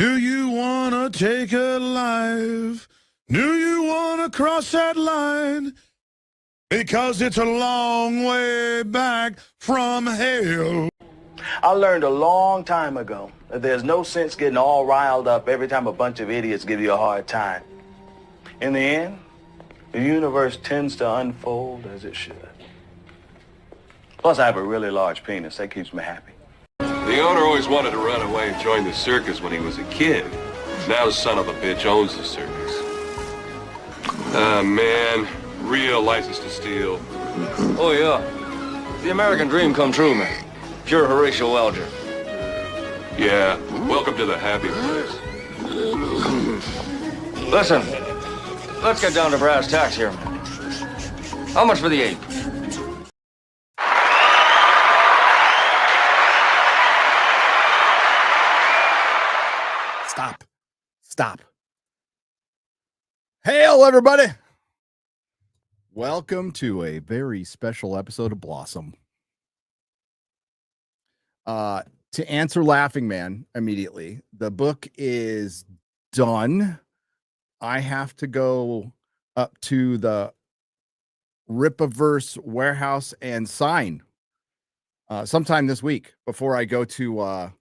Do you want to take a life? Do you want to cross that line? Because it's a long way back from hell. I learned a long time ago that there's no sense getting all riled up every time a bunch of idiots give you a hard time. In the end, the universe tends to unfold as it should. Plus, I have a really large penis. That keeps me happy. The owner always wanted to run away and join the circus when he was a kid. Now the son of a bitch owns the circus. Ah, man. Real license to steal. Oh, yeah. The American dream come true, man. Pure Horatio Alger. Yeah. Welcome to the happy place. Listen, let's get down to brass tacks here, man. How much for the ape? Stop. Hail, everybody. Welcome to a very special episode of Blossom. To answer Laughing Man immediately, the book is done. I have to go up to the Ripaverse warehouse and sign sometime this week before I go to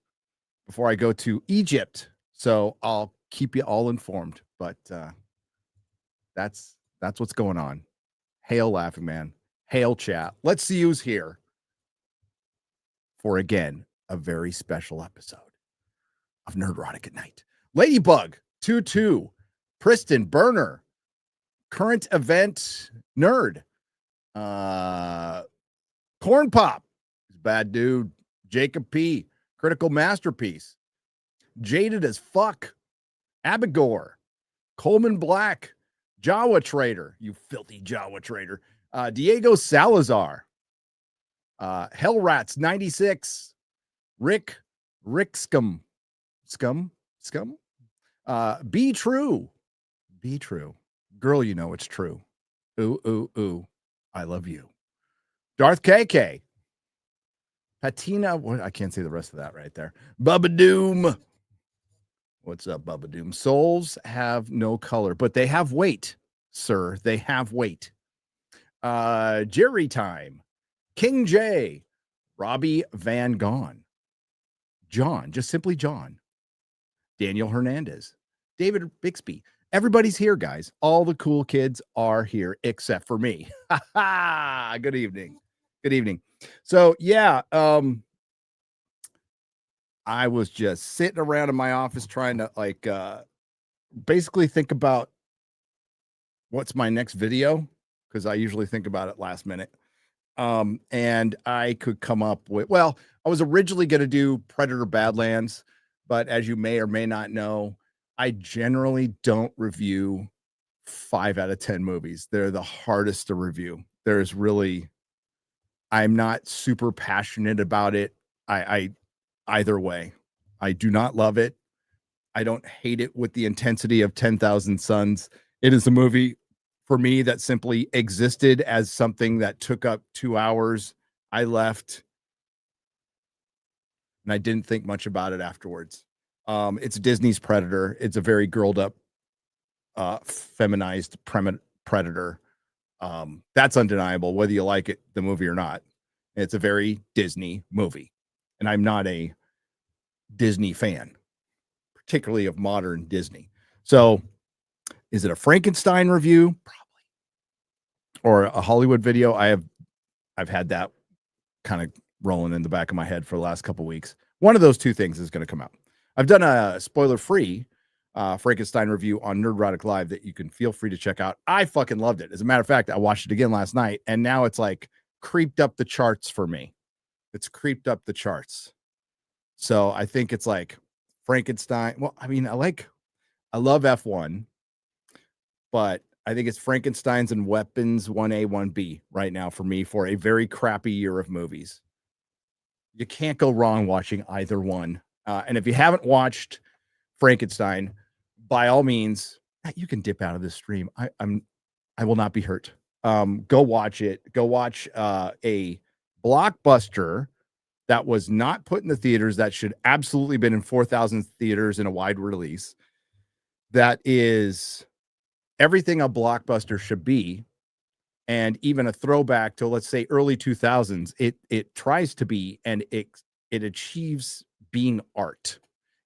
Egypt. So I'll keep you all informed, but that's what's going on. Hail, Laughing Man. Hail, chat. Let's see who's here for, again, a very special episode of Nerdrotic at Night. Ladybug 22, Priston Burner, Current Event Nerd, Corn Pop, Bad Dude, Jacob P, Critical Masterpiece, Jaded as Fuck, Abigor, Coleman Black, Jawa Trader, you filthy Jawa Trader, Diego Salazar, Hellrats 96, Rick Scum, Be True, girl, you know it's true. Ooh, I love you. Darth KK, Patina, what, I can't say the rest of that right there. Bubba Doom. What's up, Bubba Doom? Souls have no color, but they have weight, sir. They have weight. Jerry Time, King J, Robbie Van Gone, John, just simply John, Daniel Hernandez, David Bixby. Everybody's here, guys. All the cool kids are here except for me. Good evening. So, yeah, I was just sitting around in my office trying to basically think about what's my next video, because I usually think about it last minute. And I could come up with, well, I was originally going to do Predator Badlands, but as you may or may not know, I generally don't review 5 out of 10 movies. They're the hardest to review. I'm not super passionate about it. Either way, I do not love it. I don't hate it with the intensity of 10,000 Suns. It is a movie for me that simply existed as something that took up 2 hours. I left and I didn't think much about it afterwards. It's Disney's Predator. It's a very girled up, feminized Predator. That's undeniable, whether you like it, the movie or not. It's a very Disney movie. And I'm not a Disney fan, particularly of modern Disney. So is it a Frankenstein review? Probably. Or a Hollywood video? I've had that kind of rolling in the back of my head for the last couple of weeks. One of those two things is going to come out. I've done a spoiler-free Frankenstein review on Nerdrotic Live that you can feel free to check out. I fucking loved it. As a matter of fact, I watched it again last night, and now it's like creeped up the charts for me. It's creeped up the charts. So I think it's like Frankenstein. Well, I mean, I love F1, but I think it's Frankenstein's and Weapons 1A, 1B right now for me for a very crappy year of movies. You can't go wrong watching either one. And if you haven't watched Frankenstein, by all means, you can dip out of this stream. I will not be hurt. Go watch it. Go watch a blockbuster that was not put in the theaters, that should absolutely been in 4,000 theaters in a wide release. That is everything a blockbuster should be, and even a throwback to, let's say, early 2000s. It tries to be, and it achieves being art,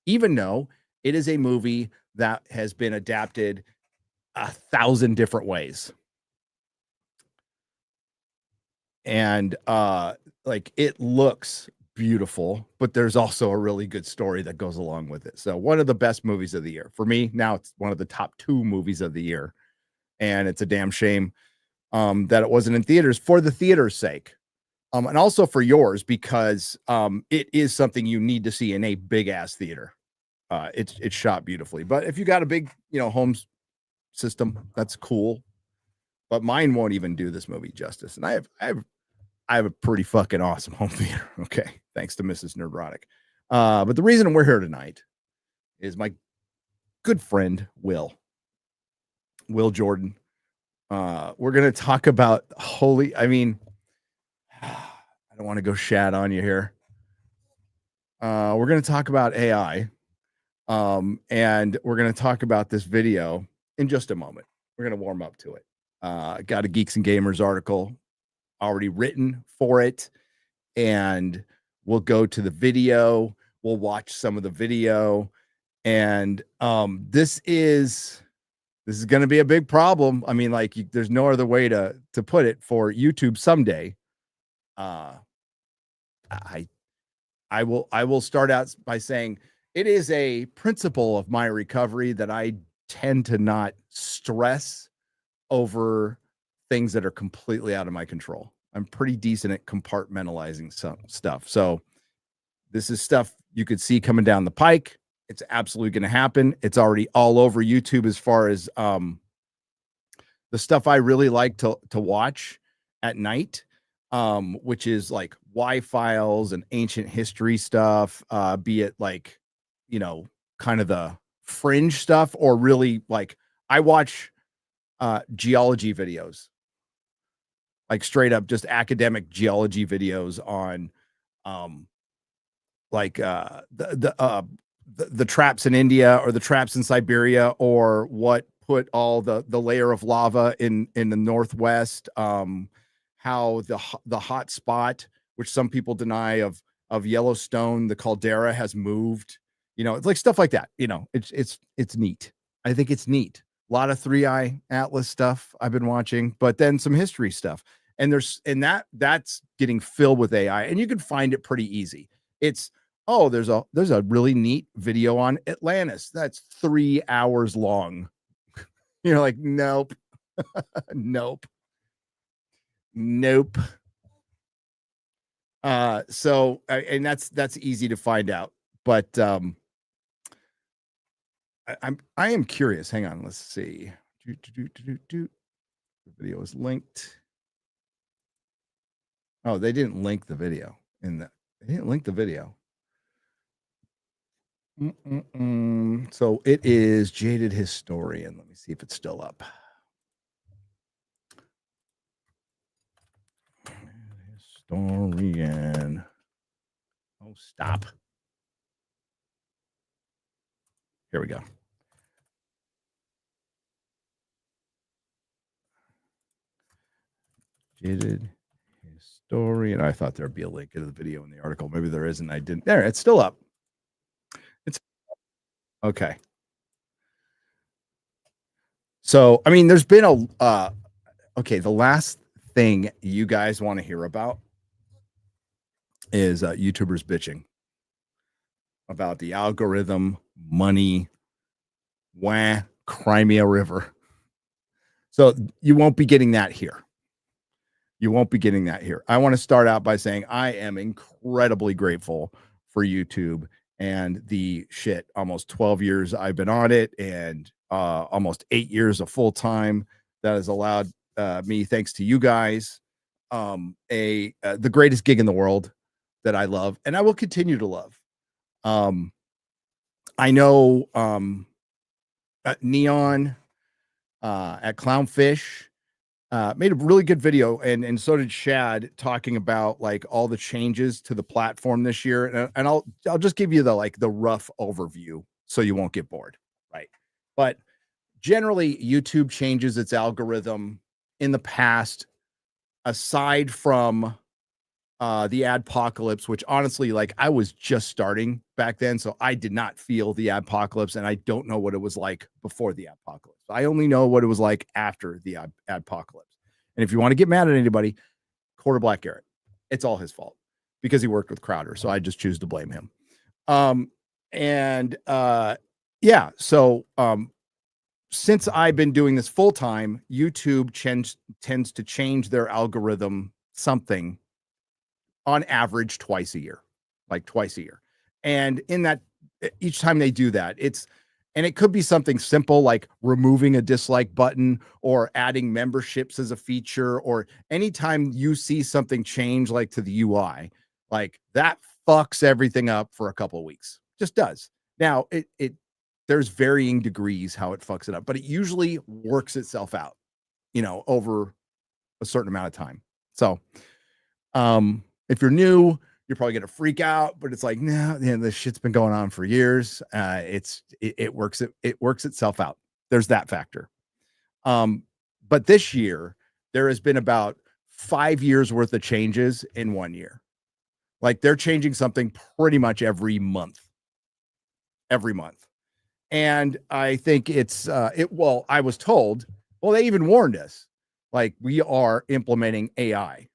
even though it is a movie that has been adapted 1,000 different ways. And like, it looks beautiful, but there's also a really good story that goes along with it. So one of the best movies of the year for me. Now it's one of the top 2 movies of the year, and it's a damn shame that it wasn't in theaters, for the theater's sake, and also for yours, because it is something you need to see in a big ass theater. It's shot beautifully, but if you got a big, home system, that's cool. But mine won't even do this movie justice, and I have a pretty fucking awesome home theater. Okay, thanks to Mrs. Nerdrotic. But the reason we're here tonight is my good friend Will Jordan. We're gonna talk about I don't want to go shat on you here. We're gonna talk about AI, and we're gonna talk about this video in just a moment. We're gonna warm up to it. Got a Geeks and Gamers article already written for it, and we'll go to the video. We'll watch some of the video, and this is going to be a big problem. I mean, like, there's no other way to put it for YouTube someday. I will start out by saying it is a principle of my recovery that I tend to not stress over things that are completely out of my control. I'm pretty decent at compartmentalizing some stuff. So this is stuff you could see coming down the pike. It's absolutely going to happen. It's already all over YouTube as far as the stuff I really like to watch at night, which is like Y-Files and ancient history stuff, be it like, kind of the fringe stuff, or really, like, I watch geology videos, like straight up just academic geology videos on the traps in India, or the traps in Siberia, or what put all the layer of lava in the Northwest, how the hot spot, which some people deny, of Yellowstone, the caldera, has moved. It's like stuff like that. It's neat. I think it's neat. A lot of 3i Atlas stuff I've been watching, but then some history stuff. And that's getting filled with AI, and you can find it pretty easy. It's, there's a really neat video on Atlantis that's 3 hours long. You're like, nope. Nope. So, and that's easy to find out, but I am curious. Hang on, let's see. The video is linked. Oh, they didn't link the video they didn't link the video. So it is Jaded Historian. Let me see if it's still up. Historian. Oh, stop. Here we go. Jaded Historian. I thought there'd be a link to the video in the article. Maybe there isn't. I didn't. There, it's still up. It's okay. So, I mean, there's been okay, the last thing you guys want to hear about is YouTubers bitching about the algorithm, money, Crimea River. So you won't be getting that here. You won't be getting that here. I want to start out by saying I am incredibly grateful for YouTube and the almost 12 years I've been on it, and almost 8 years of full time that has allowed me, thanks to you guys, the greatest gig in the world that I love and I will continue to love. I know at Neon, at Clownfish, made a really good video, and so did Shad, talking about like all the changes to the platform this year. And I'll just give you the rough overview so you won't get bored, right? But generally, YouTube changes its algorithm in the past, aside from the adpocalypse, which honestly, like, I was just starting back then, so I did not feel the adpocalypse, and I don't know what it was like before the adpocalypse. I only know what it was like after the adpocalypse. And if you want to get mad at anybody, Quarter Black Garrett, it's all his fault because he worked with Crowder, so I just choose to blame him. Yeah, so since I've been doing this full time, YouTube tends to change their algorithm something on average twice a year, like twice a year. And in that, each time they do that, and it could be something simple like removing a dislike button or adding memberships as a feature, or anytime you see something change, like to the UI, like that fucks everything up for a couple of weeks. Just does. Now there's varying degrees how it fucks it up, but it usually works itself out, over a certain amount of time. So, if you're new, you're probably gonna freak out, but it's like, no, this shit's been going on for years. It works itself out. There's that factor. But this year there has been about 5 years worth of changes in 1 year. Like, they're changing something pretty much every month. And I think I was told, they even warned us, like, we are implementing AI.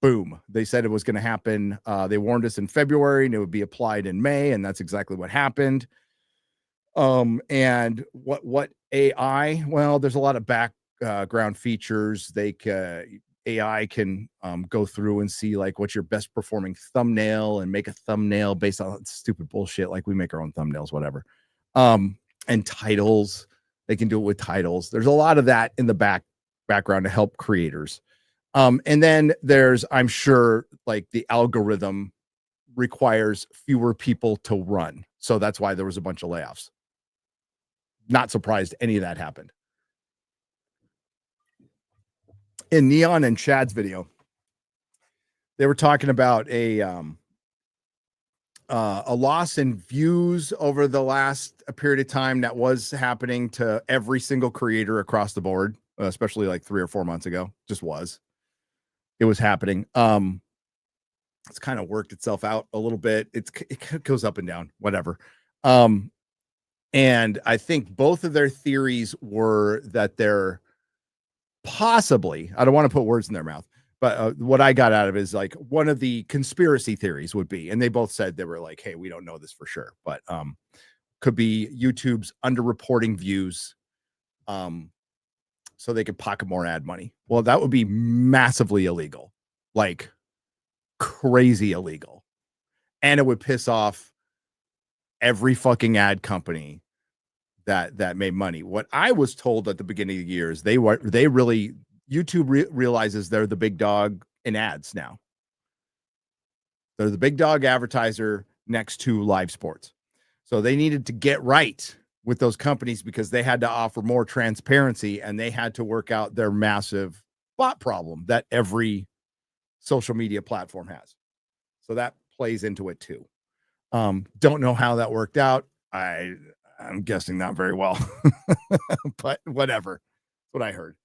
Boom. They said it was going to happen. They warned us in February and it would be applied in May. And that's exactly what happened. And what AI? Well, there's a lot of background features. AI can go through and see like what's your best performing thumbnail and make a thumbnail based on stupid bullshit. Like, we make our own thumbnails, whatever. And titles, they can do it with titles. There's a lot of that in the background to help creators. And then there's, I'm sure, like, the algorithm requires fewer people to run. So that's why there was a bunch of layoffs. Not surprised any of that happened. In Neon and Chad's video, they were talking about a loss in views over the last period of time that was happening to every single creator across the board, especially like 3 or 4 months ago. It was happening. It's kind of worked itself out a little bit. It goes up and down, whatever. And I think both of their theories were that they're possibly, I don't want to put words in their mouth, but what I got out of it is like one of the conspiracy theories would be, and they both said, they were like, hey, we don't know this for sure, but could be YouTube's underreporting views. So they could pocket more ad money. Well, that would be massively illegal, like crazy illegal. And it would piss off every fucking ad company that made money. What I was told at the beginning of the year is YouTube realizes they're the big dog in ads now. They're the big dog advertiser next to live sports. So they needed to get right with those companies because they had to offer more transparency and they had to work out their massive bot problem that every social media platform has. So that plays into it too. Don't know how that worked out. I'm guessing not very well, but whatever. That's what I heard.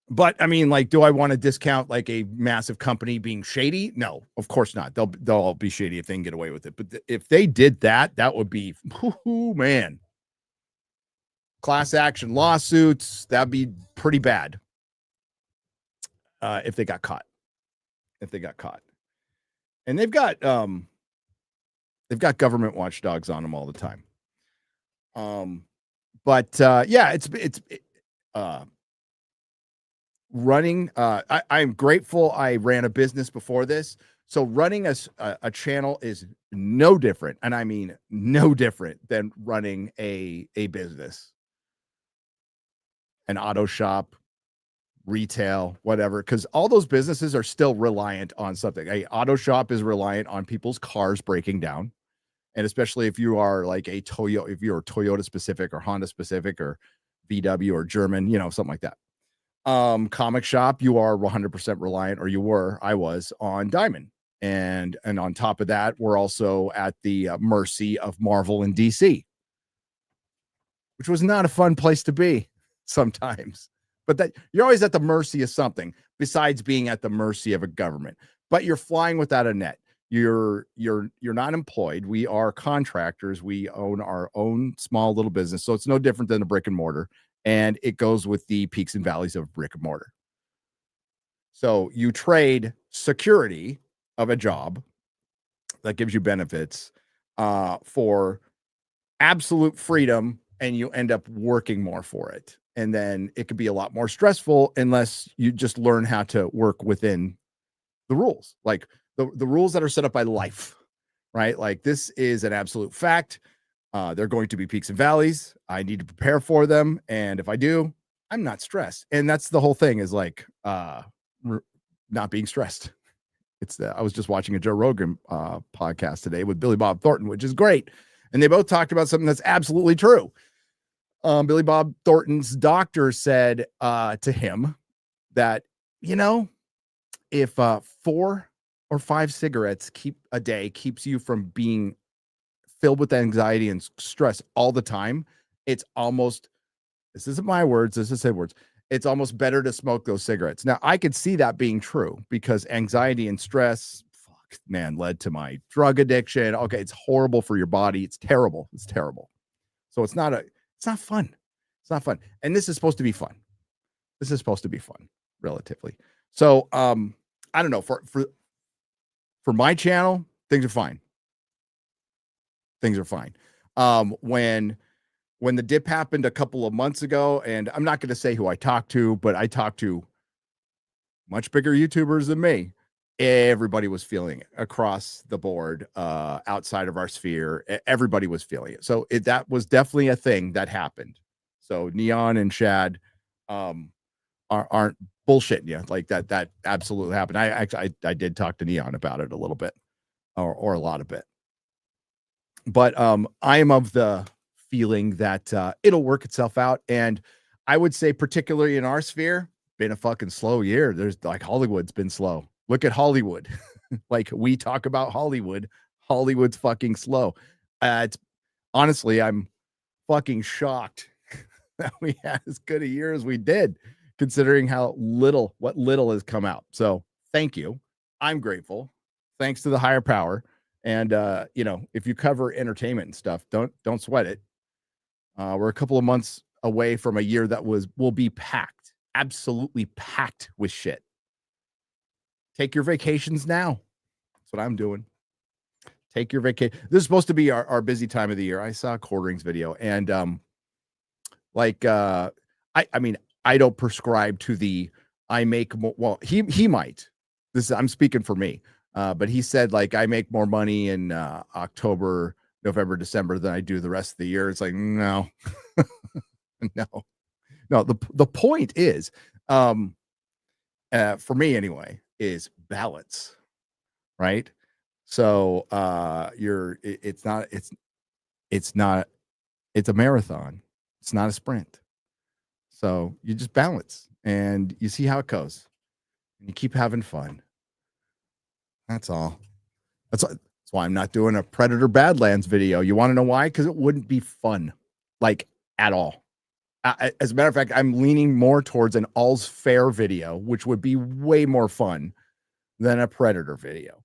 But I mean, like, do I want to discount like a massive company being shady? No, of course not. They'll all be shady if they can get away with it. But if they did that, that would be, man, class action lawsuits. That'd be pretty bad. If they got caught. And they've got government watchdogs on them all the time. Yeah, it's running. I'm grateful I ran a business before this. So running a channel is no different. And I mean, no different than running a business, an auto shop, retail, whatever, because all those businesses are still reliant on something. A auto shop is reliant on people's cars breaking down. And especially if you are like if you're Toyota specific or Honda specific or VW or German, something like that. comic shop, you are 100% reliant, or you were, I was, on Diamond. And on top of that, we're also at the mercy of Marvel and DC, which was not a fun place to be sometimes. But that you're always at the mercy of something besides being at the mercy of a government. But you're flying without a net. You're not employed. We are contractors. We own our own small little business. So it's no different than a brick and mortar. And it goes with the peaks and valleys of brick and mortar. So you trade security of a job that gives you benefits for absolute freedom, and you end up working more for it. And then it could be a lot more stressful unless you just learn how to work within the rules, like the rules that are set up by life, right? Like, this is an absolute fact. They're going to be peaks and valleys. I need to prepare for them. And if I do, I'm not stressed. And that's the whole thing, is like not being stressed. I was just watching a Joe Rogan podcast today with Billy Bob Thornton, which is great. And they both talked about something that's absolutely true. Billy Bob Thornton's doctor said to him that, if 4 or 5 cigarettes a day keeps you from being filled with anxiety and stress all the time, it's almost, this isn't my words, this is his words, it's almost better to smoke those cigarettes. Now, I could see that being true, because anxiety and stress, led to my drug addiction. Okay, it's horrible for your body. It's terrible. It's terrible. So it's not fun. It's not fun. And this is supposed to be fun. This is supposed to be fun, relatively. So I don't know, for my channel, things are fine. Things are fine. When the dip happened a couple of months ago, and I'm not going to say who I talked to, but I talked to much bigger YouTubers than me. Everybody was feeling it across the board, outside of our sphere. Everybody was feeling it. So that was definitely a thing that happened. So Neon and Shad aren't bullshitting you. Like that absolutely happened. I did talk to Neon about it a little bit, or a lot of it. But I am of the feeling that it'll work itself out. And I would say, particularly in our sphere, been a fucking slow year. There's like, Hollywood's been slow. Look at Hollywood. Like, we talk about Hollywood. Hollywood's fucking slow. Honestly, I'm fucking shocked that we had as good a year as we did, considering what little has come out. So thank you. I'm grateful. Thanks to the higher power. And if you cover entertainment and stuff, don't sweat it. We're a couple of months away from a year that will be packed, absolutely packed with shit. Take your vacations now. That's what I'm doing. Take your vacation. This is supposed to be our busy time of the year. I saw a Quarterings video, and I mean, I don't prescribe to the I make more. Well, he might. I'm speaking for me. But he said, like, I make more money in October, November, December than I do the rest of the year. It's like, no, no. The point is, for me anyway, is balance, right? So it's a marathon. It's not a sprint. So you just balance and you see how it goes, and you keep having fun. That's all. That's why I'm not doing a Predator Badlands video. You want to know why? Because it wouldn't be fun, like, at all. As a matter of fact, I'm leaning more towards an All's Fair video, which would be way more fun than a Predator video,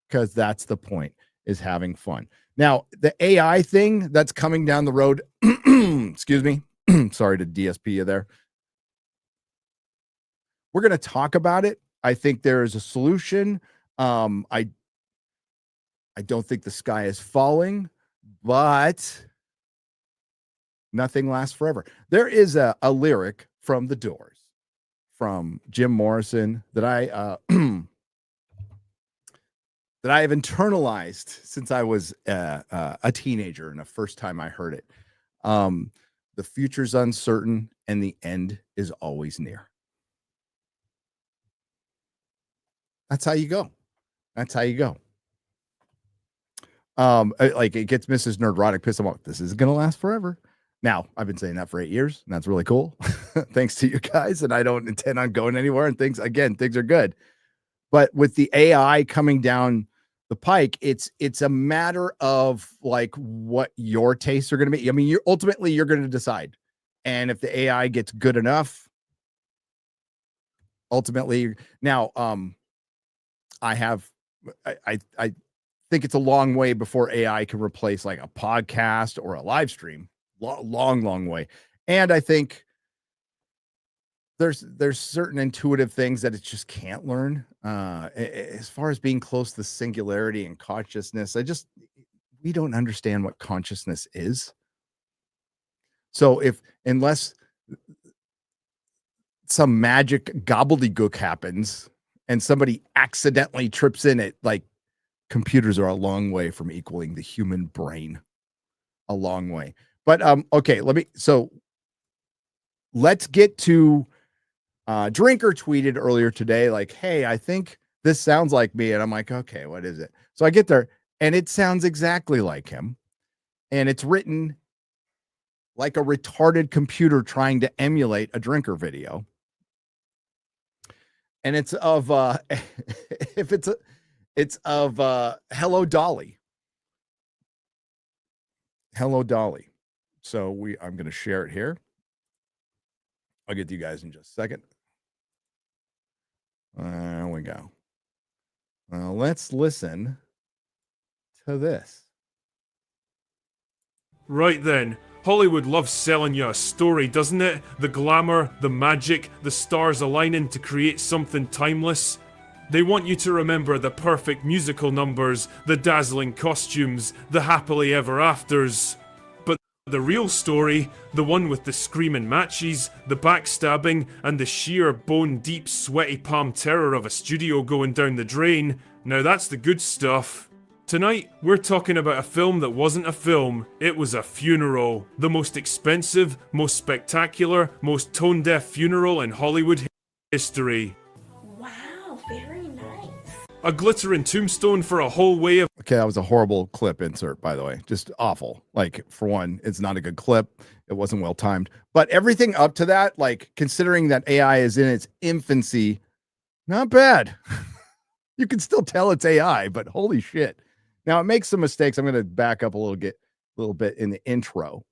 because that's the point, is having fun. Now, the AI thing that's coming down the road, excuse me, sorry to DSP you there. We're going to talk about it. I think there is a solution. I don't think the sky is falling, but nothing lasts forever. There is a lyric from The Doors, from Jim Morrison, that I that I have internalized since I was a teenager, and the first time I heard it. The future's uncertain and the end is always near. That's how you go. That's how you go. Like, it gets Mrs. Nerdrotic pissed off. This isn't going to last forever. Now, I've been saying that for 8 years, and that's really cool. Thanks to you guys, and I don't intend on going anywhere, and things are good. But with the AI coming down the pike, it's a matter of like what your tastes are going to be. I mean, you're going to decide. And if the AI gets good enough, ultimately now, I think it's a long way before AI can replace like a podcast or a live stream. Long way. And I think there's certain intuitive things that it just can't learn. As far as being close to singularity and consciousness, we don't understand what consciousness is. So unless some magic gobbledygook happens and somebody accidentally trips in it, like, computers are a long way from equaling the human brain. A long way. But okay, let's get to Drinker tweeted earlier today, like, hey, I think this sounds like me. And I'm like, okay, what is it? So I get there and it sounds exactly like him. And it's written like a retarded computer trying to emulate a Drinker video. And it's of it's of Hello Dolly. Hello Dolly. So I'm going to share it here. I'll get to you guys in just a second. There we go. Let's listen to this. Right then, Hollywood loves selling you a story, doesn't it? The glamour, the magic, the stars aligning to create something timeless. They want you to remember the perfect musical numbers, the dazzling costumes, the happily ever afters. But the real story, the one with the screaming matches, the backstabbing, and the sheer bone-deep sweaty palm terror of a studio going down the drain, now that's the good stuff. Tonight, we're talking about a film that wasn't a film, it was a funeral. The most expensive, most spectacular, most tone-deaf funeral in Hollywood history. Wow, very nice. A glittering tombstone for a whole way of... Okay, that was a horrible clip insert, by the way. Just awful. Like, for one, it's not a good clip. It wasn't well timed. But everything up to that, like, considering that AI is in its infancy, not bad. You can still tell it's AI, but holy shit. Now, it makes some mistakes. I'm going to back up a little bit in the intro.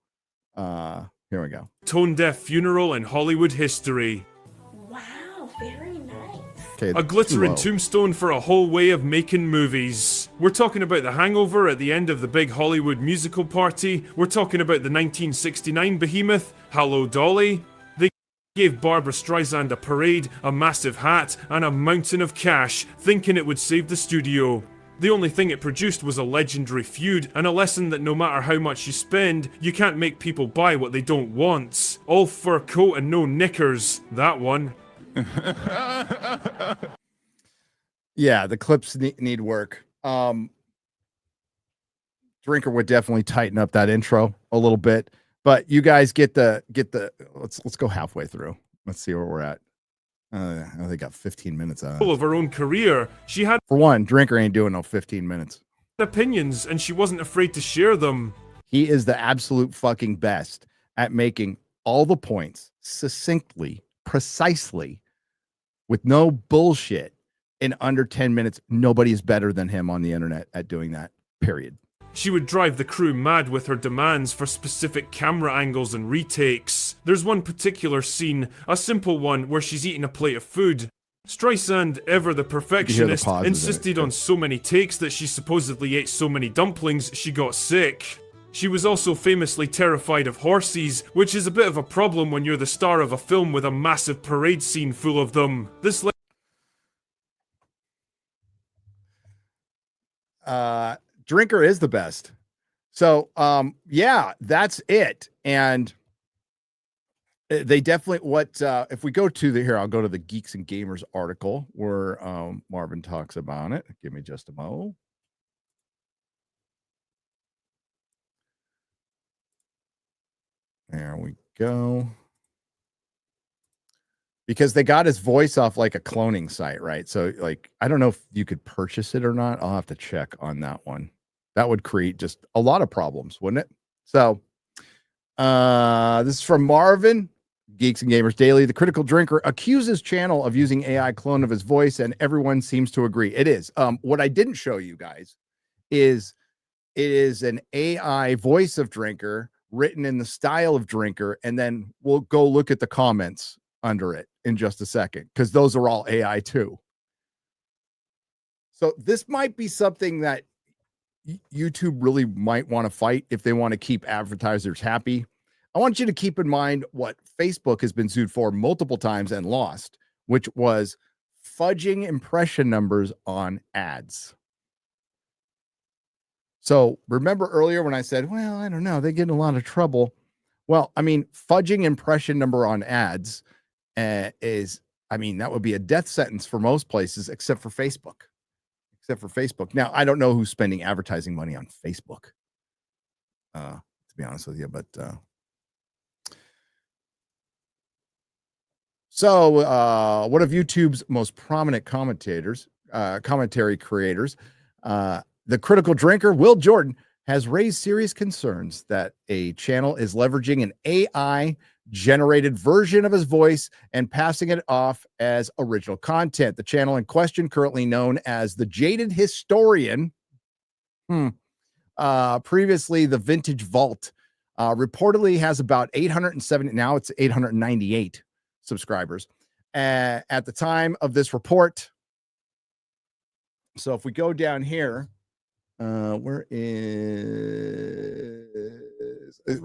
Here we go. Tone-deaf funeral in Hollywood history. Wow, very nice. Okay, A glittering tombstone for a whole way of making movies. We're talking about The Hangover at the end of the big Hollywood musical party. We're talking about the 1969 behemoth, Hello Dolly. They gave Barbra Streisand a parade, a massive hat, and a mountain of cash, thinking it would save the studio. The only thing it produced was a legendary feud, and a lesson that no matter how much you spend, you can't make people buy what they don't want. All fur coat and no knickers. That one. Yeah, the clips need work. Drinker would definitely tighten up that intro a little bit, but you guys get the let's go halfway through. Let's see where we're at. They got 15 minutes on it. Of her own career, she had For one, Drinker ain't doing no 15 minutes. opinions, and she wasn't afraid to share them. He is the absolute fucking best at making all the points succinctly, precisely, with no bullshit in under 10 minutes. Nobody is better than him on the internet at doing that, period. She would drive the crew mad with her demands for specific camera angles and retakes. There's one particular scene, a simple one, where she's eating a plate of food. Streisand, ever the perfectionist, insisted on so many takes that she supposedly ate so many dumplings she got sick. She was also famously terrified of horses, which is a bit of a problem when you're the star of a film with a massive parade scene full of them. This Drinker is the best. So, yeah, that's it. And they definitely, if we go to I'll go to the Geeks and Gamers article where Marvin talks about it. Give me just a mo. There we go. Because they got his voice off like a cloning site, right? So, like, I don't know if you could purchase it or not. I'll have to check on that one. That would create just a lot of problems, wouldn't it? So, This is from Marvin, Geeks and Gamers Daily. The Critical Drinker accuses channel of using AI clone of his voice, and everyone seems to agree. It is. What I didn't show you guys is it is an AI voice of Drinker written in the style of Drinker, and then we'll go look at the comments under it in just a second, because those are all AI too. So this might be something that YouTube really might want to fight if they want to keep advertisers happy. I want you to keep in mind what Facebook has been sued for multiple times and lost, which was fudging impression numbers on ads. So remember earlier when I said, well, I don't know, they get in a lot of trouble. Well, I mean, fudging impression number on ads that would be a death sentence for most places except for Facebook. Now, I don't know who's spending advertising money on Facebook, to be honest with you, but so one of YouTube's most prominent commentary creators, the Critical Drinker, Will Jordan, has raised serious concerns that a channel is leveraging an AI generated version of his voice and passing it off as original content. The channel in question, currently known as the Jaded Historian, previously the Vintage Vault, reportedly has about 870, now it's 898 subscribers at the time of this report. So if we go down here, where is,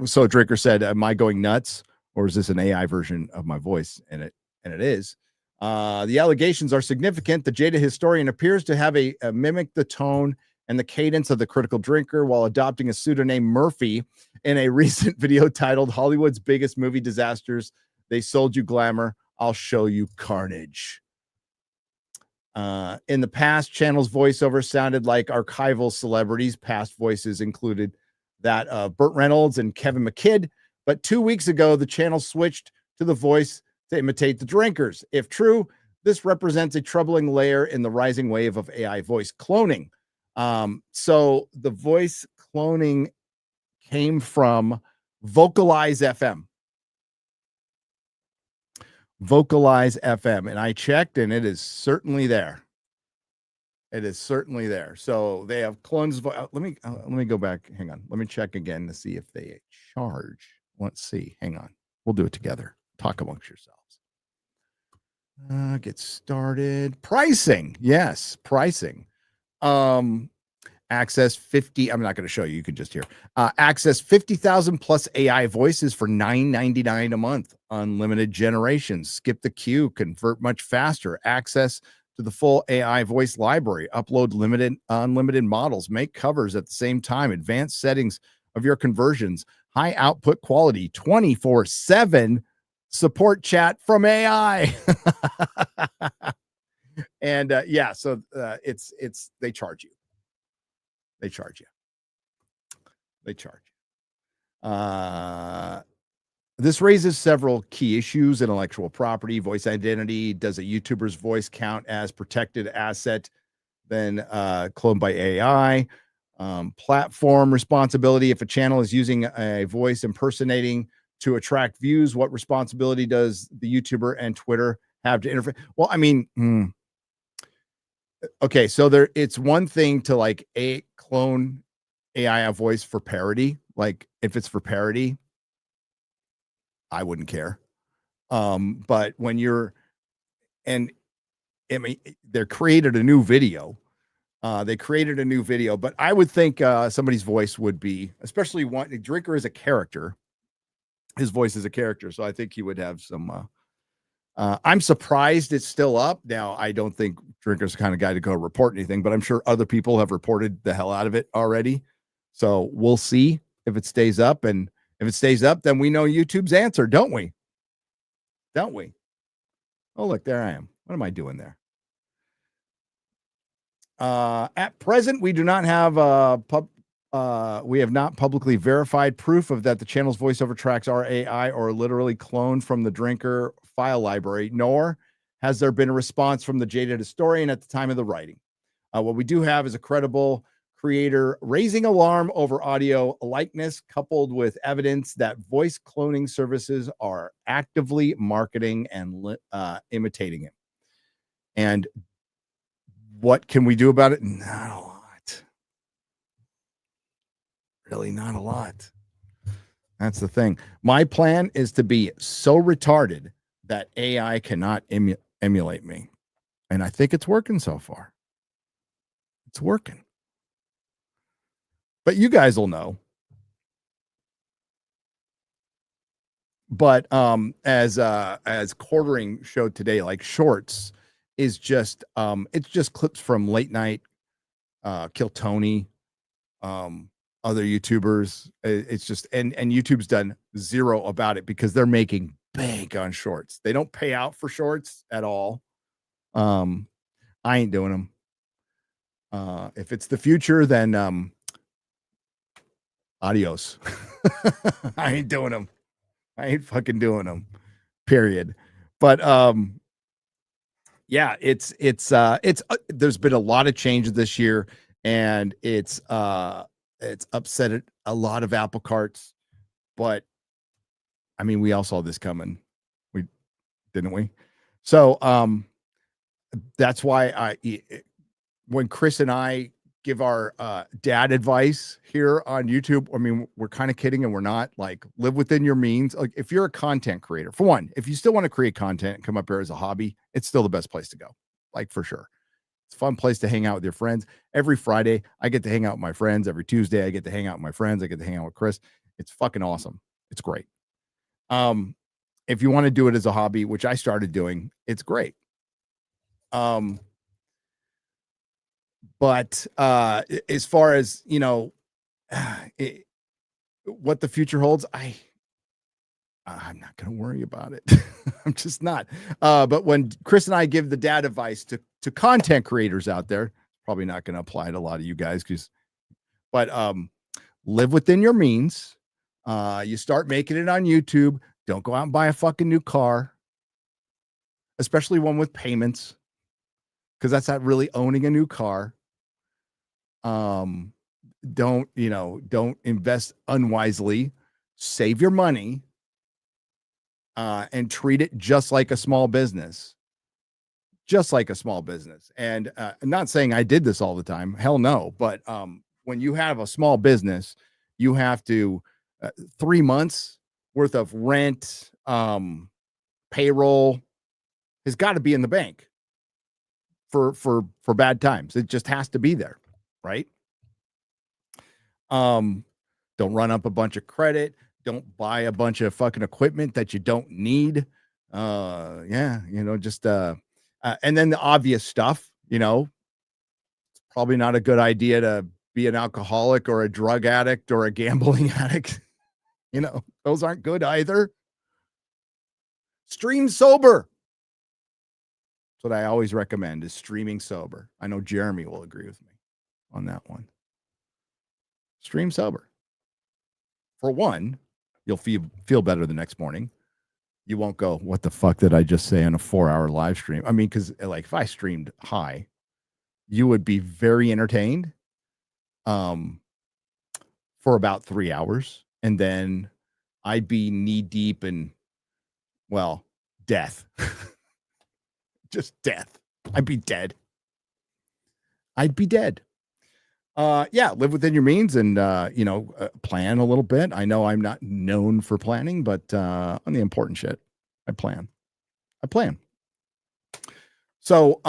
so Drinker said, am I going nuts, or is this an AI version of my voice? And it is. The allegations are significant. The Jaded Historian appears to have mimicked the tone and the cadence of the Critical Drinker while adopting a pseudonym Murphy in a recent video titled Hollywood's Biggest Movie Disasters. They sold you glamour. I'll show you carnage. In the past, channel's voiceover sounded like archival celebrities. Past voices included that of Burt Reynolds and Kevin McKidd. But 2 weeks ago, the channel switched to the voice to imitate the Drinkers. If true, this represents a troubling layer in the rising wave of AI voice cloning. So the voice cloning came from Vocalize FM. Vocalize FM, and I checked, and it is certainly there. It is certainly there. So they have clones. Let me go back. Hang on. Let me check again to see if they charge. Let's see. Hang on. We'll do it together. Talk amongst yourselves. Get started. Pricing. Yes, pricing. Access 50. I'm not going to show you. You can just hear. Access 50,000 plus AI voices for $9.99 a month. Unlimited generations. Skip the queue. Convert much faster. Access to the full AI voice library. Upload unlimited models. Make covers at the same time. Advanced settings of your conversions. High output quality. 24/7 support chat from AI. And yeah, so it's they charge you. They charge you. This raises several key issues: intellectual property, voice identity. Does a YouTuber's voice count as protected asset then cloned by AI? Platform responsibility. If a channel is using a voice impersonating to attract views, what responsibility does the YouTuber and Twitter have to interfere? Well, I mean, okay, so it's one thing to like clone AI voice for parody. Like if it's for parody, I wouldn't care. But when you're, and I mean, they created a new video, but I would think somebody's voice would be, especially one Drinker is a character. His voice is a character, so I think he would have some. I'm surprised it's still up. Now, I don't think Drinker's the kind of guy to go report anything, but I'm sure other people have reported the hell out of it already. So we'll see if it stays up. And if it stays up, then we know YouTube's answer, don't we? Don't we? Oh, look, there I am. What am I doing there? At present, we do not have we have not publicly verified proof of that the channel's voiceover tracks are AI or literally cloned from the Drinker file library, nor has there been a response from the Jaded Historian at the time of the writing. What we do have is a credible creator raising alarm over audio likeness coupled with evidence that voice cloning services are actively marketing and imitating him. And what can we do about it? Not a lot. Really, not a lot. That's the thing. My plan is to be so retarded that AI cannot emulate me. And I think it's working so far. It's working. But you guys will know. But as Quartering showed today, like Shorts is just it's just clips from late night, Kill Tony, other YouTubers. It's just and YouTube's done zero about it because they're making bank on Shorts. They don't pay out for Shorts at all. I ain't doing them. If it's the future, then adios. I ain't doing them. I ain't fucking doing them. Period. But yeah, it's there's been a lot of changes this year, and it's upset a lot of apple carts. But I mean, we all saw this coming. Didn't we? So that's why when Chris and I give our dad advice here on YouTube, I mean, we're kind of kidding and we're not. Like, live within your means. Like, if you're a content creator, for one, if you still want to create content and come up here as a hobby, it's still the best place to go. Like, for sure. It's a fun place to hang out with your friends. Every Friday, I get to hang out with my friends. Every Tuesday, I get to hang out with my friends. I get to hang out with Chris. It's fucking awesome. It's great. If you want to do it as a hobby, which I started doing, it's great. But as far as, you know, what the future holds, I'm not going to worry about it. I'm just not. But when Chris and I give the dad advice to content creators out there, probably not going to apply to a lot of you guys, but live within your means. You start making it on YouTube. Don't go out and buy a fucking new car, especially one with payments, because that's not really owning a new car. Don't invest unwisely. Save your money and treat it just like a small business. Just like a small business. And I'm not saying I did this all the time. Hell no. But when you have a small business, you have to 3 months worth of rent, payroll has got to be in the bank for bad times. It just has to be there. Right? Don't run up a bunch of credit. Don't buy a bunch of fucking equipment that you don't need. Just and then the obvious stuff, it's probably not a good idea to be an alcoholic or a drug addict or a gambling addict. Those aren't good either. Stream sober. That's what I always recommend, is streaming sober. I know Jeremy will agree with me on that one. Stream sober. For one, you'll feel better the next morning. You won't go, what the fuck did I just say on a 4-hour live stream? I mean, because like if I streamed high, you would be very entertained for about 3 hours. And then I'd be knee deep in, well, death. Just death. I'd be dead. Live within your means and, plan a little bit. I know I'm not known for planning, but on the important shit, I plan. So,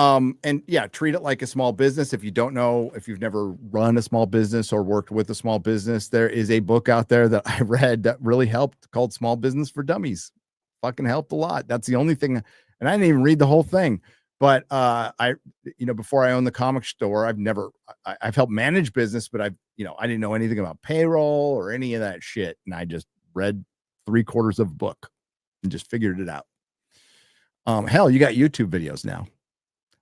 treat it like a small business. If you don't know, if you've never run a small business or worked with a small business, there is a book out there that I read that really helped called Small Business for Dummies. Fucking helped a lot. That's the only thing. And I didn't even read the whole thing. But before I owned the comic store, I've helped manage business, but I didn't know anything about payroll or any of that shit. And I just read 3/4 of a book and just figured it out. Hell, you got YouTube videos now.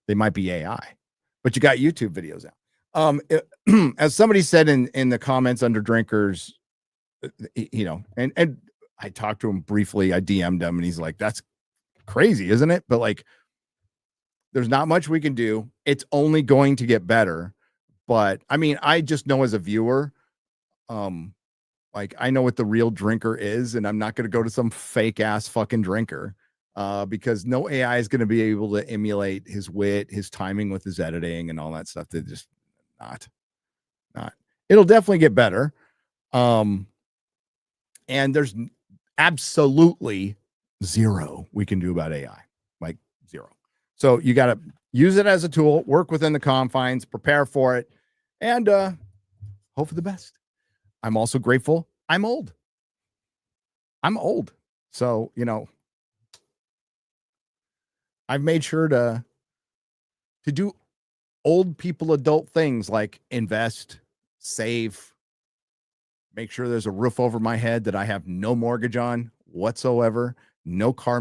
They might be AI, but you got YouTube videos out. As somebody said in the comments under Drinkers, and I talked to him briefly. I DM'd him and he's like, that's crazy, isn't it? But like, there's not much we can do. It's only going to get better. But I mean, I just know as a viewer, like I know what the real drinker is, and I'm not going to go to some fake ass fucking drinker because no AI is going to be able to emulate his wit, his timing with his editing and all that stuff. They're just not. It'll definitely get better. And there's absolutely zero we can do about AI, like zero. So you got to use it as a tool, work within the confines, prepare for it, and hope for the best. I'm also grateful I'm old. So, you know, I've made sure to do old people adult things like invest, save, make sure there's a roof over my head that I have no mortgage on whatsoever, no car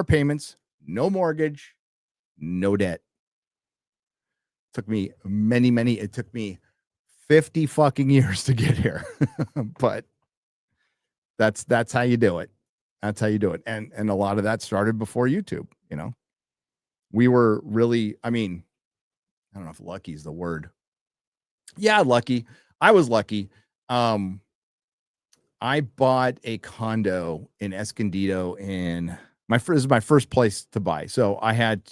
payments, no mortgage, no debt. Took me it took me 50 fucking years to get here. But that's how you do it. That's how you do it. And a lot of that started before YouTube, you know. We were really, I mean, I don't know if lucky is the word. Yeah, lucky. I was lucky. I bought a condo in Escondido this is my first place to buy. So I had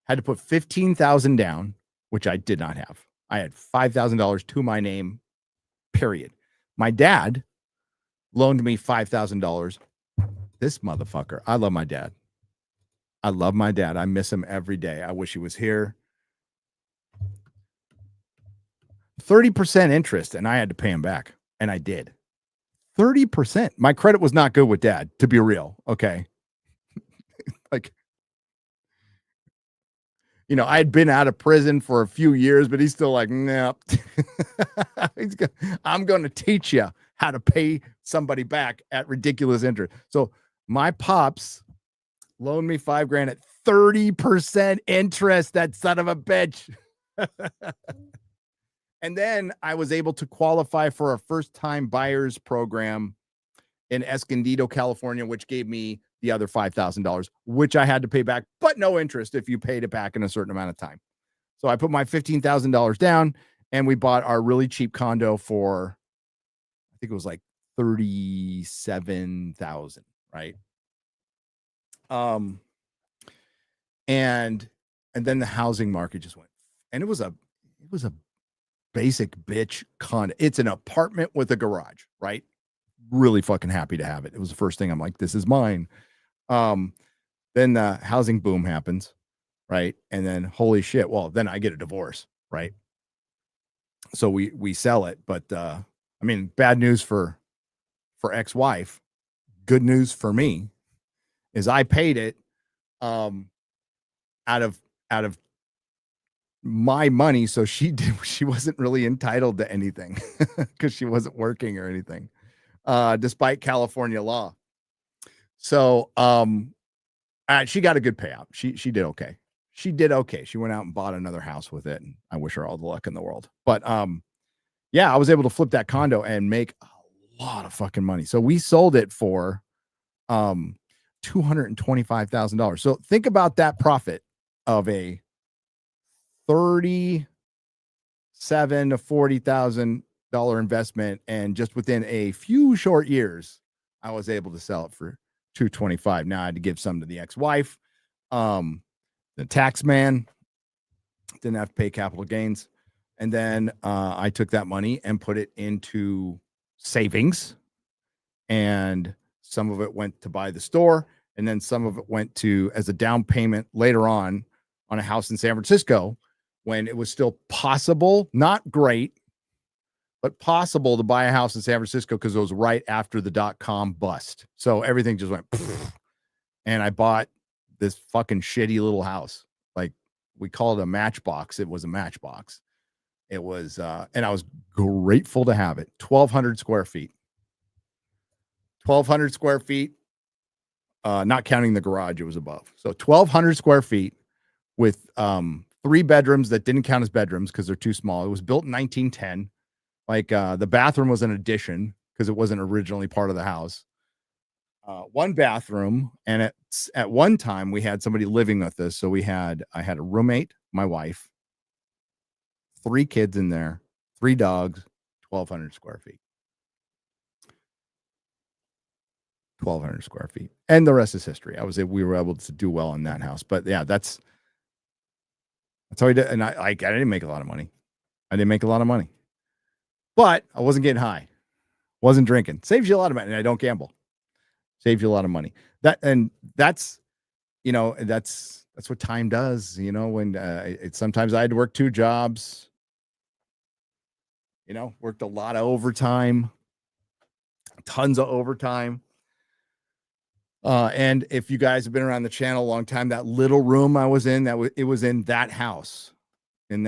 to put 15,000 down, which I did not have. I had $5,000 to my name, period. My dad loaned me $5,000. This motherfucker. I love my dad. I miss him every day. I wish he was here. 30% interest, and I had to pay him back. And I did. 30%. My credit was not good with dad, to be real. Okay. Like, you know, I had been out of prison for a few years, but he's still like, nope. I'm going to teach you how to pay somebody back at ridiculous interest. So my pops loaned me $5,000 at 30% interest. That son of a bitch. And then I was able to qualify for a first-time buyers program in Escondido, California, which gave me the other $5,000, which I had to pay back, but no interest if you paid it back in a certain amount of time. So I put my $15,000 down, and we bought our really cheap condo for, I think it was like $37,000, right? And then the housing market just went, and it was a basic bitch condo. It's an apartment with a garage, right? Really fucking happy to have it. It was the first thing I'm like, this is mine. Then the housing boom happens, right? And then holy shit, well, then I get a divorce, right? So we sell it, but I mean, bad news for ex-wife. Good news for me is I paid it out of my money, so she wasn't really entitled to anything because she wasn't working or anything, despite California law. So she got a good payout. She did okay. She went out and bought another house with it, and I wish her all the luck in the world. But yeah, I was able to flip that condo and make a lot of fucking money. So we sold it for $225,000. So think about that profit of a $37,000 to $40,000 investment, and just within a few short years, I was able to sell it for $225,000. Now I had to give some to the ex-wife. The tax man didn't have to pay capital gains, and then I took that money and put it into savings, and some of it went to buy the store, and then some of it went to as a down payment later on a house in San Francisco, when it was still possible, not great, but possible to buy a house in San Francisco, because it was right after the .com bust. So everything just went, and I bought this fucking shitty little house. Like, we call it a matchbox. It was a matchbox. It was, and I was grateful to have it. 1,200 square feet. 1,200 square feet, not counting the garage, it was above. So 1,200 square feet with 3 bedrooms that didn't count as bedrooms because they're too small. It was built in 1910. Like, the bathroom was an addition because it wasn't originally part of the house. 1 bathroom, and at one time we had somebody living with us. So I had a roommate, my wife, 3 kids in there, 3 dogs, 1,200 square feet. 1,200 square feet. And the rest is history. We were able to do well in that house. But yeah, that's how we did. And I didn't make a lot of money. But I wasn't getting high. Wasn't drinking. Saves you a lot of money. And I don't gamble. Saves you a lot of money. That's what time does, when sometimes I had to work 2 jobs, worked a lot of overtime, tons of overtime. And if you guys have been around the channel a long time, that little room I was in, it was in that house, in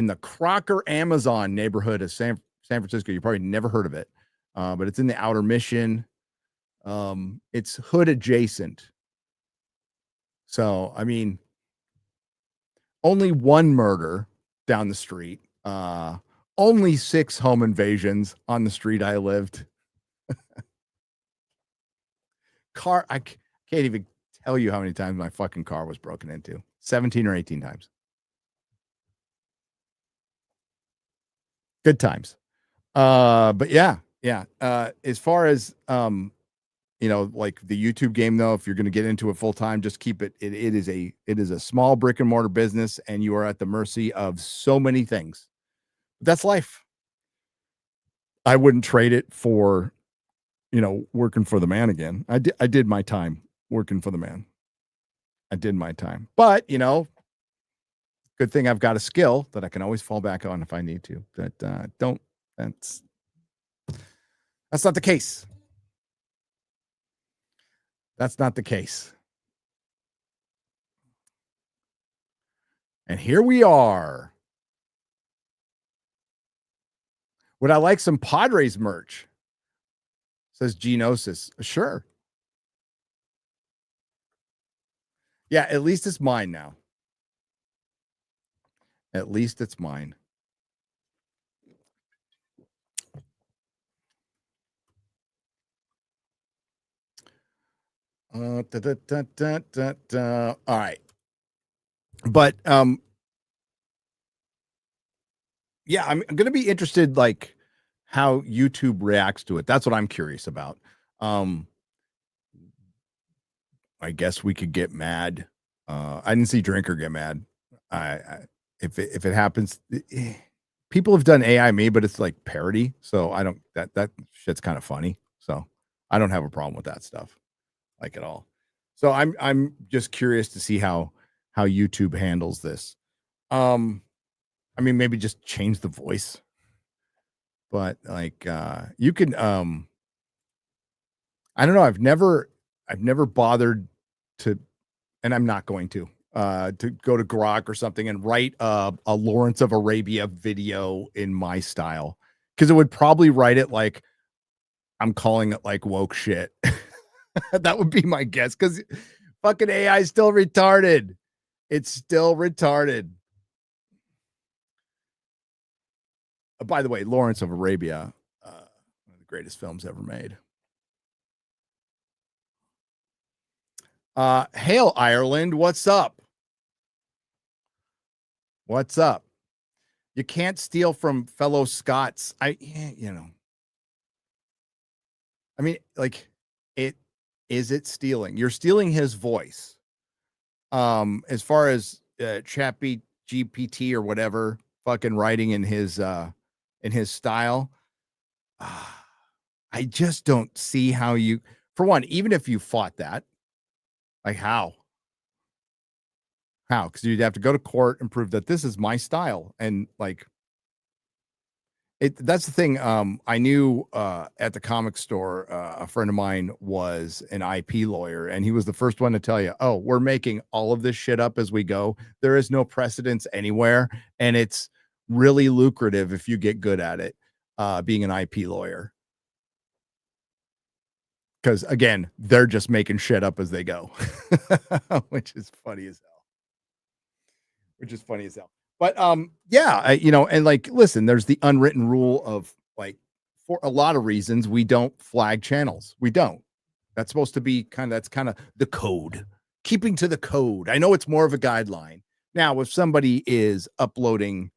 the Crocker Amazon neighborhood of San Francisco. You probably never heard of it, but it's in the Outer Mission. It's hood adjacent. So, I mean, only 1 murder down the street, only 6 home invasions on the street I lived. I can't even tell you how many times my fucking car was broken into. 17 or 18 times. Good times. But yeah. As far as like the YouTube game, though, if you're going to get into it full time, just keep it. It is a small brick and mortar business, and you are at the mercy of so many things. That's life. I wouldn't trade it for, working for the man again. I did my time working for the man. I did my time, but good thing I've got a skill that I can always fall back on if I need to. That's not the case. That's not the case. And here we are. Would I like some Padres merch? Says Genosis. Sure. Yeah, at least it's mine now. At least it's mine. All right. But yeah, I'm going to be interested, like, how YouTube reacts to it. That's what I'm curious about. I guess we could get mad. I didn't see Drinker get mad. If it happens, people have done AI me, but it's like parody. So I don't, that shit's kind of funny. So I don't have a problem with that stuff, like, at all. So I'm just curious to see how YouTube handles this. I mean, maybe just change the voice, but like, you can, I don't know. I've never bothered to, and I'm not going to go to Grok or something and write a Lawrence of Arabia video in my style. Cause it would probably write it like I'm calling it like woke shit. That would be my guess. Cause fucking AI is still retarded. It's still retarded. By the way, Lawrence of Arabia, one of the greatest films ever made. Hail Ireland, what's up? What's up? You can't steal from fellow Scots. I mean, like, is it stealing? You're stealing his voice. As far as Chappy GPT or whatever, fucking writing in his style, I just don't see how you, for one, even if you fought that, like, how? Because you'd have to go to court and prove that this is my style. And like, that's the thing. I knew at the comic store, a friend of mine was an IP lawyer, and he was the first one to tell you, oh, we're making all of this shit up as we go. There is no precedence anywhere. And it's really lucrative if you get good at it, being an IP lawyer. Because again, they're just making shit up as they go, which is funny as hell. But yeah, and like, listen, there's the unwritten rule of, like, for a lot of reasons, we don't flag channels. We don't. That's supposed to be that's kind of the code, keeping to the code. I know it's more of a guideline, Now, if somebody is uploading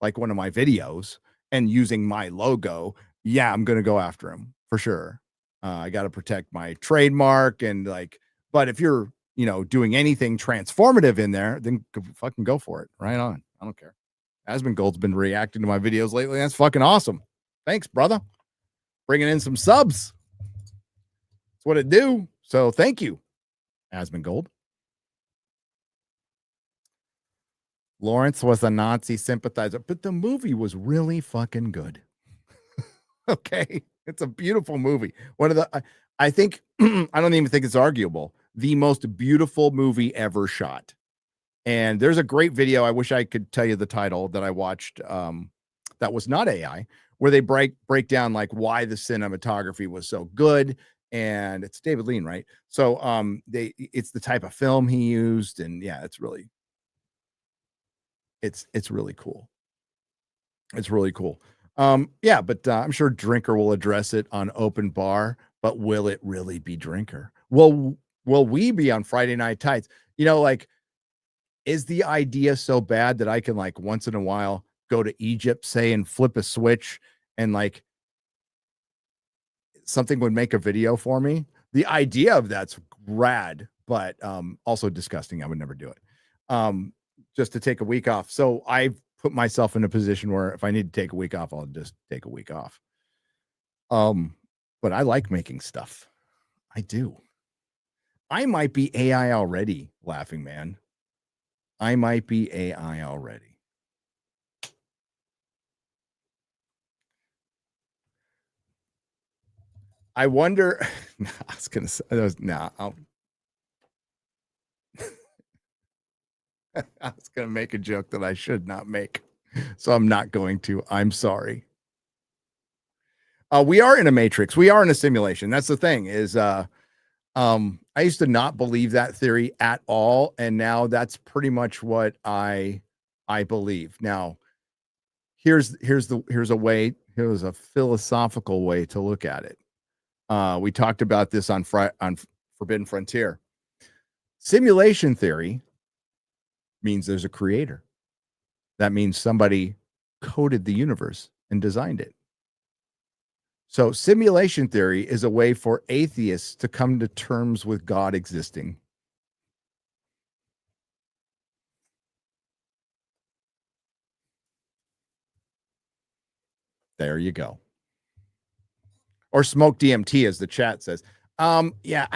like one of my videos and using my logo, yeah, I'm going to go after him for sure. I got to protect my trademark and like, but if you're, doing anything transformative in there, then fucking go for it. Right on. I don't care. Asmongold's been reacting to my videos lately. That's fucking awesome. Thanks, brother. Bringing in some subs. That's what it do. So thank you, Asmongold. Lawrence was a Nazi sympathizer, but the movie was really fucking good. Okay. It's a beautiful movie. One of the, I think, I don't even think it's arguable. The most beautiful movie ever shot. And there's a great video. I wish I could tell you the title that I watched. That was not AI, where they break down like why the cinematography was so good. And it's David Lean, right? So it's the type of film he used. And yeah, it's really cool. It's really cool. Yeah, but I'm sure Drinker will address it on Open Bar, but will it really be Drinker? Will we be on Friday Night Tights? Like, is the idea so bad that I can like once in a while go to Egypt, say, and flip a switch and like something would make a video for me? The idea of that's rad, but also disgusting. I would never do it. Just to take a week off. So I've put myself in a position where if I need to take a week off, I'll just take a week off. But I like making stuff. I do. I might be AI already, Laughing Man. I might be AI already. I wonder. I was gonna say, I was gonna make a joke that I should not make, so I'm not going to. I'm sorry. We are in a matrix. We are in a simulation. That's the thing. Is I used to not believe that theory at all, and now that's pretty much what I believe. Now, here's a philosophical way to look at it. We talked about this on Forbidden Frontier. Simulation theory means there's a creator. That means somebody coded the universe and designed it. So simulation theory is a way for atheists to come to terms with God existing. There you go. Or smoke DMT, as the chat says. Yeah,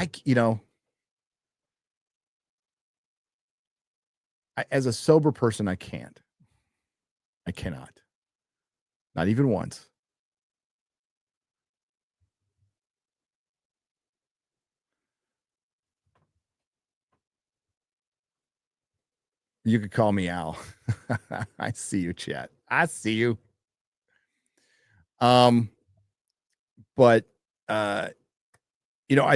as a sober person, I can't. I cannot. Not even once. You could call me Al. I see you, chat. I see you. But I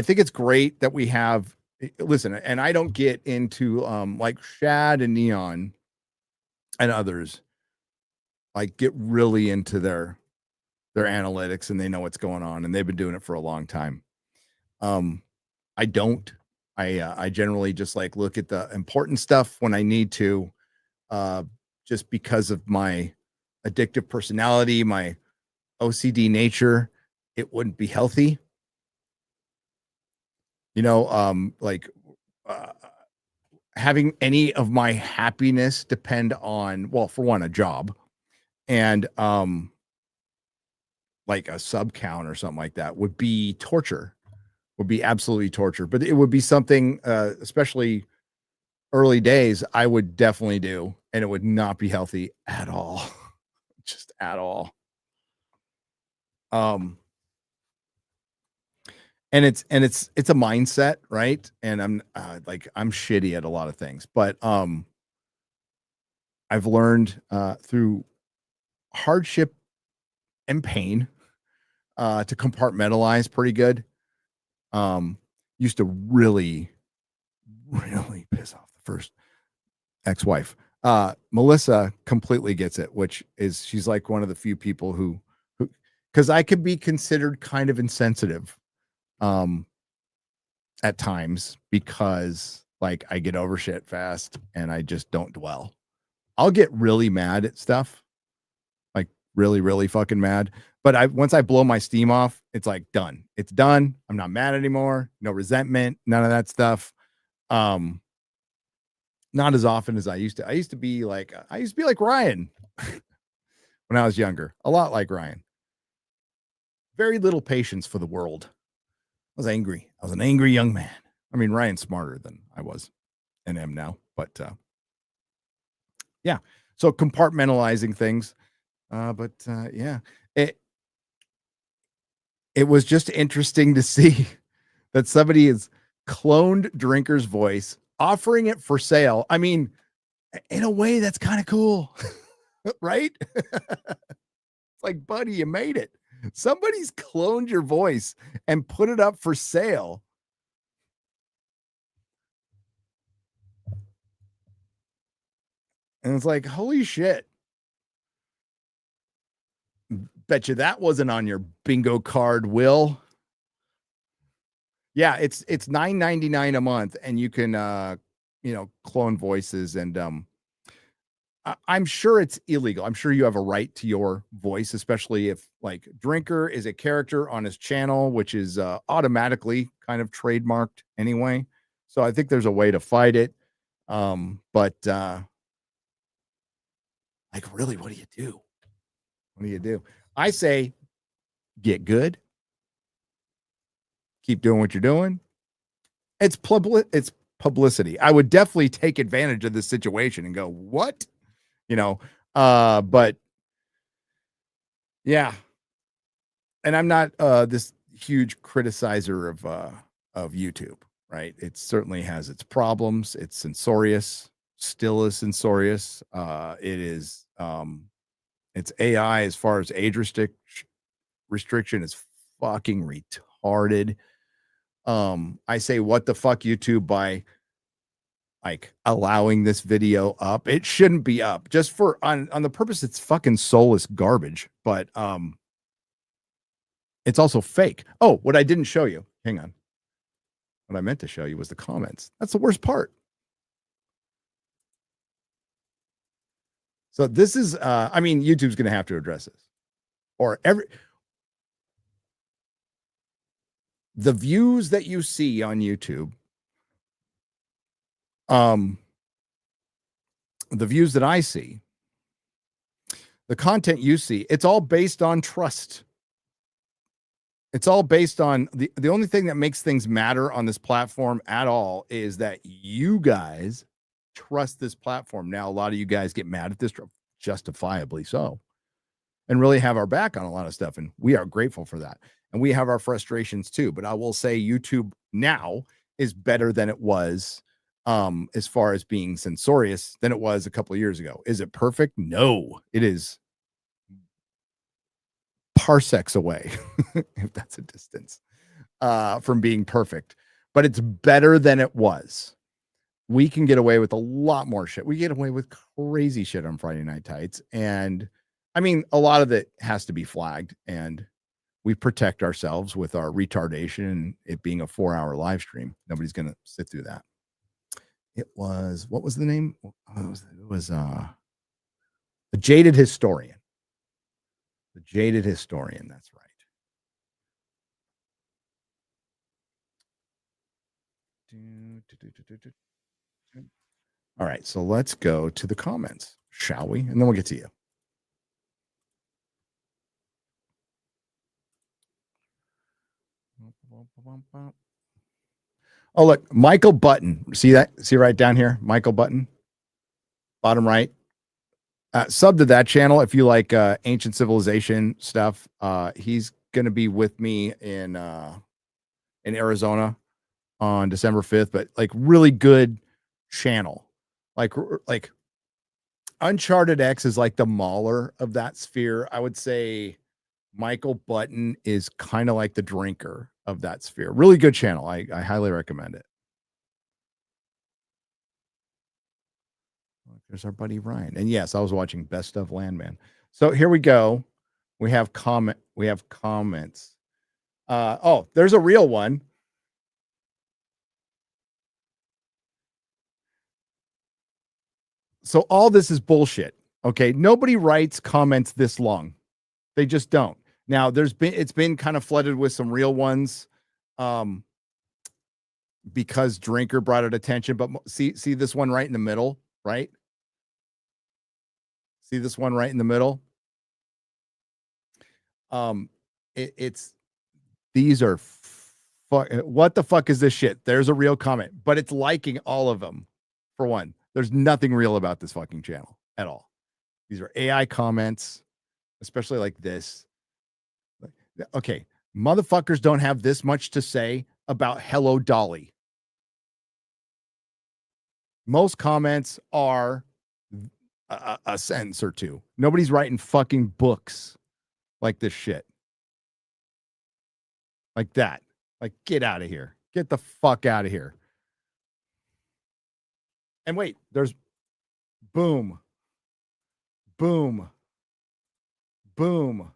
think it's great that we have. Listen, and I don't get into like Shad and Neon and others. Like get really into their analytics and they know what's going on and they've been doing it for a long time. I don't. I generally just like look at the important stuff when I need to, just because of my addictive personality, my OCD nature. It wouldn't be healthy. Having any of my happiness depend on, well, for one, a job and like a sub count or something like that would be torture. Would be absolutely torture, but it would be something, especially early days, I would definitely do, and it would not be healthy at all, just at all. And it's a mindset, right? And I'm I'm shitty at a lot of things, but I've learned through hardship and pain to compartmentalize pretty good. Used to really piss off the first ex-wife. Melissa completely gets it, which is she's like one of the few people who because I could be considered kind of insensitive at times because Like I get over shit fast and I just don't dwell. I'll get really mad at stuff, like really, really fucking mad. But once I blow my steam off, it's like done. It's done. I'm not mad anymore. No resentment, none of that stuff. Not as often as I used to. I used to be like Ryan when I was younger, a lot like Ryan. Very little patience for the world. I was angry. I was an angry young man. I mean, Ryan's smarter than I was and am now, but yeah. So compartmentalizing things. Yeah, it was just interesting to see that somebody has cloned Drinker's voice, offering it for sale. I mean, in a way, that's kind of cool, right? It's like, buddy, you made it. Somebody's cloned your voice and put it up for sale. And it's like, holy shit. Bet you that wasn't on your bingo card, Will. Yeah, it's $9.99 a month, and you can clone voices, and I'm sure it's illegal. I'm sure you have a right to your voice, especially if like Drinker is a character on his channel, which is automatically kind of trademarked anyway. So I think there's a way to fight it. But like, really, what do you do? What do you do? I say, get good. Keep doing what you're doing. It's publicity. I would definitely take advantage of this situation and go, what? But yeah. And I'm not this huge criticizer of YouTube, right? It certainly has its problems. It's censorious, still is censorious. It is it's AI as far as age restriction is fucking retarded. I say, what the fuck, YouTube, by like allowing this video up. It shouldn't be up just for on the purpose it's fucking soulless garbage, but it's also fake. Oh, what I didn't show you, hang on, what I meant to show you was the comments. That's the worst part. So this is I mean, YouTube's gonna have to address this, or the views that you see on YouTube, the views that I see, the content you see, it's all based on trust. It's all based on the only thing that makes things matter on this platform at all is that you guys trust this platform. Now, a lot of you guys get mad at this, justifiably so, and really have our back on a lot of stuff. And we are grateful for that. And we have our frustrations too. But I will say YouTube now is better than it was as far as being censorious than it was a couple of years ago. Is it perfect? No, it is parsecs away, if that's a distance, from being perfect. But it's better than it was. We can get away with a lot more shit. We get away with crazy shit on Friday Night Tights. And I mean, a lot of it has to be flagged, and we protect ourselves with our retardation and it being a 4-hour live stream. Nobody's going to sit through that. It was, what was the name? It was The Jaded Historian. The Jaded Historian. That's right. All right. So let's go to the comments, shall we? And then we'll get to you. Oh, look, Michael Button. See that? See right down here? Michael Button. Bottom right. Sub to that channel if you like ancient civilization stuff. He's going to be with me in Arizona on December 5th, but like really good channel. Like Uncharted X is like the Mauler of that sphere. I would say Michael Button is kind of like the Drinker of that sphere. Really good channel. I highly recommend it. There's our buddy Ryan. And yes, I was watching Best of Landman. So here we go. We have comments. Oh, there's a real one. So all this is bullshit. Okay. Nobody writes comments this long. They just don't. Now it's been kind of flooded with some real ones. Because Drinker brought it attention, but see this one right in the middle, right? See this one right in the middle? It's these are what the fuck is this shit? There's a real comment, but it's liking all of them. For one, there's nothing real about this fucking channel at all. These are AI comments, especially like this. Okay, motherfuckers don't have this much to say about Hello Dolly. Most comments are a sentence or two. Nobody's writing fucking books like this shit. Like that. Like, get out of here. Get the fuck out of here. And wait, there's boom. Boom. Boom.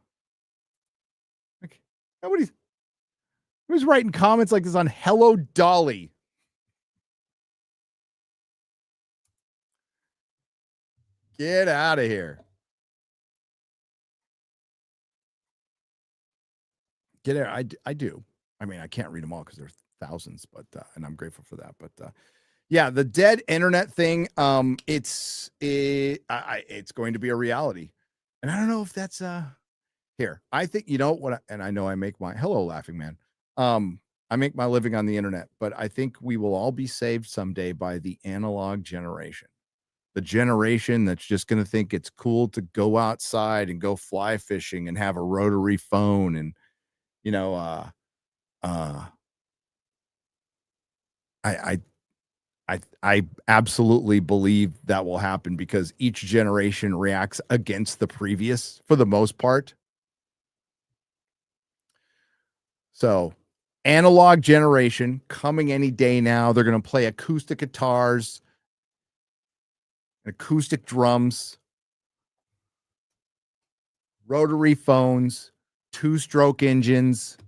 Like, nobody's writing comments like this on Hello Dolly. Get out of here. Get out. I do. I mean, I can't read them all because there's thousands, but and I'm grateful for that. But yeah, the dead internet thing, it's going to be a reality. And I don't know if that's here. I think, you know what, and I know I make my hello laughing man. I make my living on the internet, but I think we will all be saved someday by the analog generation. The generation that's just going to think it's cool to go outside and go fly fishing and have a rotary phone. And, you know, I absolutely believe that will happen because each generation reacts against the previous for the most part. So analog generation coming any day now. They're going to play acoustic guitars, acoustic drums, rotary phones, two-stroke engines.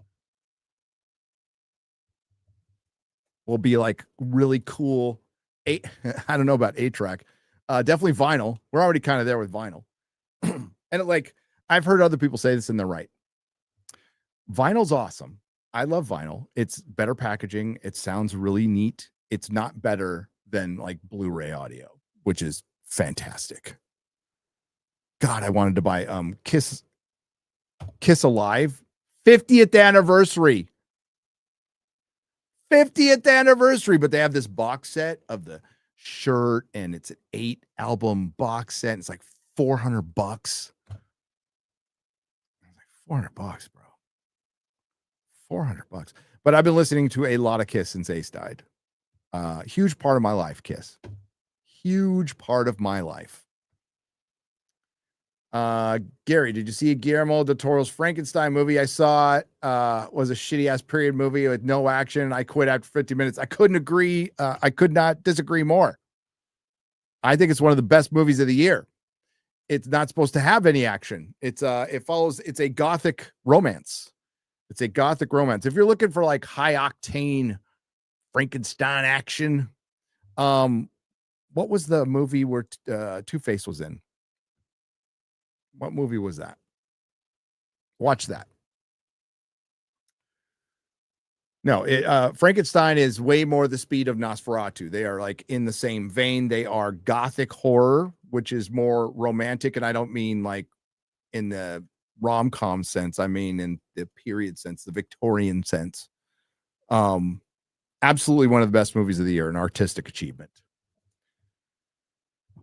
Will be like really cool. I don't know about 8-track. Definitely vinyl. We're already kind of there with vinyl. And like, I've heard other people say this and they're right. Vinyl's awesome. I love vinyl. It's better packaging. It sounds really neat. It's not better than like Blu-ray audio, which is fantastic. God, I wanted to buy Kiss Alive 50th anniversary. 50th anniversary, but they have this box set of the shirt and it's an 8-album box set. It's like $400. I was like, $400, bro. $400. But I've been listening to a lot of Kiss since Ace died. Huge part of my life, Kiss. Huge part of my life. Gary, did you see Guillermo del Toro's Frankenstein movie? I saw it. Was a shitty ass period movie with no action. I quit after 50 minutes. I couldn't agree. I could not disagree more. I think it's one of the best movies of the year. It's not supposed to have any action. It's a gothic romance. It's a gothic romance. If you're looking for like high octane Frankenstein action, what was the movie where Two-Face was in? What movie was that? Watch that. No, Frankenstein is way more the speed of Nosferatu. They are like in the same vein. They are gothic horror, which is more romantic. And I don't mean like in the rom-com sense. I mean in the period sense, the Victorian sense. Absolutely one of the best movies of the year, an artistic achievement.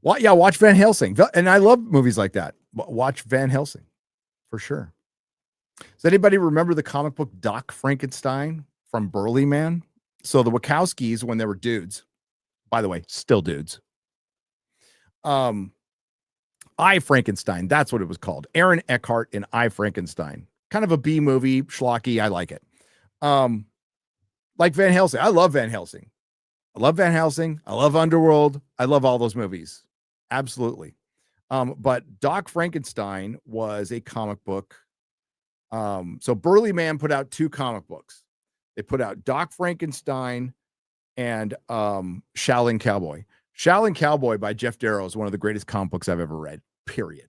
Well, yeah, watch Van Helsing. And I love movies like that. Watch Van Helsing for sure. Does anybody remember the comic book Doc Frankenstein from Burly Man? So the Wachowskis, when they were dudes, by the way, still dudes. I Frankenstein, that's what it was called. Aaron Eckhart in I Frankenstein. Kind of a B movie, schlocky. I like it. Like Van Helsing. I love Van Helsing. I love Van Helsing. I love Underworld. I love all those movies. Absolutely. But Doc Frankenstein was a comic book. So Burly Man put out 2 comic books. They put out Doc Frankenstein and Shaolin Cowboy. Shaolin Cowboy by Jeff Darrow is one of the greatest comic books I've ever read, period.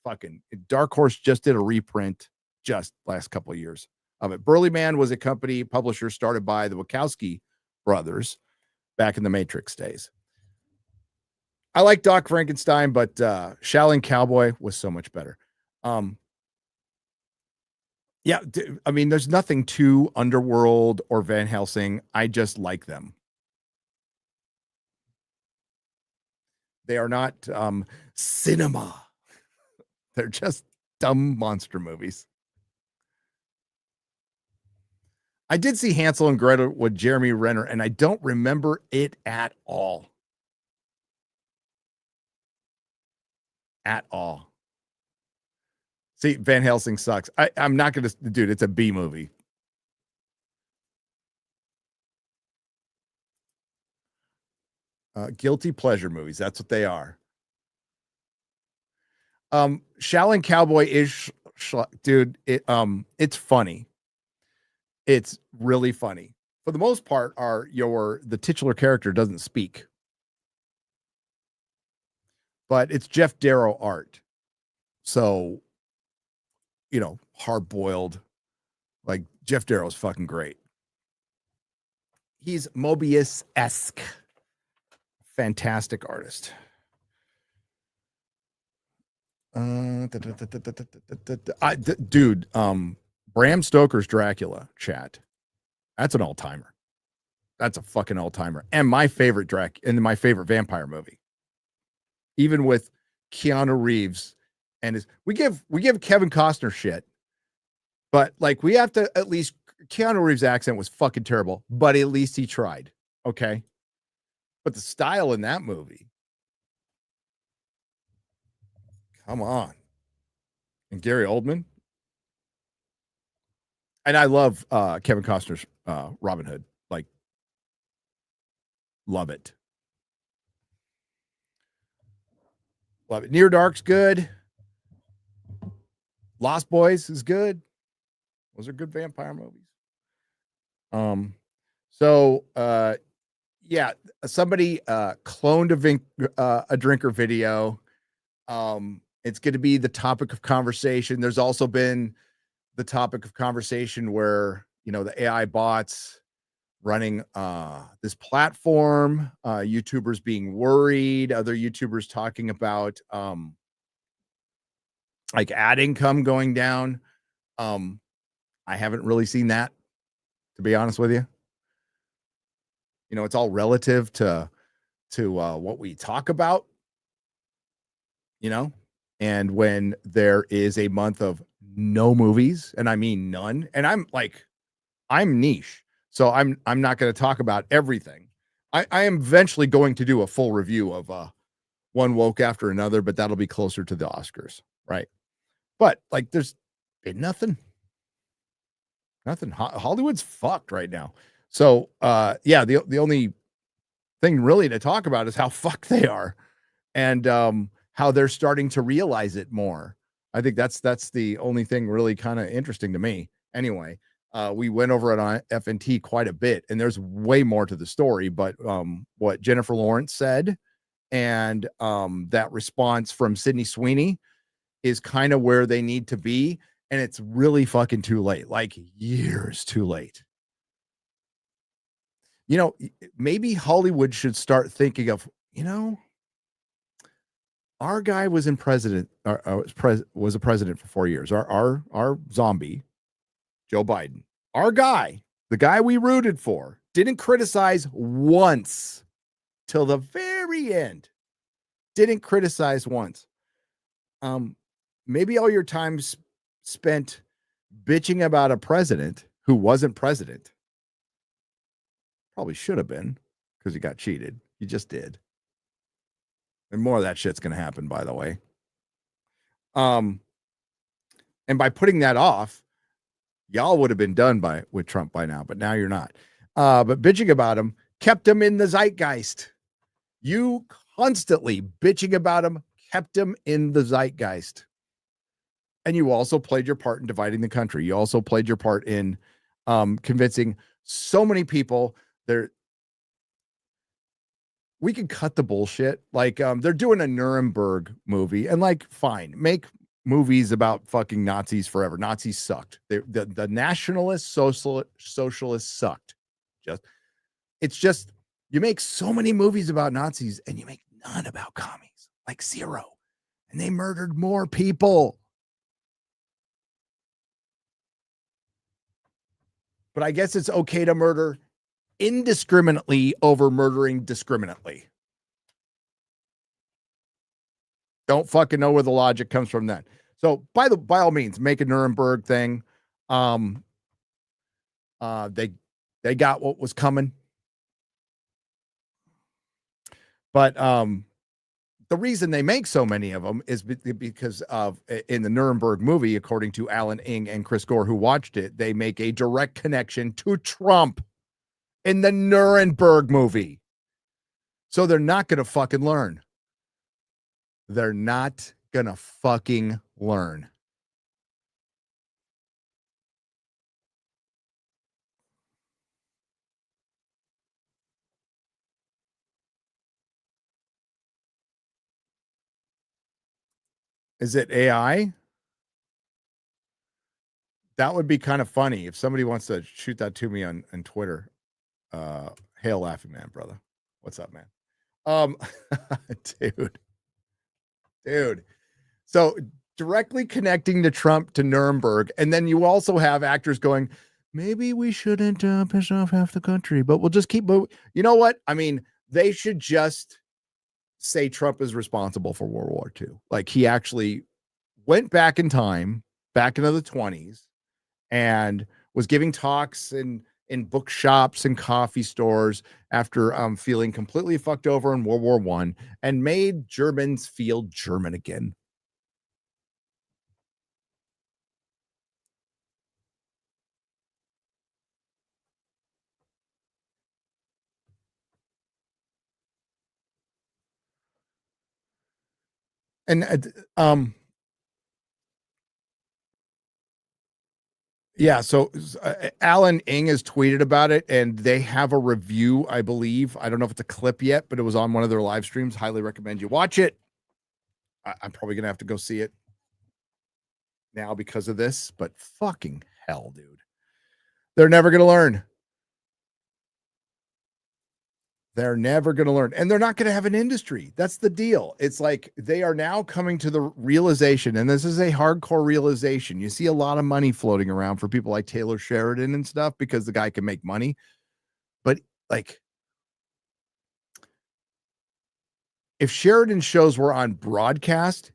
Fucking Dark Horse just did a reprint just last couple of years of it. Burly Man was a company publisher started by the Wachowski brothers back in the Matrix days. I like Doc Frankenstein, but Shaolin Cowboy was so much better. Yeah, I mean, there's nothing to Underworld or Van Helsing. I just like them. They are not cinema. They're just dumb monster movies. I did see Hansel and Gretel with Jeremy Renner, and I don't remember it at all. At all. See, Van Helsing sucks. I'm not going to, dude, it's a B movie. Guilty pleasure movies. That's what they are. Shaolin Cowboy is, dude, it's funny. It's really funny. For the most part, the titular character doesn't speak. But it's Jeff Darrow art. So, hard-boiled. Like, Jeff Darrow's fucking great. He's Mobius-esque. Fantastic artist. Dude, Bram Stoker's Dracula, chat. That's an all-timer. That's a fucking all-timer. And my favorite my favorite vampire movie. Even with Keanu Reeves and we give Kevin Costner shit, but like we have to at least, Keanu Reeves' accent was fucking terrible, but at least he tried. Okay. But the style in that movie, come on. And Gary Oldman. And I love Kevin Costner's Robin Hood. Like, love it. Love it. Near Dark's good. Lost Boys is good. Those are good vampire movies. Yeah, somebody cloned a drinker video. It's going to be the topic of conversation. There's also been the topic of conversation where, the AI bots running this platform, YouTubers being worried, other YouTubers talking about like ad income going down. I haven't really seen that, to be honest with you. It's all relative to what we talk about, and when there is a month of no movies, and I mean none, and I'm niche, so I'm not going to talk about everything. I am eventually going to do a full review of one woke after another, but that'll be closer to the Oscars, right? But like, there's been nothing. Hollywood's fucked right now. So yeah, the only thing really to talk about is how fucked they are, and how they're starting to realize it more. I think that's the only thing really kind of interesting to me. Anyway, we went over it on FNT quite a bit, and there's way more to the story. But what Jennifer Lawrence said, and that response from Sydney Sweeney is kind of where they need to be, and it's really fucking too late, like years too late. Maybe Hollywood should start thinking of, our guy was in president, was a president for 4 years. Our zombie, Joe Biden, our guy, the guy we rooted for, didn't criticize once till the very end. Didn't criticize once. Maybe all your time spent bitching about a president who wasn't president. Probably should have been, because he got cheated. He just did. And more of that shit's going to happen, by the way. And by putting that off, y'all would have been done with Trump by now, but now you're not. But bitching about him kept him in the zeitgeist. You constantly bitching about him kept him in the zeitgeist. And you also played your part in dividing the country. You also played your part in convincing so many people we can cut the bullshit. Like, they're doing a Nuremberg movie, and like, fine, make movies about fucking Nazis forever. Nazis sucked. The nationalist socialists sucked. It's just you make so many movies about Nazis and you make none about commies, like zero. And they murdered more people. But I guess it's okay to murder indiscriminately over murdering discriminately. Don't fucking know where the logic comes from then. So by all means, make a Nuremberg thing. They got what was coming. But the reason they make so many of them is because of, in the Nuremberg movie, according to Alan Ing and Chris Gore, who watched it, they make a direct connection to Trump in the Nuremberg movie. So they're not going to fucking learn. They're not going to fucking learn. Is it AI? That would be kind of funny if somebody wants to shoot that to me on Twitter. Hail Laughing Man, brother. What's up, man? Dude. So directly connecting to Trump to Nuremberg, and then you also have actors going, maybe we shouldn't piss off half the country, but we'll just keep moving. You know what? I mean, they should just say Trump is responsible for World War II. Like, he actually went back in time, back into the 20s, and was giving talks in bookshops and coffee stores after feeling completely fucked over in World War I, and made Germans feel German again. And yeah, so Alan Ing has tweeted about it, and they have a review, I believe. I don't know if it's a clip yet, but it was on one of their live streams. Highly recommend you watch it. I'm probably gonna have to go see it now because of this, but fucking hell, dude. They're never gonna learn. They're never going to learn, and they're not going to have an industry. That's the deal. It's like they are now coming to the realization, and this is a hardcore realization. You see a lot of money floating around for people like Taylor Sheridan and stuff because the guy can make money. But like, if Sheridan's shows were on broadcast,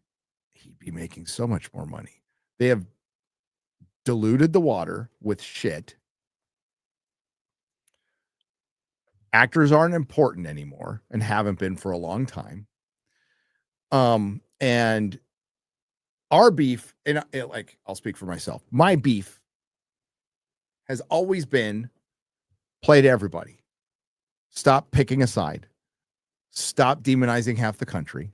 he'd be making so much more money. They have diluted the water with shit. Actors aren't important anymore and haven't been for a long time. And our beef, and like, I'll speak for myself. My beef has always been play to everybody. Stop picking a side. Stop demonizing half the country.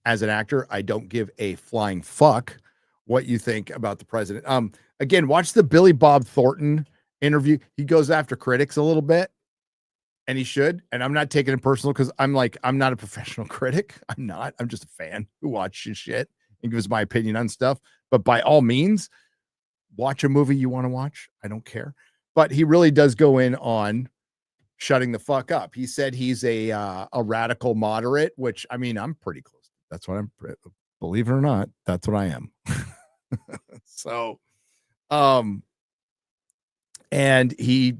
As an actor, I don't give a flying fuck what you think about the president. Again, watch the Billy Bob Thornton interview. He goes after critics a little bit, and he should. And I'm not taking it personal because I'm not a professional critic. I'm not. I'm just a fan who watches shit and gives my opinion on stuff. But by all means, watch a movie you want to watch. I don't care. But he really does go in on shutting the fuck up. He said he's a radical moderate, which, I mean, I'm pretty close. That's what I'm. Believe it or not, that's what I am. So, and he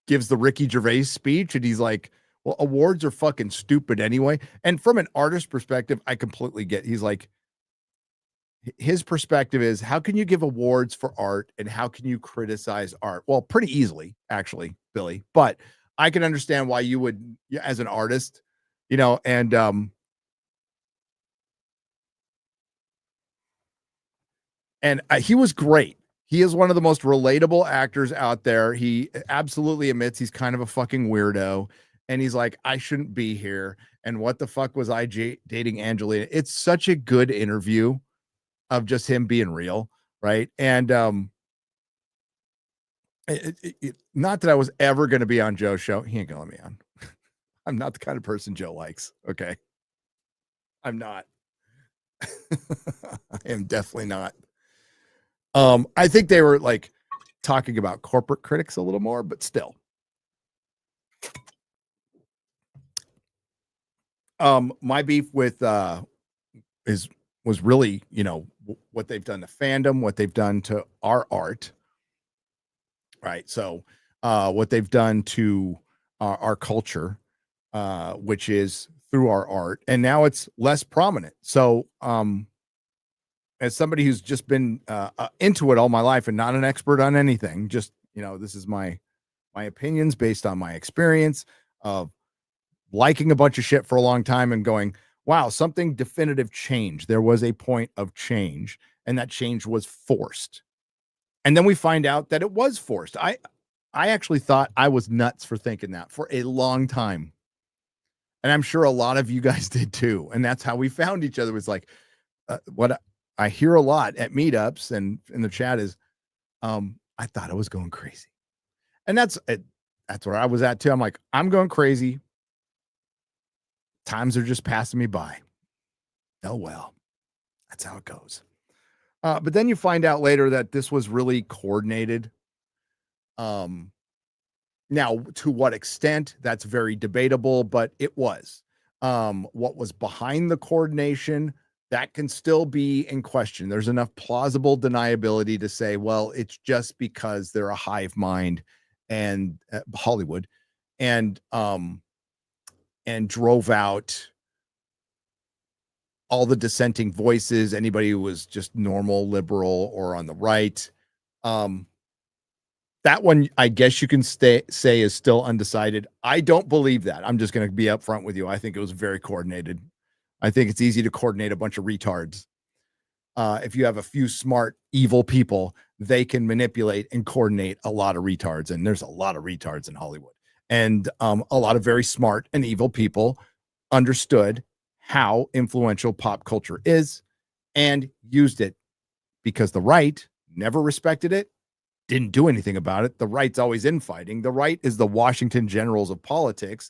gives the Ricky Gervais speech, and he's like, well, awards are fucking stupid anyway. And from an artist perspective, I completely get, he's like, his perspective is, how can you give awards for art and how can you criticize art? Well, pretty easily, actually, Billy, but I can understand why you would, as an artist, you know, and he was great. He is one of the most relatable actors out there. He absolutely admits he's kind of a fucking weirdo. And he's like, I shouldn't be here. And what the fuck was I dating Angelina? It's such a good interview of just him being real. Right. And not that I was ever going to be on Joe's show. He ain't going to let me on. I'm not the kind of person Joe likes. Okay. I'm not. I am definitely not. I think they were like talking about corporate critics a little more, but still. My beef with was really, what they've done to fandom, what they've done to our art. Right. So what they've done to our culture, which is through our art, and now it's less prominent. So as somebody who's just been into it all my life and not an expert on anything, just, this is my opinions based on my experience of liking a bunch of shit for a long time and going, wow, something definitive changed. There was a point of change, and that change was forced. And then we find out that it was forced. I actually thought I was nuts for thinking that for a long time. And I'm sure a lot of you guys did too. And that's how we found each other. It was like, what I hear a lot at meetups and in the chat is, I thought I was going crazy. And that's where I was at too. I'm like, I'm going crazy. Times are just passing me by. Oh, well, that's how it goes. But then you find out later that this was really coordinated. Now, to what extent, that's very debatable, but it was. What was behind the coordination, that can still be in question. There's enough plausible deniability to say, well, it's just because they're a hive mind and Hollywood and drove out all the dissenting voices, anybody who was just normal liberal or on the right. That one, I guess you can say is still undecided. I don't believe that. I'm just going to be upfront with you. I think it was very coordinated. I think it's easy to coordinate a bunch of retards. If you have a few smart, evil people, they can manipulate and coordinate a lot of retards. And there's a lot of retards in Hollywood. And a lot of very smart and evil people understood how influential pop culture is and used it, because the right never respected it, didn't do anything about it. The right's always infighting. The right is the Washington Generals of politics,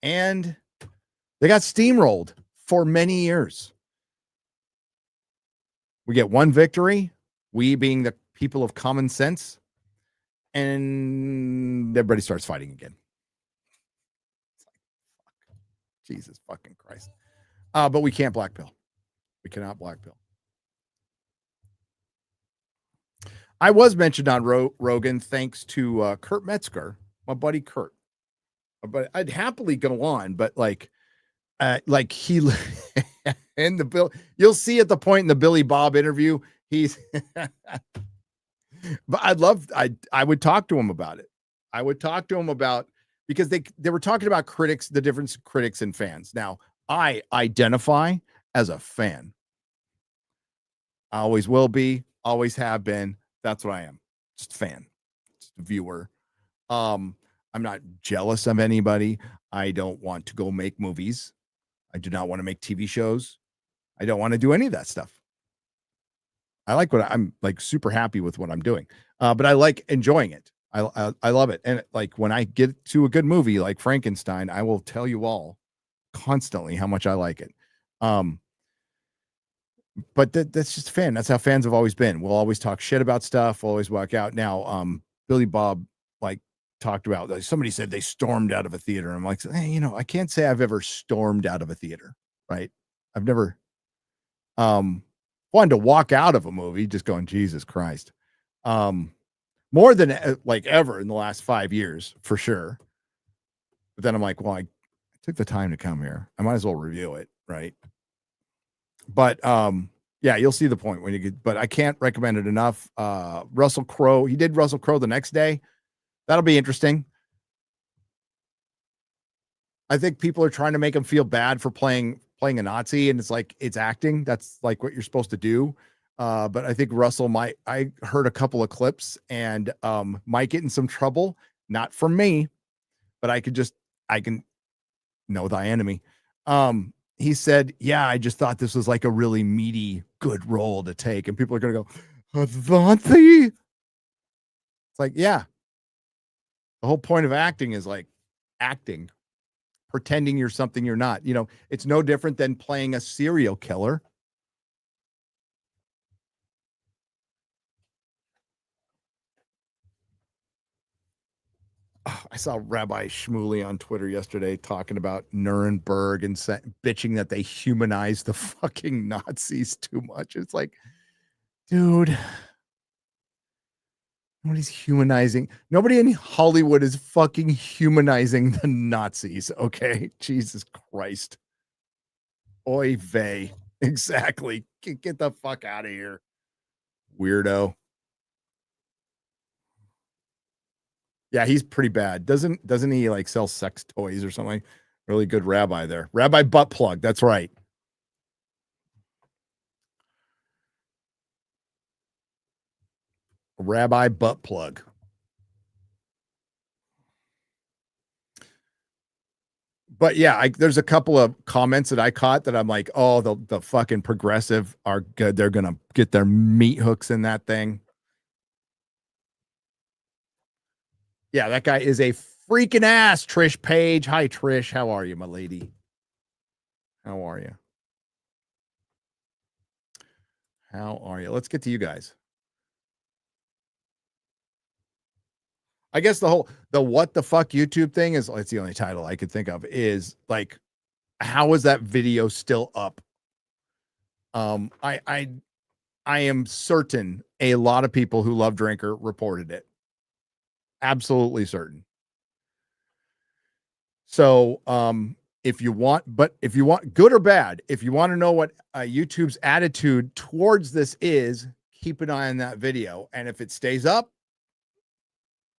and they got steamrolled for many years. We get one victory, we being the people of common sense, and everybody starts fighting again. Jesus fucking Christ. But we can't black pill. We cannot black pill. I was mentioned on Rogan thanks to Kurt Metzger, my buddy Kurt. But I'd happily go on, but like he in the bill, you'll see at the point in the Billy Bob interview, he's but I would talk to him about it. I would talk to him about, because they were talking about critics, the difference critics and fans. Now, I identify as a fan. I always will be, always have been. That's what I am. Just a fan, just a viewer. I'm not jealous of anybody. I don't want to go make movies. I do not want to make TV shows. I don't want to do any of that stuff. I like what I'm like, super happy with what I'm doing. But I like enjoying it. I love it. And like when I get to a good movie like Frankenstein, I will tell you all constantly how much I like it. But that's just fan. That's how fans have always been. We'll always talk shit about stuff. We'll always walk out. Now, Billy Bob like talked about, like, somebody said they stormed out of a theater. I'm like, hey, I can't say I've ever stormed out of a theater, right? I've never wanted to walk out of a movie just going, Jesus Christ. More than like ever in the last 5 years, for sure. But then I'm like, well, I took the time to come here. I might as well review it, right? But yeah, you'll see the point when you get, but I can't recommend it enough. Russell Crowe, he did Russell Crowe the next day. That'll be interesting. I think people are trying to make him feel bad for playing a Nazi, and it's like, it's acting. That's like what you're supposed to do. But I think Russell I heard a couple of clips and might get in some trouble, not from me, but I can know thy enemy. He said, yeah, I just thought this was like a really meaty, good role to take. And people are going to go, Nazi? It's like, yeah. The whole point of acting is like acting. pretending you're something you're not. You know, it's no different than playing a serial killer. I saw Rabbi Shmuley on Twitter yesterday talking about Nuremberg and bitching that they humanized the fucking Nazis too much. It's like, dude, nobody's humanizing. Nobody in Hollywood is fucking humanizing the Nazis. Okay. Jesus Christ. Oy vey. Exactly. Get the fuck out of here. Weirdo. Yeah, he's pretty bad. Doesn't he like sell sex toys or something? Really good rabbi there. Rabbi Butt Plug. That's right. Rabbi Butt Plug. But yeah, there's a couple of comments that I caught that I'm like, oh, the fucking progressive are good. They're gonna get their meat hooks in that thing. Yeah, that guy is a freaking ass. Trish Page. Hi, Trish. How are you, my lady? How are you? How are you? Let's get to you guys. I guess the what the fuck YouTube thing is, it's the only title I could think of, is like, how is that video still up? I am certain a lot of people who love Drinker reported it. Absolutely certain. So if you want good or bad, if you want to know what YouTube's attitude towards this is, keep an eye on that video. And if it stays up,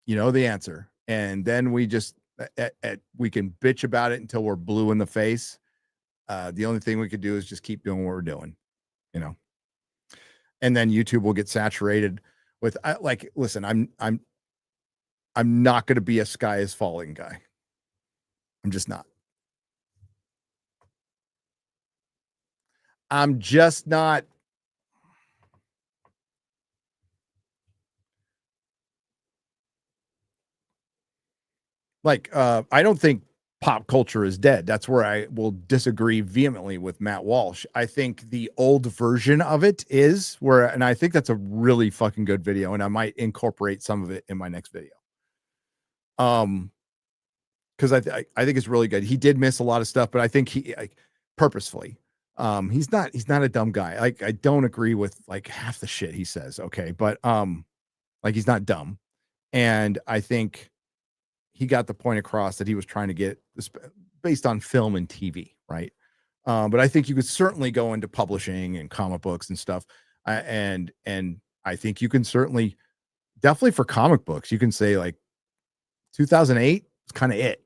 you know the answer. And then we just we can bitch about it until we're blue in the face. The only thing we could do is just keep doing what we're doing, you know. And then YouTube will get saturated with like, listen, I'm not going to be a sky is falling guy. I'm just not. I'm just not. Like, I don't think pop culture is dead. That's where I will disagree vehemently with Matt Walsh. I think the old version of it is where, and I think that's a really fucking good video, and I might incorporate some of it in my next video. Because I think it's really good. He did miss a lot of stuff, but I think he purposefully. He's not a dumb guy. Like, I don't agree with like half the shit he says. Okay, but like, he's not dumb, and I think he got the point across that he was trying to get based on film and TV, right? But I think you could certainly go into publishing and comic books and stuff, and I think you can certainly, definitely for comic books, you can say like 2008 is kind of it,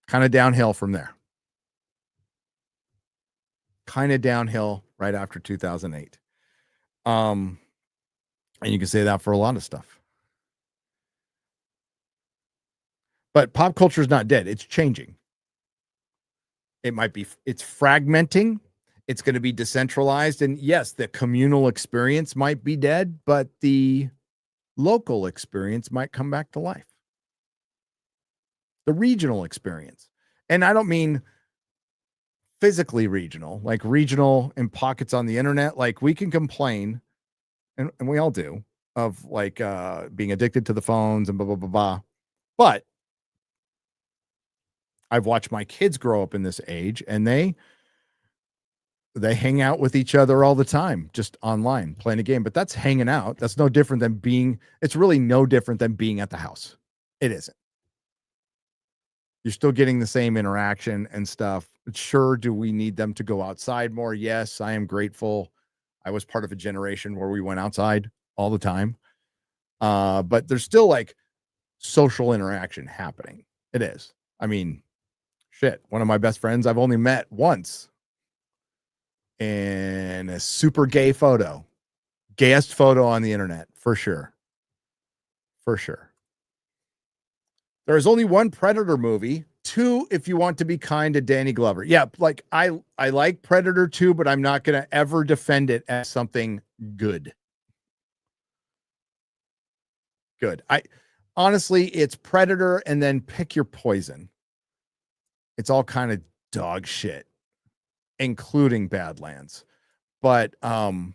kind of downhill from there, kind of downhill right after 2008. And you can say that for a lot of stuff. But pop culture is not dead. It's changing. It's fragmenting. It's going to be decentralized. And yes, the communal experience might be dead, but the local experience might come back to life. The regional experience. And I don't mean physically regional, like regional in pockets on the internet. Like, we can complain, and we all do, of like being addicted to the phones and blah, blah, blah, blah. But I've watched my kids grow up in this age, and they hang out with each other all the time, just online playing a game. But that's hanging out. That's no different than it's really no different than being at the house. It isn't. You're still getting the same interaction and stuff. Sure, do we need them to go outside more? Yes, I am grateful. I was part of a generation where we went outside all the time. But there's still like social interaction happening. It is. I mean, shit, one of my best friends I've only met once in a super gay photo. Gayest photo on the internet, for sure. For sure. There is only one Predator movie. 2, if you want to be kind to Danny Glover. Yeah, like I like Predator 2, but I'm not going to ever defend it as something good. Good. Honestly, it's Predator and then pick your poison. it's all kind of dog shit, including Badlands. But I'd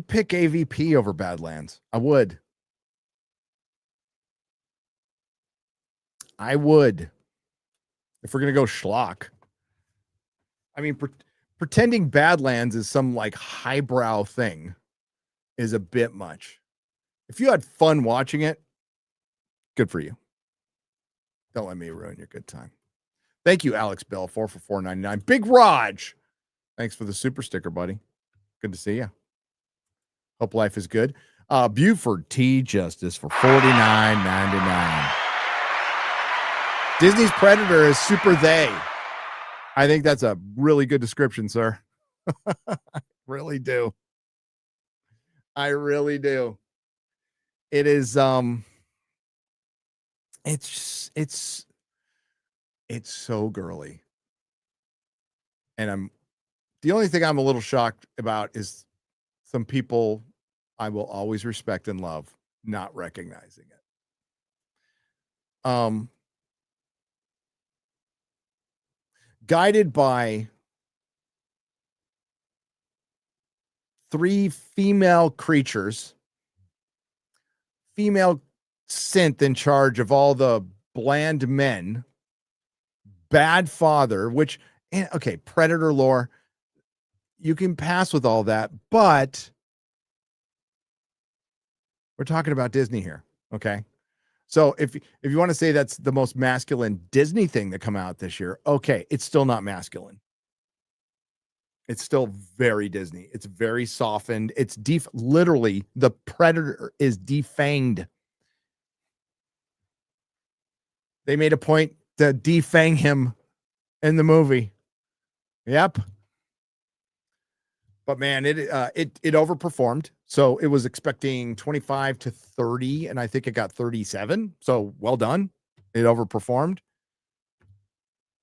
pick AVP over Badlands. I would. If we're going to go schlock. I mean, pretending Badlands is some like highbrow thing is a bit much. If you had fun watching it, good for you. Don't let me ruin your good time. Thank you, Alex Bell, 4 for $4.99. Big Raj, thanks for the super sticker, buddy. Good to see you. Hope life is good. Buford T. Justice for $49.99. Disney's Predator is super they. I think that's a really good description, sir. I really do. I really do. It is it's so girly. And the only thing I'm a little shocked about is some people I will always respect and love not recognizing it. Guided by 3 female creatures, female synth in charge of all the bland men, bad father, which, okay, Predator lore, you can pass with all that, but we're talking about Disney here, okay? So if you want to say that's the most masculine Disney thing that come out this year, okay, it's still not masculine. It's still very Disney. It's very softened. It's literally the Predator is defanged. They made a point to defang him in the movie. Yep. But man, it overperformed. So it was expecting 25 to 30, and I think it got 37. So well done. It overperformed.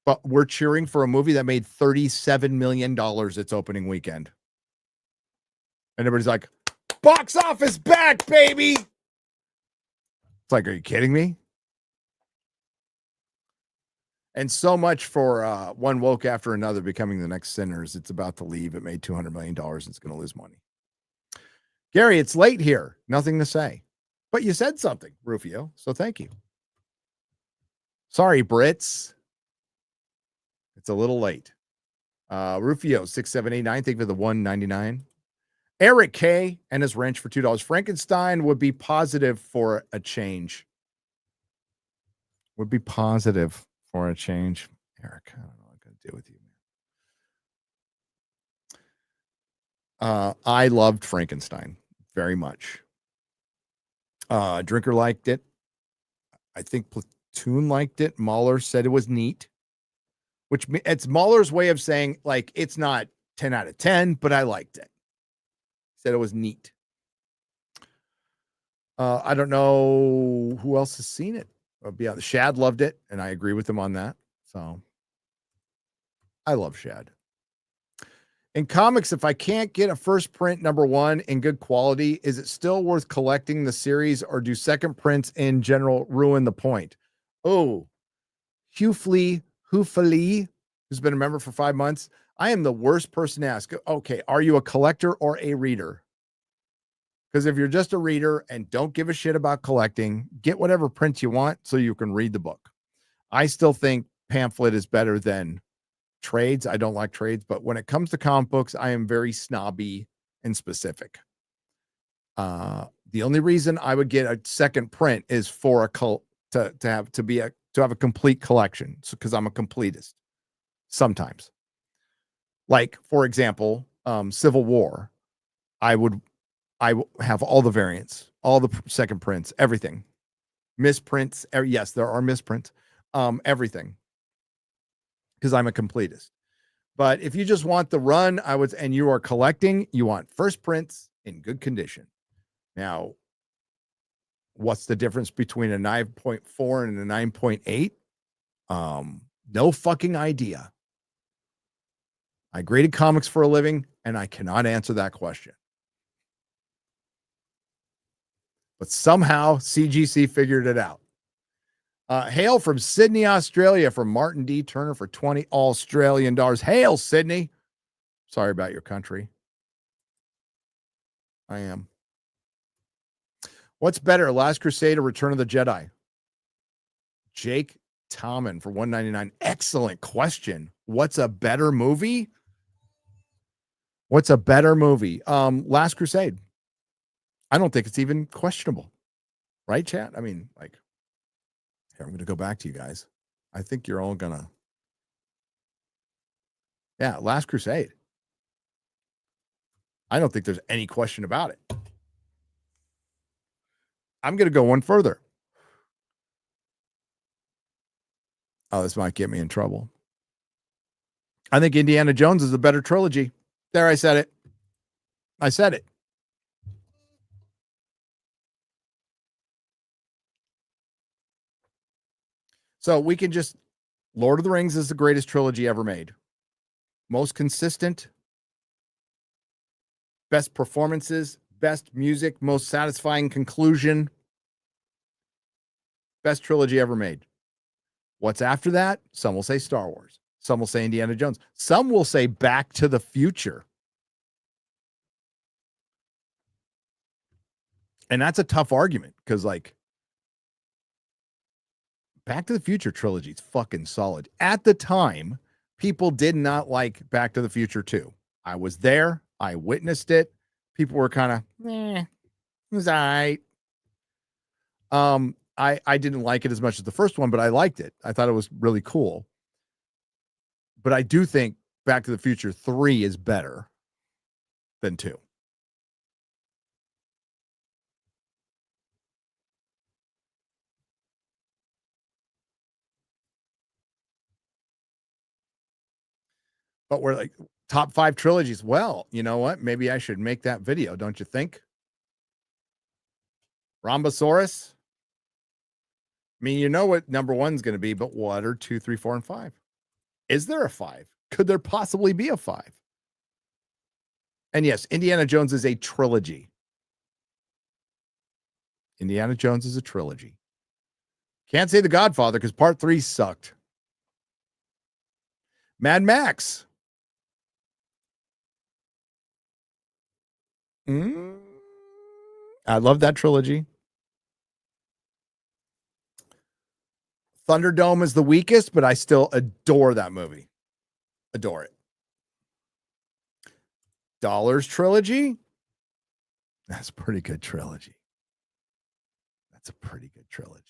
But we're cheering for a movie that made $37 million its opening weekend. And everybody's like, box office back, baby. It's like, are you kidding me? And so much for one woke after another becoming the next sinners. It's about to leave. It made $200 million. It's going to lose money. Gary, it's late here. Nothing to say. But you said something, Rufio. So thank you. Sorry, Brits. It's a little late. Rufio, 6789. Thank you for the $1.99. Eric K. and his wrench for $2. Frankenstein would be positive for a change. Would be positive for a change. Eric, I don't know what I'm going to do with you, man. I loved Frankenstein very much. Drinker liked it. I think Platoon liked it. Mahler said it was neat, which it's Mahler's way of saying, like, it's not 10 out of 10, but I liked it. Said it was neat. I don't know who else has seen it. Yeah, Shad loved it, and I agree with him on that. So I love Shad. In comics, if I can't get a first print #1 in good quality, is it still worth collecting the series, or do second prints in general ruin the point? Oh, Hufley, who's been a member for 5 months. I am the worst person to ask. Okay, are you a collector or a reader? Because if you're just a reader and don't give a shit about collecting, get whatever prints you want so you can read the book. I still think pamphlet is better than trades. I don't like trades, but when it comes to comic books, I am very snobby and specific. The only reason I would get a second print is for to have a complete collection. So, because I'm a completist sometimes. Like, for example, Civil War, I have all the variants, all the second prints, everything. Misprints. Yes, there are misprints. Everything. Because I'm a completist. But if you just want the run, and you are collecting, you want first prints in good condition. Now, what's the difference between a 9.4 and a 9.8? No fucking idea. I graded comics for a living, and I cannot answer that question. But somehow CGC figured it out. Hail from Sydney, Australia, from Martin D. Turner for 20 Australian dollars. Hail, Sydney. Sorry about your country. I am. What's better, Last Crusade or Return of the Jedi? Jake Tommen for $1.99. Excellent question. What's a better movie? What's a better movie? Last Crusade. I don't think it's even questionable. Right, chat? I mean, like, here, I'm going to go back to you guys. I think you're all going to. Yeah, Last Crusade. I don't think there's any question about it. I'm going to go one further. Oh, this might get me in trouble. I think Indiana Jones is a better trilogy. There, I said it. I said it. So we can just, Lord of the Rings is the greatest trilogy ever made. Most consistent, best performances, best music, most satisfying conclusion, best trilogy ever made. What's after that? Some will say Star Wars. Some will say Indiana Jones. Some will say Back to the Future. And that's a tough argument because, like, Back to the Future trilogy is fucking solid. At the time, people did not like Back to the Future 2. I was there. I witnessed it. People were kind of, it was all right. I didn't like it as much as the first one, but I liked it. I thought it was really cool. But I do think Back to the Future 3 is better than 2. But we're like, top 5 trilogies. Well, you know what? Maybe I should make that video, don't you think? Rhombosaurus. I mean, you know what number 1's going to be, but what are 2, 3, 4, and 5? Is there a 5? Could there possibly be a 5? And yes, Indiana Jones is a trilogy. Indiana Jones is a trilogy. Can't say The Godfather because part 3 sucked. Mad Max. I love that trilogy. Thunderdome is the weakest, but I still adore that movie. Adore it. Dollars trilogy. That's a pretty good trilogy. That's a pretty good trilogy.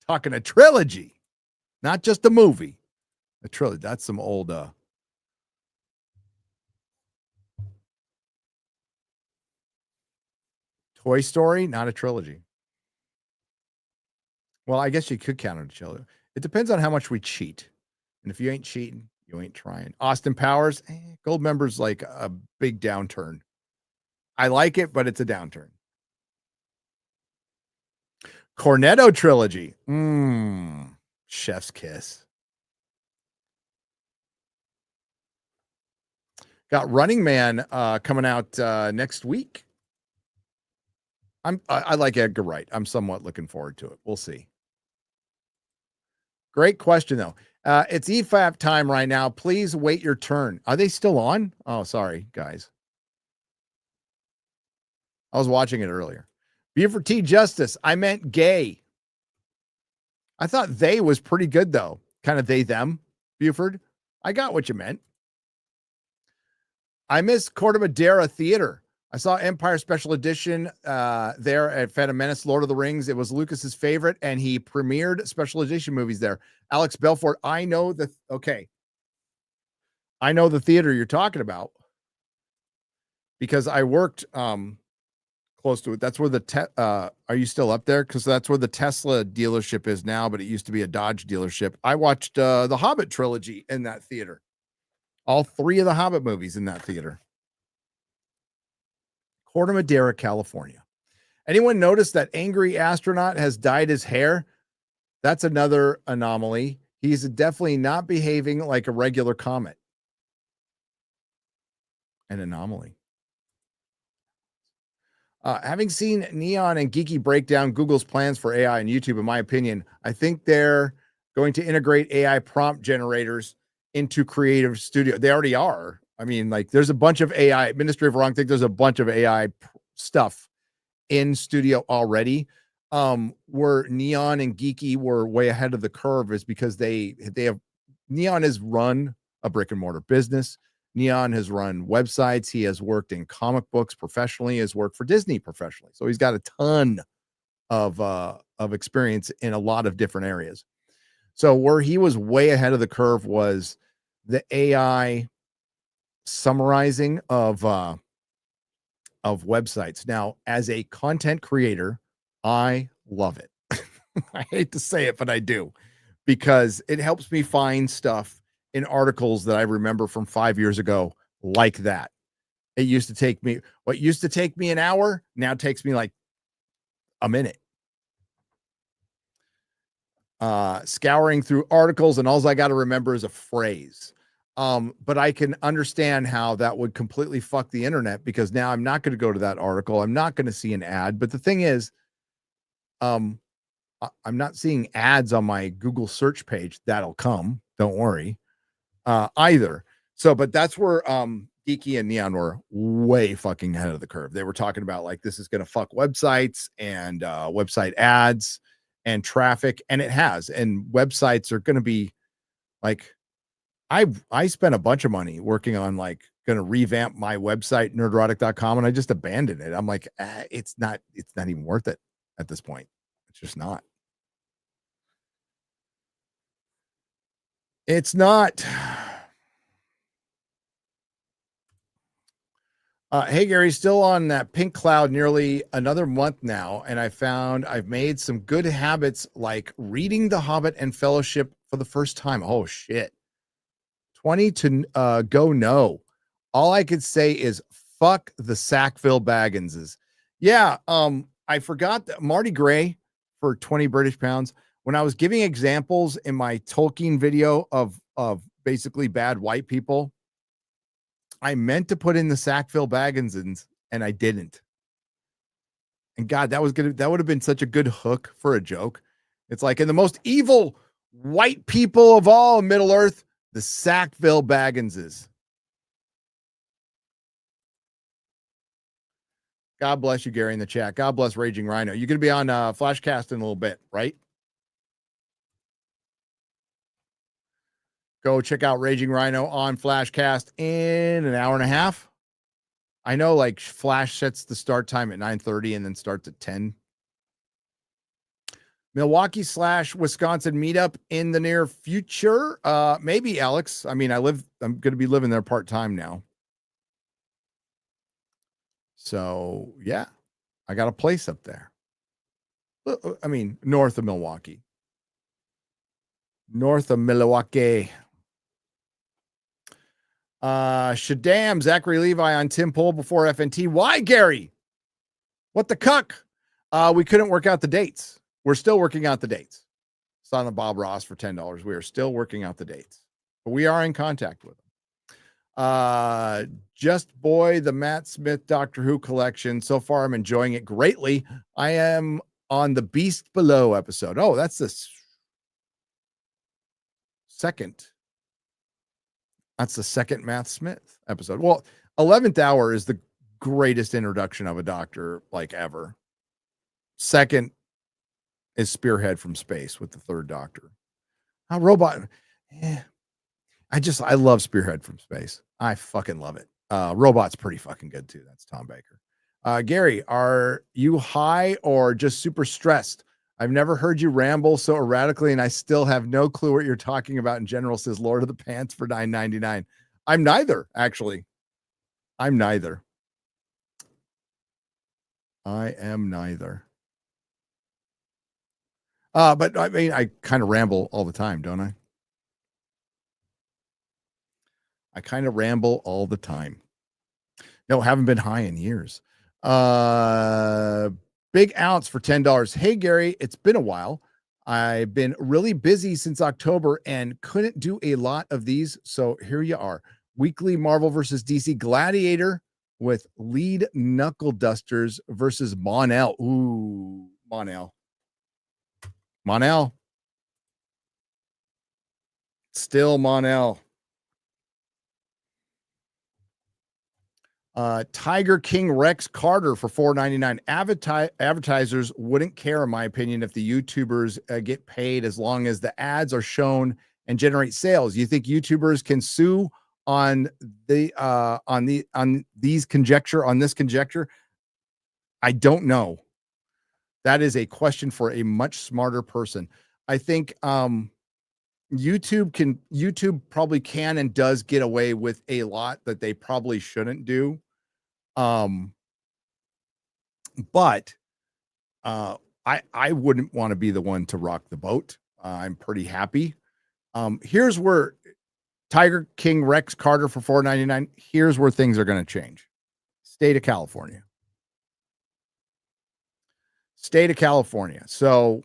Talking a trilogy, not just a movie. A trilogy. That's some old Toy Story, not a trilogy. Well, I guess you could count it a trilogy. It depends on how much we cheat. And if you ain't cheating, you ain't trying. Austin Powers, Goldmember's like a big downturn. I like it, but it's a downturn. Cornetto trilogy. Chef's kiss. Got Running Man coming out next week. I like Edgar Wright. I'm somewhat looking forward to it. We'll see. Great question, though. It's EFAP time right now. Please wait your turn. Are they still on? Oh, sorry, guys. I was watching it earlier. Buford T. Justice. I meant gay. I thought they was pretty good, though. Kind of they, them, Buford. I got what you meant. I miss Corte Madera Theater. I saw Empire Special Edition there at Phantom Menace, Lord of the Rings. It was Lucas's favorite, and he premiered special edition movies there. Alex Belfort, I know the theater you're talking about because I worked close to it. That's where are you still up there? Because that's where the Tesla dealership is now, but it used to be a Dodge dealership. I watched the Hobbit trilogy in that theater. All 3 of the Hobbit movies in that theater. Corte Madera, California. Anyone notice that angry astronaut has dyed his hair? That's another anomaly. He's definitely not behaving like a regular comet. An anomaly. Having seen Neon and Geeky break down Google's plans for AI and YouTube, in my opinion, I think they're going to integrate AI prompt generators into Creative Studio. They already are. I mean, like, there's a bunch of AI, administrative wrong think there's a bunch of AI stuff in Studio already. Where Neon and Geeky were way ahead of the curve is because they have, Neon has run a brick and mortar business. Neon has run websites. He has worked in comic books professionally, has worked for Disney professionally. So he's got a ton of experience in a lot of different areas. So where he was way ahead of the curve was the AI summarizing of websites. Now, as a content creator, I love it. I hate to say it, but I do, because it helps me find stuff in articles that I remember from 5 years ago, like that. It used to take me, what used to take me an hour now takes me like a minute. Scouring through articles, and all I got to remember is a phrase. But I can understand how that would completely fuck the internet, because now I'm not going to go to that article. I'm not going to see an ad. But the thing is, I'm not seeing ads on my Google search page. That'll come. Don't worry. Either. So, but that's where Geeky and Neon were way fucking ahead of the curve. They were talking about, like, this is going to fuck websites and website ads and traffic, and it has. And websites are going to be like, I spent a bunch of money working on, like, going to revamp my website, nerdrotic.com, and I just abandoned it. I'm like, it's not even worth it at this point. It's just not. It's not. Hey, Gary, still on that pink cloud nearly another month now, and I found I've made some good habits, like reading The Hobbit and Fellowship for the first time. Oh, shit. 20 to go no. All I could say is fuck the Sackville Bagginses. Yeah, I forgot that Marty Gray for 20 British pounds. When I was giving examples in my Tolkien video of basically bad white people, I meant to put in the Sackville Bagginsons, and I didn't. And God, that would have been such a good hook for a joke. It's like, in the most evil white people of all Middle Earth, the Sackville Bagginses. God bless you, Gary, in the chat. God bless Raging Rhino. You're going to be on Flashcast in a little bit, right? Go check out Raging Rhino on Flashcast in an hour and a half. I know, like, Flash sets the start time at 9:30 and then starts at 10. Milwaukee/Wisconsin meetup in the near future. Maybe, Alex. I mean, I'm going to be living there part-time now. So, yeah, I got a place up there. I mean, north of Milwaukee. North of Milwaukee. Shaddam, Zachary Levi on Tim Pool before FNT. Why, Gary? What the cuck? We couldn't work out the dates. We're still working out the dates. Son of Bob Ross for $10. We are still working out the dates, but we are in contact with them. Just Boy, the Matt Smith Doctor Who collection. So far, I'm enjoying it greatly. I am on the Beast Below episode. Oh, that's the second. That's the second Matt Smith episode. Well, 11th Hour is the greatest introduction of a Doctor, like, ever. Second is Spearhead from Space with the third Doctor. Robot. I love Spearhead from Space. I fucking love it. Robot's pretty fucking good too. That's Tom Baker. Gary, are you high or just super stressed? I've never heard you ramble so erratically, and I still have no clue what you're talking about in general, says Lord of the Pants for $9.99. I'm neither, actually. I'm neither. I am neither. But I mean, I kind of ramble all the time, don't I? I kind of ramble all the time. No, haven't been high in years. Big Ounce for $10. Hey, Gary, it's been a while. I've been really busy since October and couldn't do a lot of these. So here you are. Weekly Marvel versus DC Gladiator with lead knuckle dusters versus Monel. Ooh, Monel. Still Monel. Tiger King Rex Carter for $4.99. Advertisers wouldn't care, in my opinion, if the YouTubers get paid as long as the ads are shown and generate sales. You think YouTubers can sue on this conjecture? I don't know. That is a question for a much smarter person. I think YouTube probably can and does get away with a lot that they probably shouldn't do. But I wouldn't want to be the one to rock the boat. I'm pretty happy. Here's where Tiger King Rex Carter for $4.99. Here's where things are going to change. State of California. So,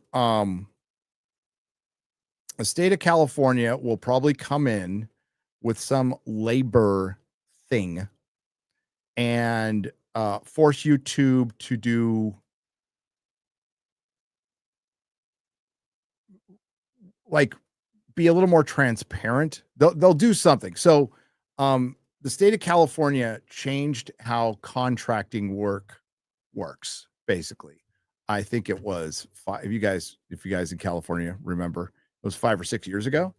the state of California will probably come in with some labor thing and force YouTube to do like be a little more transparent. They'll do something. So the state of California changed how contracting works, basically. I think it was if you guys in California remember, it was 5 or 6 years ago.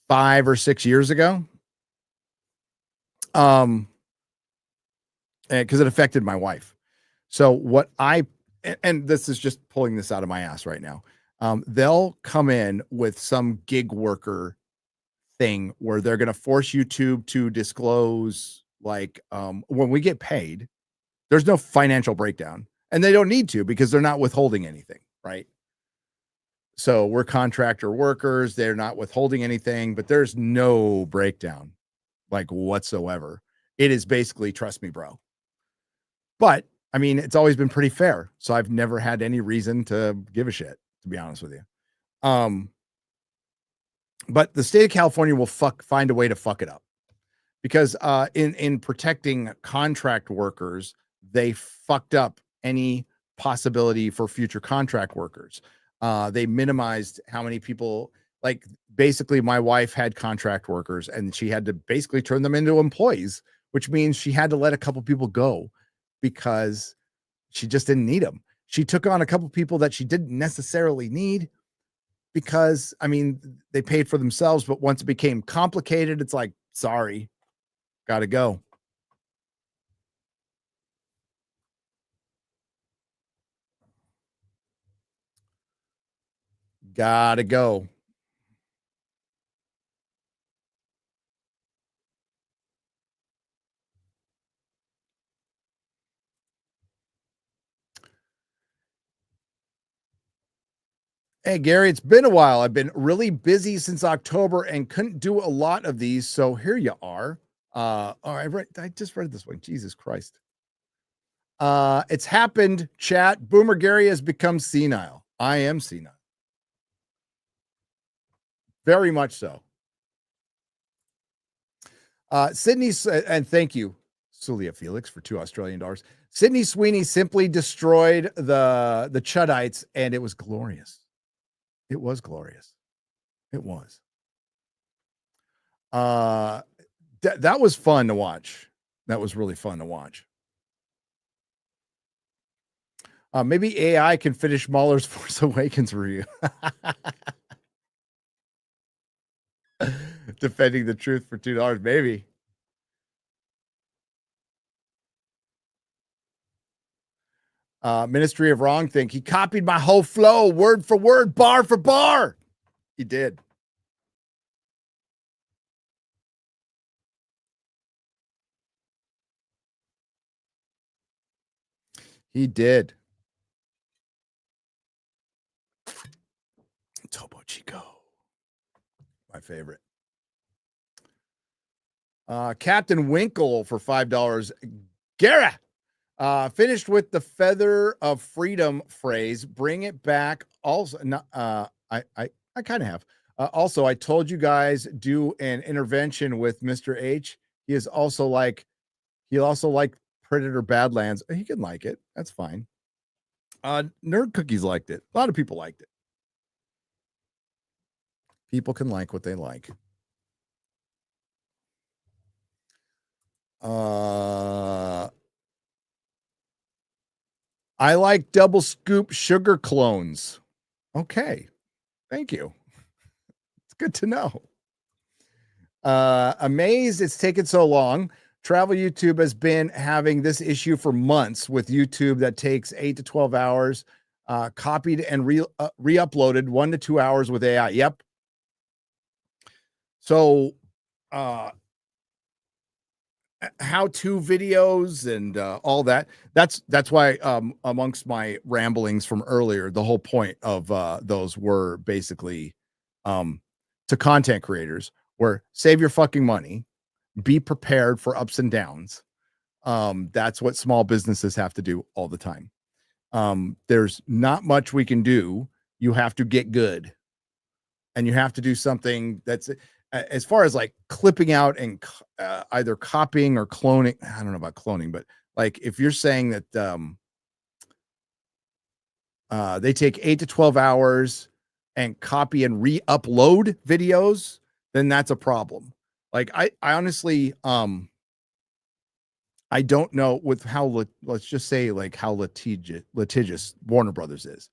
5 or 6 years ago. And because it affected my wife. So what and this is just pulling this out of my ass right now. They'll come in with some gig worker thing where they're going to force YouTube to disclose, like, when we get paid, there's no financial breakdown, and they don't need to because they're not withholding anything, right? So we're contractor workers. They're not withholding anything, but there's no breakdown, like, whatsoever. It is basically, trust me, bro. But I mean, it's always been pretty fair. So I've never had any reason to give a shit, to be honest with you. But the state of California will find a way to fuck it up because in protecting contract workers, they fucked up any possibility for future contract workers. They minimized how many people, like, basically my wife had contract workers and she had to basically turn them into employees, which means she had to let a couple people go because she just didn't need them. She took on a couple people that she didn't necessarily need because, I mean, they paid for themselves, but once it became complicated, it's like, sorry, gotta go. Gotta go. Hey, Gary, it's been a while. I've been really busy since October and couldn't do a lot of these. So here you are. All right, I just read this one. Jesus Christ. It's happened, chat. Boomer Gary has become senile. I am senile. Very much so. Sydney, and thank you, Sulia Felix, for $2 Australian. Sydney Sweeney simply destroyed the Chuddites, and it was glorious. It was glorious. It was. That was fun to watch. That was really fun to watch. Maybe AI can finish Mahler's Force Awakens review. Defending the truth for $2, maybe. Ministry of Wrong Thing. He copied my whole flow, word for word, bar for bar. He did. He did. Topo Chico. My favorite. Captain Winkle for $5. Gara. Finished with the feather of freedom phrase. Bring it back. Also, I kind of have. Also, I told you guys do an intervention with Mr. H. He'll also like Predator Badlands. He can like it. That's fine. Nerd Cookies liked it. A lot of people liked it. People can like what they like. I like double scoop sugar clones. Okay. Thank you. It's good to know. Amazed it's taken so long. Travel YouTube has been having this issue for months with YouTube that takes 8 to 12 hours, copied and re-uploaded 1 to 2 hours with AI. Yep. So, how-to videos and all that. That's why amongst my ramblings from earlier, the whole point of those were basically to content creators where save your fucking money, be prepared for ups and downs. That's what small businesses have to do all the time. There's not much we can do. You have to get good, and you have to do something that's as far as like clipping out and either copying or cloning. I don't know about cloning, but like if you're saying that they take 8 to 12 hours and copy and re-upload videos, then that's a problem. Like I honestly, I don't know with how, let's just say like how litigious Warner Brothers is.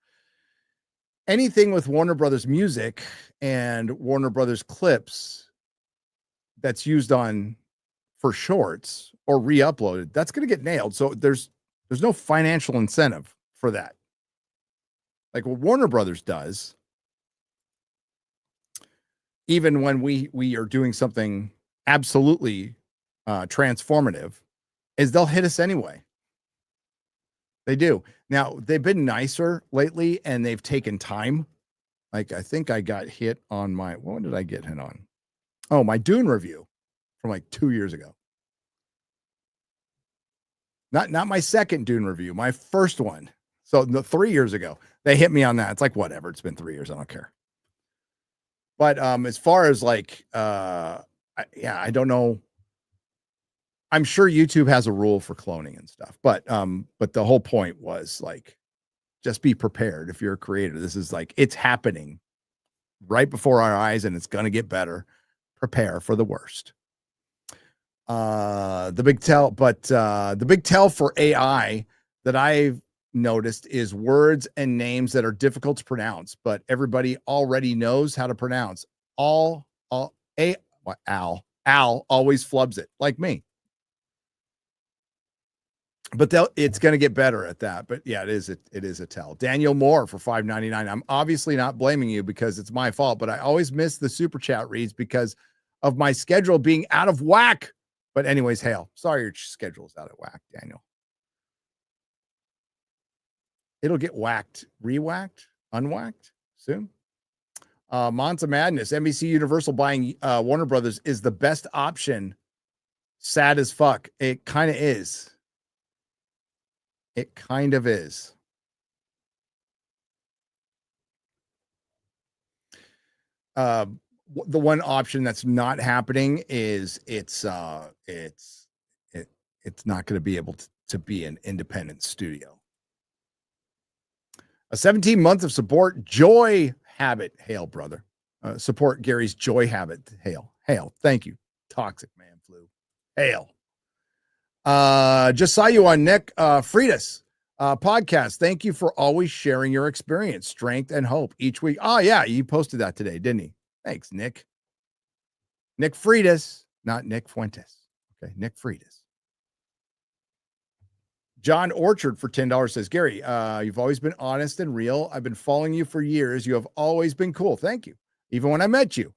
Anything with Warner Brothers music and Warner Brothers clips that's used on for shorts or re-uploaded, that's going to get nailed. So there's no financial incentive for that. Like what Warner Brothers does, even when we are doing something absolutely transformative, is they'll hit us anyway. They do. Now, they've been nicer lately, and they've taken time. Like, I think I got hit on what did I get hit on? Oh, my Dune review from like 2 years ago. Not my second Dune review, my first one. So 3 years ago, they hit me on that. It's like, whatever. It's been 3 years. I don't care. But as far as like, I don't know. I'm sure YouTube has a rule for cloning and stuff, but the whole point was like, just be prepared. If you're a creator, this is like, it's happening right before our eyes and it's going to get better. Prepare for the worst. The big tell for AI that I've noticed is words and names that are difficult to pronounce, but everybody already knows how to pronounce. Al always flubs it, like me. But it's going to get better at that. But yeah, it is a tell. Daniel Moore for $5.99. I'm obviously not blaming you because it's my fault, but I always miss the super chat reads because of my schedule being out of whack. But anyways, hail. Sorry your schedule's out of whack, Daniel. It'll get whacked, re-whacked, unwhacked soon. Monza Madness. NBC Universal buying Warner Brothers is the best option. Sad as fuck. It kind of is. It kind of is. The one option that's not happening is it's not going to be able to be an independent studio. A 17 months of support, Joy Habit. Hail, brother. Support Gary's Joy Habit. Hail. Thank you. Toxic Man Flu. Hail. Just saw you on Nick Freitas podcast. Thank you for always sharing your experience, strength, and hope each week. Oh, yeah. You posted that today, didn't he? Thanks, Nick. Nick Freitas, not Nick Fuentes. Okay, Nick Freitas. John Orchard for $10 says, Gary, you've always been honest and real. I've been following you for years. You have always been cool. Thank you. Even when I met you.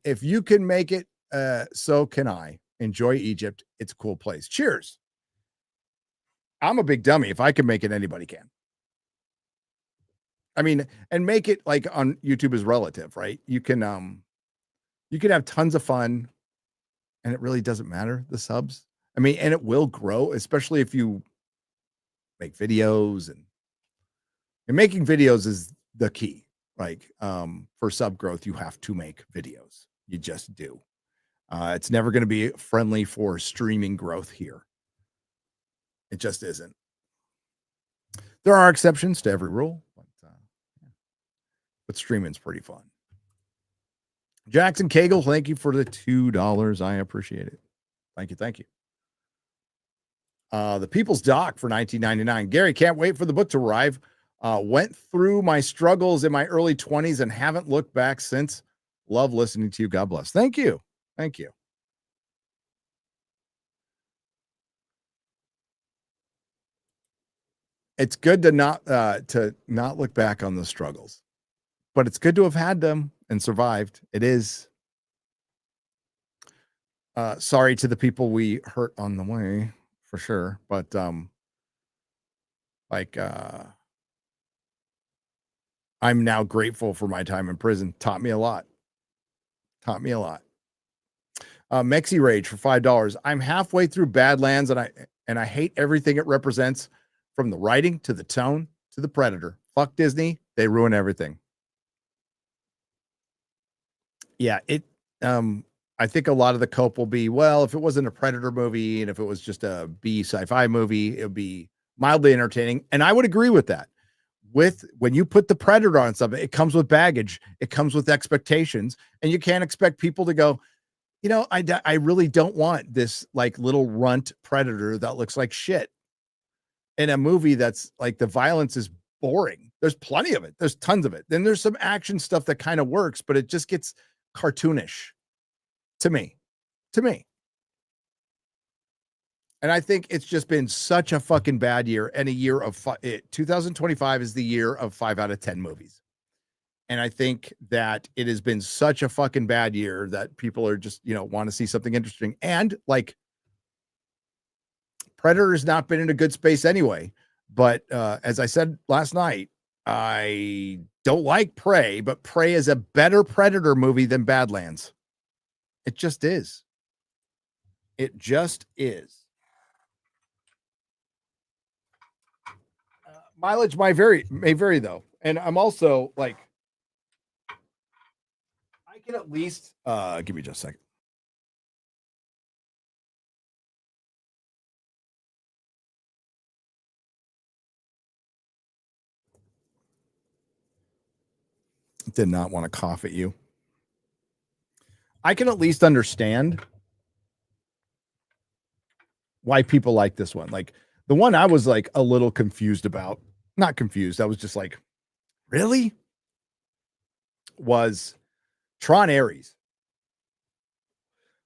If you can make it, so can I. Enjoy Egypt. It's a cool place. Cheers. I'm a big dummy. If I can make it, anybody can. I mean, and make it like on YouTube is relative, right? You can have tons of fun and it really doesn't matter, the subs. I mean, and it will grow, especially if you make videos and making videos is the key. Like for sub growth, you have to make videos. You just do. It's never going to be friendly for streaming growth here. It just isn't. There are exceptions to every rule, but streaming's pretty fun. Jackson Cagle, thank you for the $2. I appreciate it. Thank you. Thank you. The People's Doc for $19.99. Gary, can't wait for the book to arrive. Went through my struggles in my early 20s and haven't looked back since. Love listening to you. God bless. Thank you. Thank you. It's good to not look back on the struggles, but it's good to have had them and survived. It is. Sorry to the people we hurt on the way, for sure. But I'm now grateful for my time in prison. Taught me a lot. Mexi Rage for $5. I'm halfway through Badlands and I hate everything it represents, from the writing to the tone to the Predator. Fuck Disney. They ruin everything. Yeah, I think a lot of the cope will be, well, if it wasn't a Predator movie and if it was just a B sci-fi movie, it would be mildly entertaining. And I would agree with that. When you put the Predator on something, it comes with baggage, it comes with expectations, and you can't expect people to go, I really don't want this like little runt Predator that looks like shit in a movie that's like, the violence is boring. There's plenty of it. There's tons of it. Then there's some action stuff that kind of works, but it just gets cartoonish to me. And I think it's just been such a fucking bad year, and a year of 2025 is the year of 5 out of 10 movies. And I think that it has been such a fucking bad year that people are just, want to see something interesting. And like, Predator has not been in a good space anyway. But as I said last night, I don't like Prey, but Prey is a better Predator movie than Badlands. It just is. It just is. Mileage may vary though. And I'm also like, I can at least give me just a second. Did not want to cough at you. I can at least understand why people like this one. Like the one I was like a little confused about, not confused. I was just like, really? Was Tron Ares.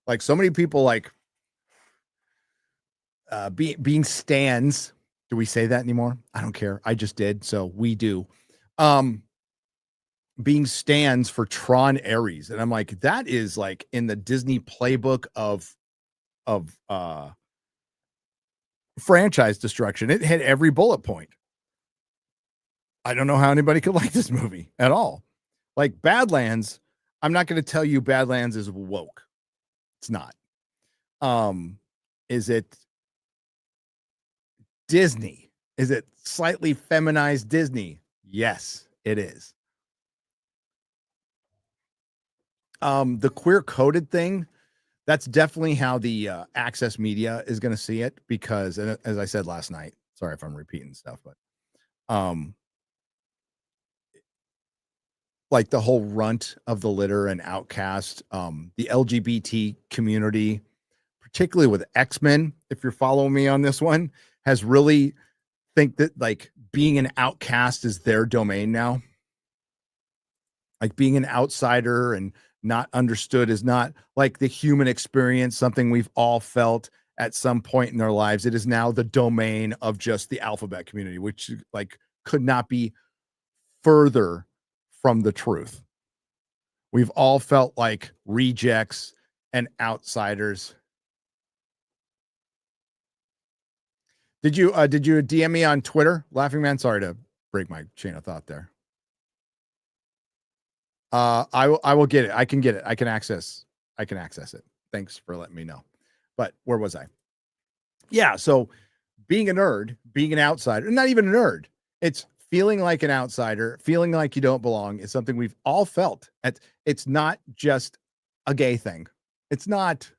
Like so many people like being stans. Do we say that anymore? I don't care. I just did. So we do. Being stands for Tron Ares. And I'm like, that is like in the Disney playbook of franchise destruction. It hit every bullet point. I don't know how anybody could like this movie at all. Like Badlands, I'm not going to tell you Badlands is woke. It's not. Is it Disney? Is it slightly feminized Disney? Yes, it is. The queer coded thing, that's definitely how the access media is going to see it, because, and as I said last night, sorry if I'm repeating stuff, but like the whole runt of the litter and outcast, the LGBT community, particularly with X-Men, if you're following me on this one, has really think that like being an outcast is their domain now. Like being an outsider and not understood is not like the human experience, something we've all felt at some point in their lives. It is now the domain of just the alphabet community, which like could not be further from the truth. We've all felt like rejects and outsiders. Did you DM me on Twitter, Laughing Man? Sorry to break my chain of thought there. I will get it. I can get it. I can access it. Thanks for letting me know. But where was I? Yeah. So being a nerd, being an outsider, not even a nerd. It's feeling like an outsider, feeling like you don't belong is something we've all felt. It's not just a gay thing. It's not,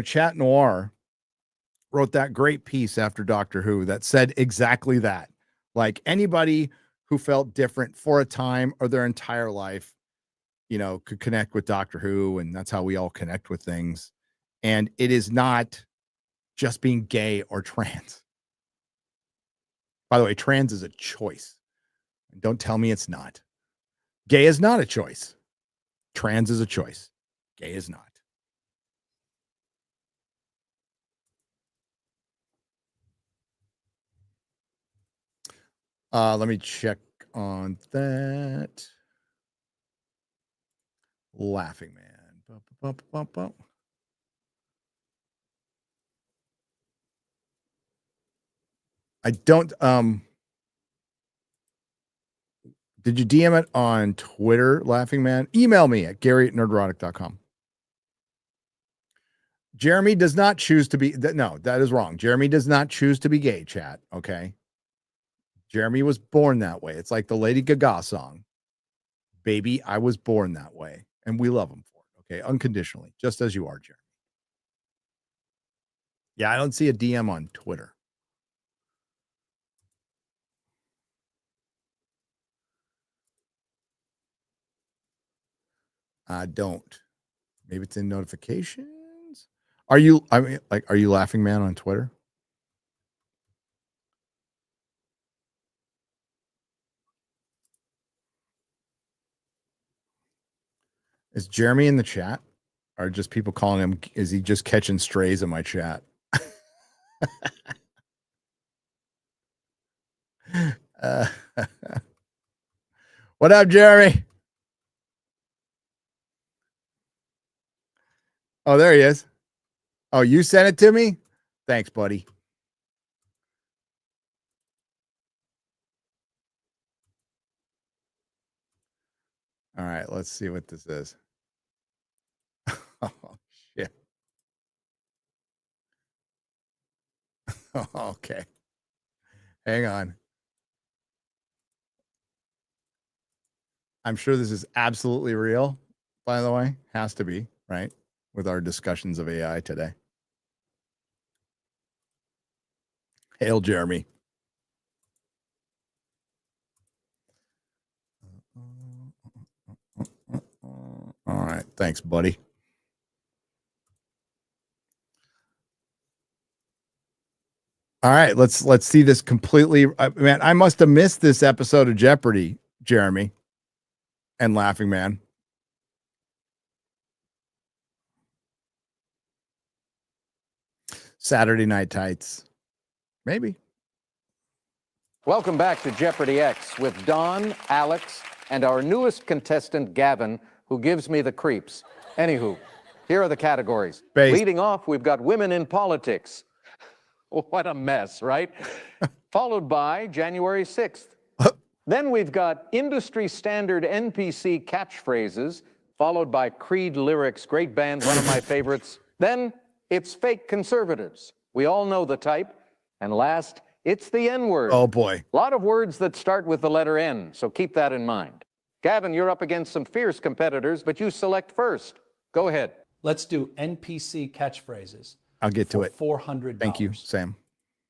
Chat Noir wrote that great piece after Doctor Who that said exactly that. Like anybody who felt different for a time or their entire life, could connect with Doctor Who, and that's how we all connect with things. And it is not just being gay or trans. By the way, trans is a choice. Don't tell me it's not. Gay is not a choice. Trans is a choice. Gay is not. Let me check on that. Laughing Man. I don't did you DM it on Twitter, Laughing Man? Email me at Gary@nerdrotic.com. Jeremy does not choose to be no, that is wrong. Jeremy does not choose to be gay, chat. Okay. Jeremy was born that way. It's like the Lady Gaga song. Baby, I was born that way. And we love him for it. Okay. Unconditionally, just as you are, Jeremy. Yeah, I don't see a DM on Twitter. I don't. Maybe it's in notifications. Are you Laughing Man on Twitter? Is Jeremy in the chat? Or just people calling him? Is he just catching strays in my chat? What up, Jeremy? Oh, there he is. Oh, you sent it to me? Thanks, buddy. All right, let's see what this is. Oh, shit. Okay. Hang on. I'm sure this is absolutely real, by the way. Has to be, right? With our discussions of AI today. Hail, Jeremy. All right. Thanks, buddy. All right. Let's see this completely. Man, I must have missed this episode of Jeopardy, Jeremy and Laughing Man. Saturday Night Tights. Maybe. Welcome back to Jeopardy X with Don, Alex, and our newest contestant, Gavin, who gives me the creeps. Anywho, here are the categories. Leading off, we've got women in politics. What a mess, right? Followed by January 6th. Then we've got industry standard NPC catchphrases, followed by Creed lyrics, great band, one of my favorites. Then it's fake conservatives. We all know the type. And last, it's the N-word. Oh, boy. A lot of words that start with the letter N, so keep that in mind. Gavin, you're up against some fierce competitors, but you select first. Go ahead. Let's do NPC catchphrases. I'll get to it. $400. Thank you, Sam.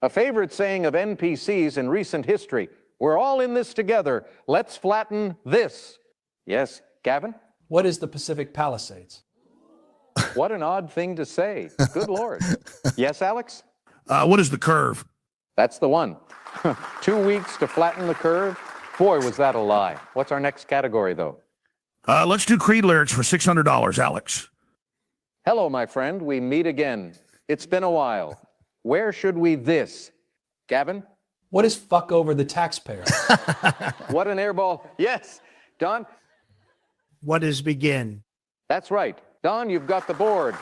A favorite saying of NPCs in recent history. We're all in this together. Let's flatten this. Yes, Gavin? What is the Pacific Palisades? What an odd thing to say. Good Lord. Yes, Alex? What is the curve? That's the one. 2 weeks to flatten the curve. Boy, was that a lie. What's our next category, though? Let's do Creed lyrics for $600, Alex. Hello, my friend. We meet again. It's been a while. Where should we this? Gavin? What is fuck over the taxpayer? What an airball. Yes. Don? What is begin? That's right. Don, you've got the board.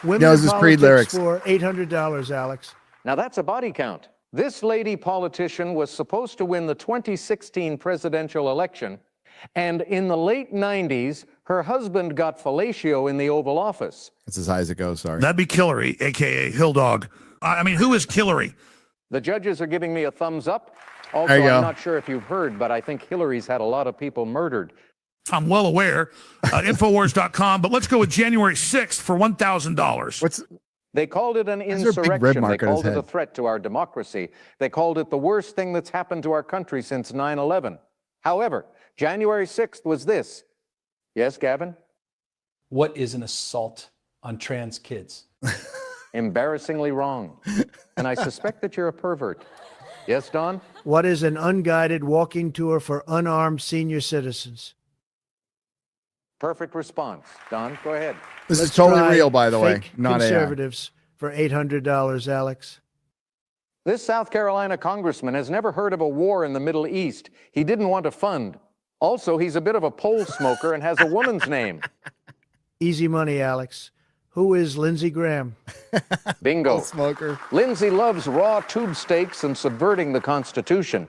Women No, in this is Creed lyrics. for $800, Alex. Now that's a body count. This lady politician was supposed to win the 2016 presidential election, and in the late 90s, her husband got fellatio in the Oval Office. That's as high as it goes, sorry. That'd be Killary, a.k.a. Hill Dog. I mean, who is Killary? The judges are giving me a thumbs up. There Also, you go. I'm not sure if you've heard, but I think Hillary's had a lot of people murdered. I'm well aware. Infowars.com, but let's go with January 6th for $1,000. What's They called it an there a big red insurrection. mark They on his called it a head? threat to our democracy. They called it the worst thing that's happened to our country since 9/11. However, January 6th was this. Yes, Gavin? What is an assault on trans kids? Embarrassingly wrong. And I suspect that you're a pervert. Yes, Don? What is an unguided walking tour for unarmed senior citizens? Perfect response. Don, go ahead. This Let's is totally try real, by the way, fake not AI. conservatives for $800, Alex. This South Carolina congressman has never heard of a war in the Middle East. He didn't want to fund. Also, he's a bit of a pole smoker and has a woman's name. Easy money, Alex. Who is Lindsey Graham? Bingo. Smoker. Lindsay loves raw tube steaks and subverting the Constitution.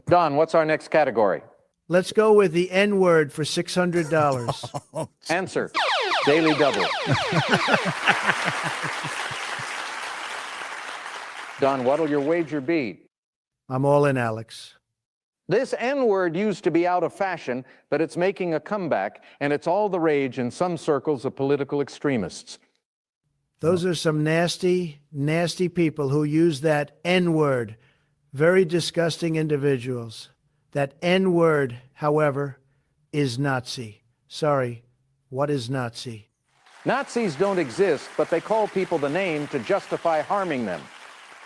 Don, what's our next category? Let's go with the N word for $600. Answer. Daily double. Don, what'll your wager be? I'm all in, Alex. This N-word used to be out of fashion, but it's making a comeback, and it's all the rage in some circles of political extremists. Those are some nasty, nasty people who use that N word. Very disgusting individuals. That N word, however, is Nazi. Sorry, what is Nazi? Nazis don't exist, but they call people the name to justify harming them.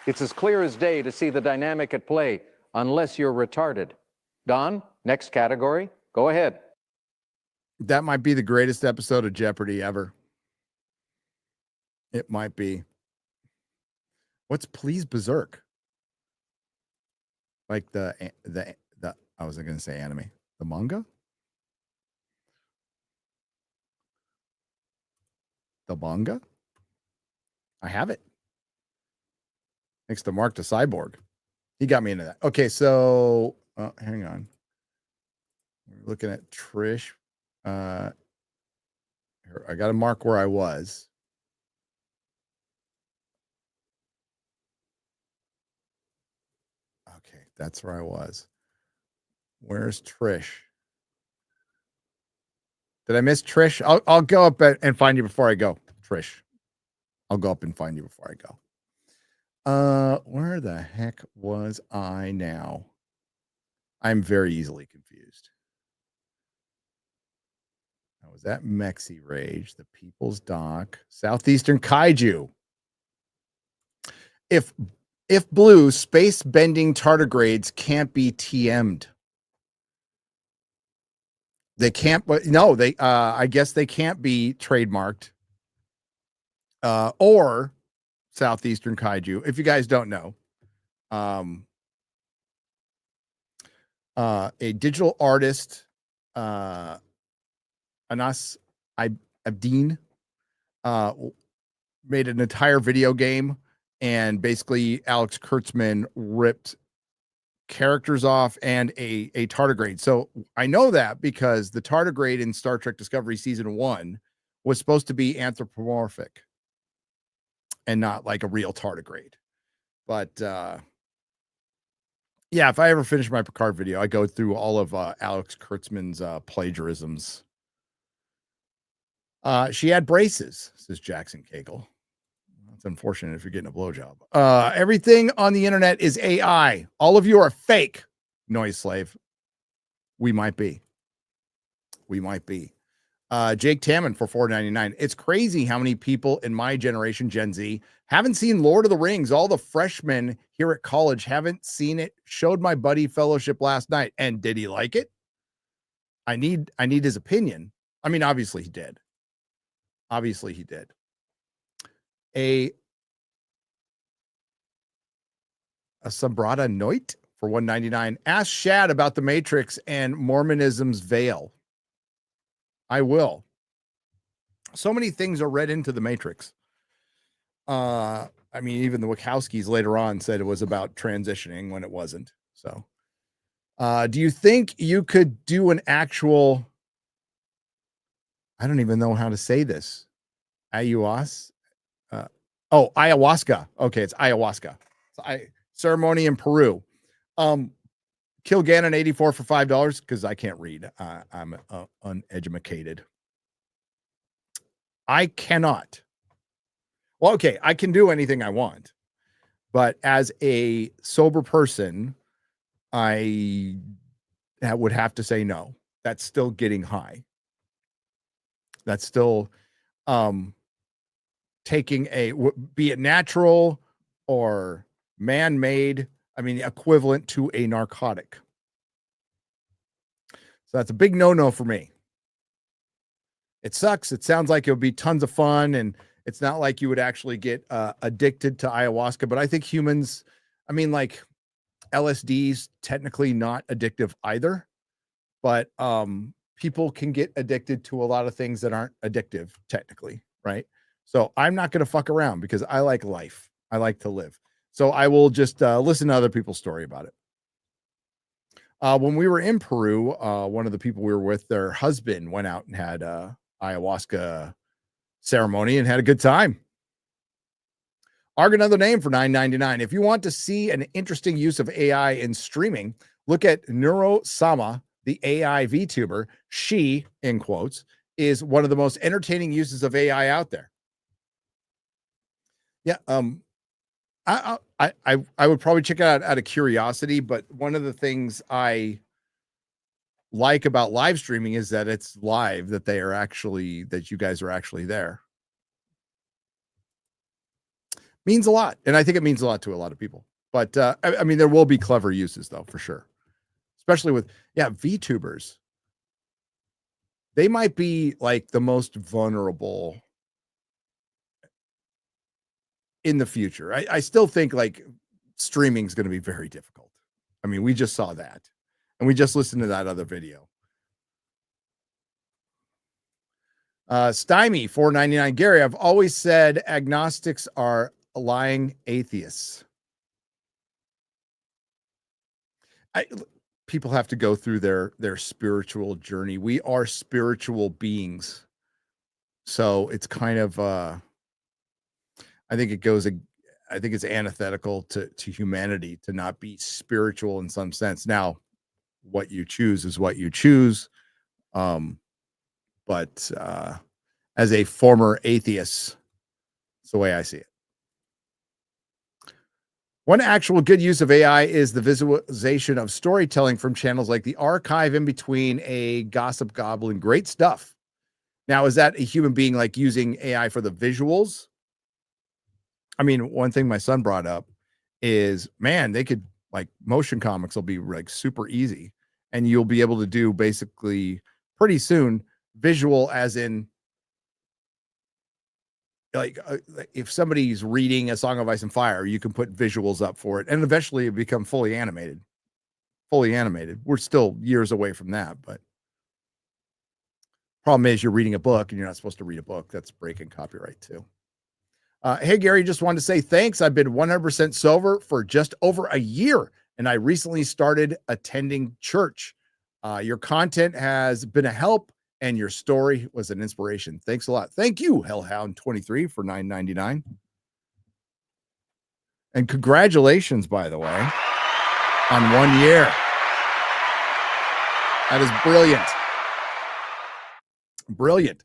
It's as clear as day to see the dynamic at play, unless you're retarded. Don, next category. Go ahead. That might be the greatest episode of Jeopardy ever. It might be. What's Please Berserk? Like the I was going to say anime. The manga? The manga? I have it. Thanks to Mark the Cyborg. He got me into that. Okay, so hang on. We're looking at Trish. Here, I got to mark where I was. Okay, that's where I was. Where's Trish? Did I miss Trish? I'll go up and find you before I go, Trish. I'll go up and find you before I go. Where the heck was I now? I'm very easily confused. I was at Mexi Rage, the People's Doc, Southeastern Kaiju. If blue space bending tardigrades can't be TM'd. They can't, but no, they I guess they can't be trademarked. Or Southeastern Kaiju. If you guys don't know, a digital artist, Anas Abdeen, made an entire video game, and basically Alex Kurtzman ripped characters off and a tardigrade. So I know that because the tardigrade in Star Trek Discovery Season 1 was supposed to be anthropomorphic and not like a real tardigrade. But yeah, if I ever finish my Picard video, I go through all of Alex Kurtzman's plagiarisms. She had braces, says Jackson Cagle. That's unfortunate if you're getting a blowjob. Everything on the internet is AI. All of you are fake, Noise Slave. We might be. We might be. Jake Tammon for $4.99. It's crazy how many people in my generation, Gen Z, haven't seen Lord of the Rings. All the freshmen here at college haven't seen it. Showed my buddy Fellowship last night. And did he like it? I need his opinion. I mean, obviously he did. Obviously he did. A Sombrada Noit for $1.99. Ask Shad about the Matrix and Mormonism's veil. I will. So many things are read into the Matrix. I mean, even the Wachowskis later on said it was about transitioning when it wasn't. So, do you think you could do an actual, I don't even know how to say this, ayahuasca? Ayahuasca. Okay, it's ayahuasca. So ceremony in Peru. Kilgannon 84 for $5 because I can't read. I'm uneducated. I cannot. Well, okay, I can do anything I want, but as a sober person, I would have to say no. That's still getting high. That's still taking be it natural or man-made, I mean, equivalent to a narcotic. So that's a big no-no for me. It sucks. It sounds like it would be tons of fun, and it's not like you would actually get addicted to ayahuasca, but I think humans, I mean, like LSD's technically not addictive either, but people can get addicted to a lot of things that aren't addictive technically, right? So I'm not going to fuck around because I like life. I like to live. So I will just listen to other people's story about it. When we were in Peru, one of the people we were with, their husband went out and had a ayahuasca ceremony and had a good time. Arg another name for $9.99. If you want to see an interesting use of AI in streaming, look at Neurosama, the AI VTuber. She, in quotes, is one of the most entertaining uses of AI out there. Yeah, I would probably check it out of curiosity, but one of the things I like about live streaming is that it's live, that you guys are actually there. Means a lot. And I think it means a lot to a lot of people. But I mean, there will be clever uses though, for sure. Especially with, VTubers. They might be like the most vulnerable in the future. I still think like streaming is going to be very difficult. I mean, we just saw that. And we just listened to that other video. Stymie, $4.99. Gary, I've always said agnostics are lying atheists. People have to go through their spiritual journey. We are spiritual beings. So it's kind of, I think it's antithetical to humanity to not be spiritual in some sense. Now, what you choose is what you choose. But as a former atheist, it's the way I see it. One actual good use of AI is the visualization of storytelling from channels like The Archive, In Between, a Gossip Goblin. Great stuff. Now, is that a human being like using AI for the visuals? I mean, one thing my son brought up is, man, they could like motion comics will be like super easy, and you'll be able to do basically pretty soon visual, as in like if somebody's reading A Song of Ice and Fire, you can put visuals up for it, and eventually it become fully animated. We're still years away from that, but problem is you're reading a book and you're not supposed to read a book. That's breaking copyright too. Hey, Gary, just wanted to say thanks. I've been 100% sober for just over a year, and I recently started attending church. Your content has been a help, and your story was an inspiration. Thanks a lot. Thank you, Hellhound23, for $9.99. And congratulations, by the way, on 1 year. That is brilliant. Brilliant.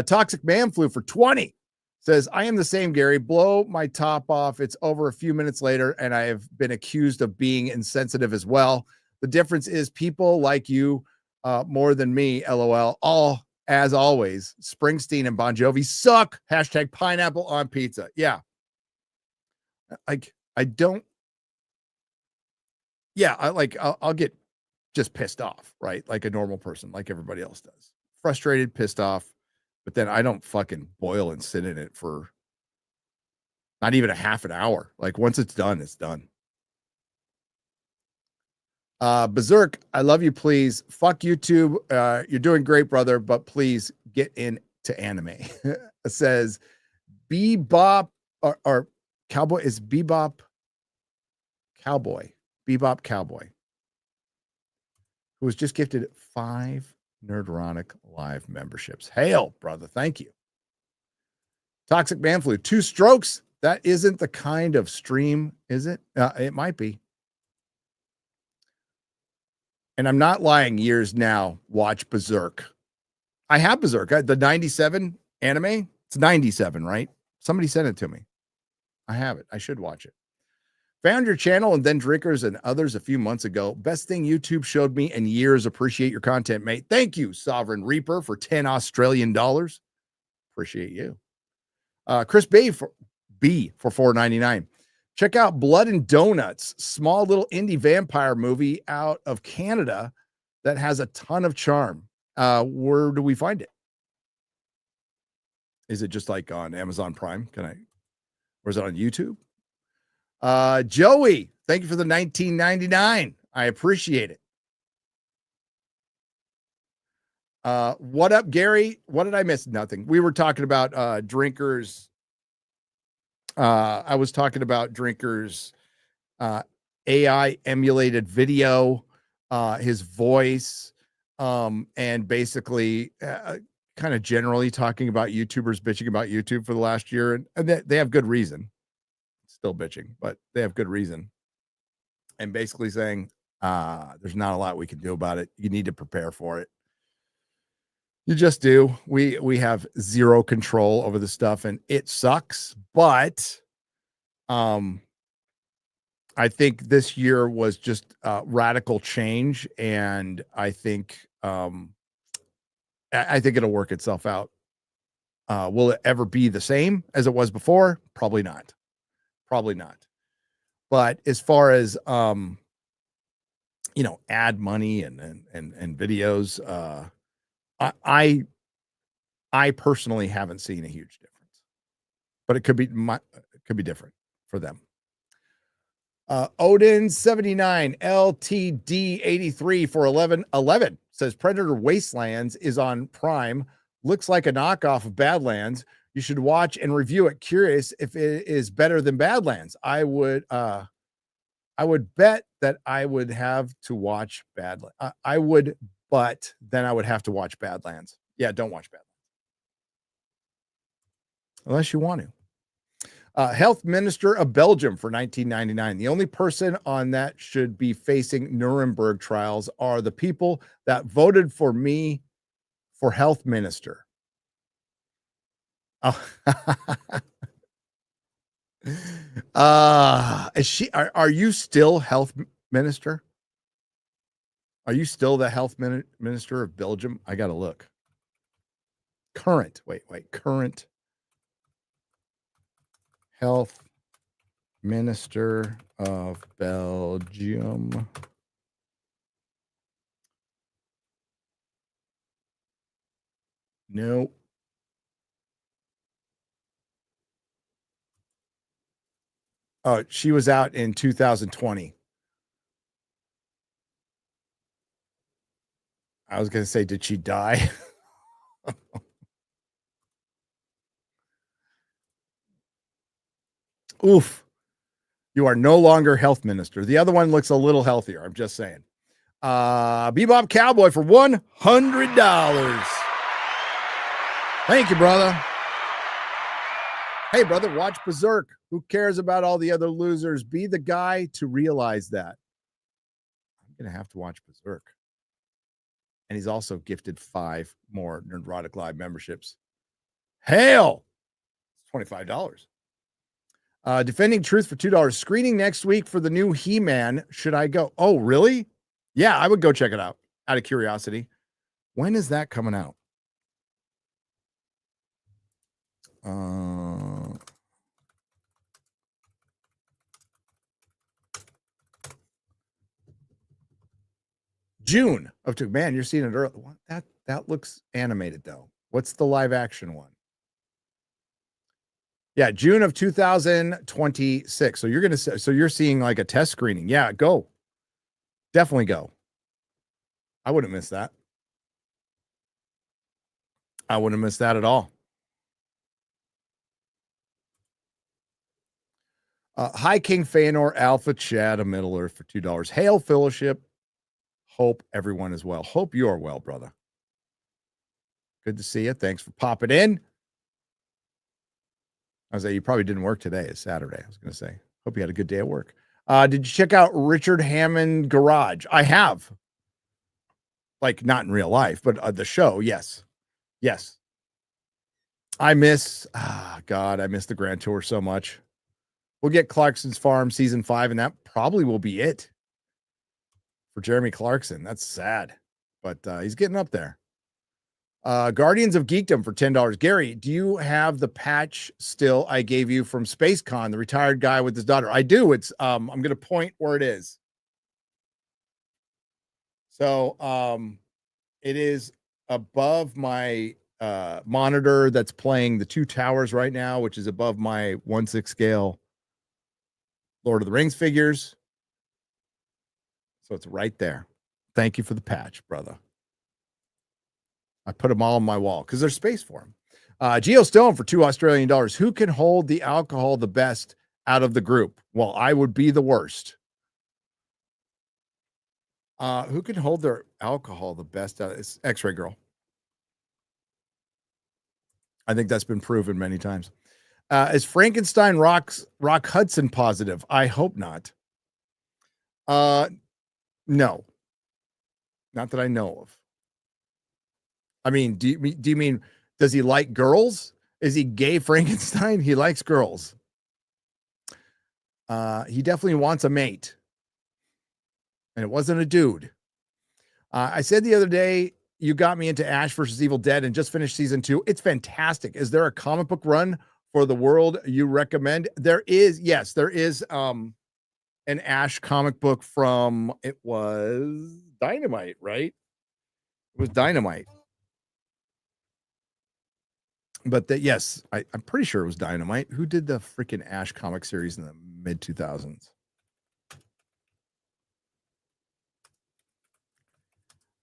Toxic Man Flu for 20 says, I am the same, Gary. Blow my top off. It's over a few minutes later, and I have been accused of being insensitive as well. The difference is people like you more than me, LOL. All, as always, Springsteen and Bon Jovi suck. Hashtag pineapple on pizza. Yeah. I don't. Yeah, I'll get just pissed off, right? Like a normal person, like everybody else does. Frustrated, pissed off, but then I don't fucking boil and sit in it for not even a half an hour. Like once it's done, it's done. Berserk, I love you, please. Fuck YouTube. You're doing great, brother, but please get into anime. It says Bebop or Cowboy is Bebop Cowboy. Bebop Cowboy, who was just gifted 5 Nerdrotic Live memberships. Hail, brother. Thank you. Toxic Man Flu. 2 strokes That isn't the kind of stream, is it? It might be. And I'm not lying. Years now, watch Berserk. I have Berserk. The 97 anime. It's 97, right? Somebody sent it to me. I have it. I should watch it. Found your channel and then Drinkers and others a few months ago. Best thing YouTube showed me in years. Appreciate your content, mate. Thank you, Sovereign Reaper, for 10 Australian dollars. Appreciate you. Chris B for $4.99. Check out Blood and Donuts, small little indie vampire movie out of Canada that has a ton of charm. Where do we find it? Is it just like on Amazon Prime? Or is it on YouTube? Joey, thank you for the $19.99. I appreciate it. What up, Gary? What did I miss? Nothing. We were talking about Drinkers. I was talking about Drinkers AI emulated video, his voice, and basically kind of generally talking about YouTubers bitching about YouTube for the last year. And they have good reason. Still bitching, but they have good reason. And basically saying, there's not a lot we can do about it. You need to prepare for it. You just do. We have zero control over the stuff and it sucks. But I think this year was just radical change. And I think it'll work itself out. Will it ever be the same as it was before? Probably not. Probably not. But as far as ad money and videos, I personally haven't seen a huge difference. But it could be different for them. Odin 79 LTD 83 for 1111 says Predator Wastelands is on Prime. Looks like a knockoff of Badlands. You should watch and review it. Curious if it is better than Badlands. I would bet that I would have to watch Badlands. But then I would have to watch Badlands. Yeah, don't watch Badlands. Unless you want to. Health Minister of Belgium for $19.99. The only person on that should be facing Nuremberg trials are the people that voted for me for health minister. Oh. Are you still health minister? Are you still the health minister of Belgium? I got to look. Current health minister of Belgium. No. Oh, she was out in 2020. I was going to say, did she die? Oof. You are no longer health minister. The other one looks a little healthier. I'm just saying. Bebop Cowboy for $100. Thank you, brother. Hey, brother, watch Berserk. Who cares about all the other losers? Be the guy to realize that. I'm going to have to watch Berserk. And he's also gifted 5 more Nerdrotic Live memberships. Hail! It's $25. Defending Truth for $2. Screening next week for the new He-Man. Should I go? Oh, really? Yeah, I would go check it out of curiosity. When is that coming out? June of 2. Man, you're seeing it early. That looks animated though. What's the live action one? Yeah, June of 2026. So you're seeing like a test screening. Yeah, go. Definitely go. I wouldn't miss that. I wouldn't miss that at all. Hi, King Feanor, Alpha Chad, a Middle Earth for $2. Hail, Fellowship. Hope everyone is well. Hope you are well, brother. Good to see you. Thanks for popping in. I was like, you probably didn't work today. It's Saturday. I was going to say, hope you had a good day at work. Did you check out Richard Hammond Garage? I have. Like, not in real life, but the show. Yes. Yes. I miss the Grand Tour so much. We'll get Clarkson's Farm season 5, and that probably will be it for Jeremy Clarkson. That's sad, but he's getting up there. Guardians of Geekdom for $10. Gary, do you have the patch still I gave you from SpaceCon, the retired guy with his daughter? I do. It's I'm going to point where it is. So it is above my monitor that's playing the Two Towers right now, which is above my 1/6 scale Lord of the Rings figures. So it's right there. Thank you for the patch, brother. I put them all on my wall because there's space for them. Geo Stone for $2 Australian. Who can hold the alcohol the best out of the group? Well, I would be the worst. Who can hold their alcohol the best out? It's X-Ray Girl. I think that's been proven many times. Is Frankenstein Rock Hudson positive? I hope not. No. Not that I know of. I mean, do you mean, does he like girls? Is he gay Frankenstein? He likes girls. He definitely wants a mate. And it wasn't a dude. I said the other day, you got me into Ash versus Evil Dead and just finished season 2. It's fantastic. Is there a comic book run for the world you recommend? There is. Yes, there is an Ash comic book from, it was Dynamite, right? It was Dynamite. But yes, I'm pretty sure it was Dynamite. Who did the freaking Ash comic series in the mid 2000s?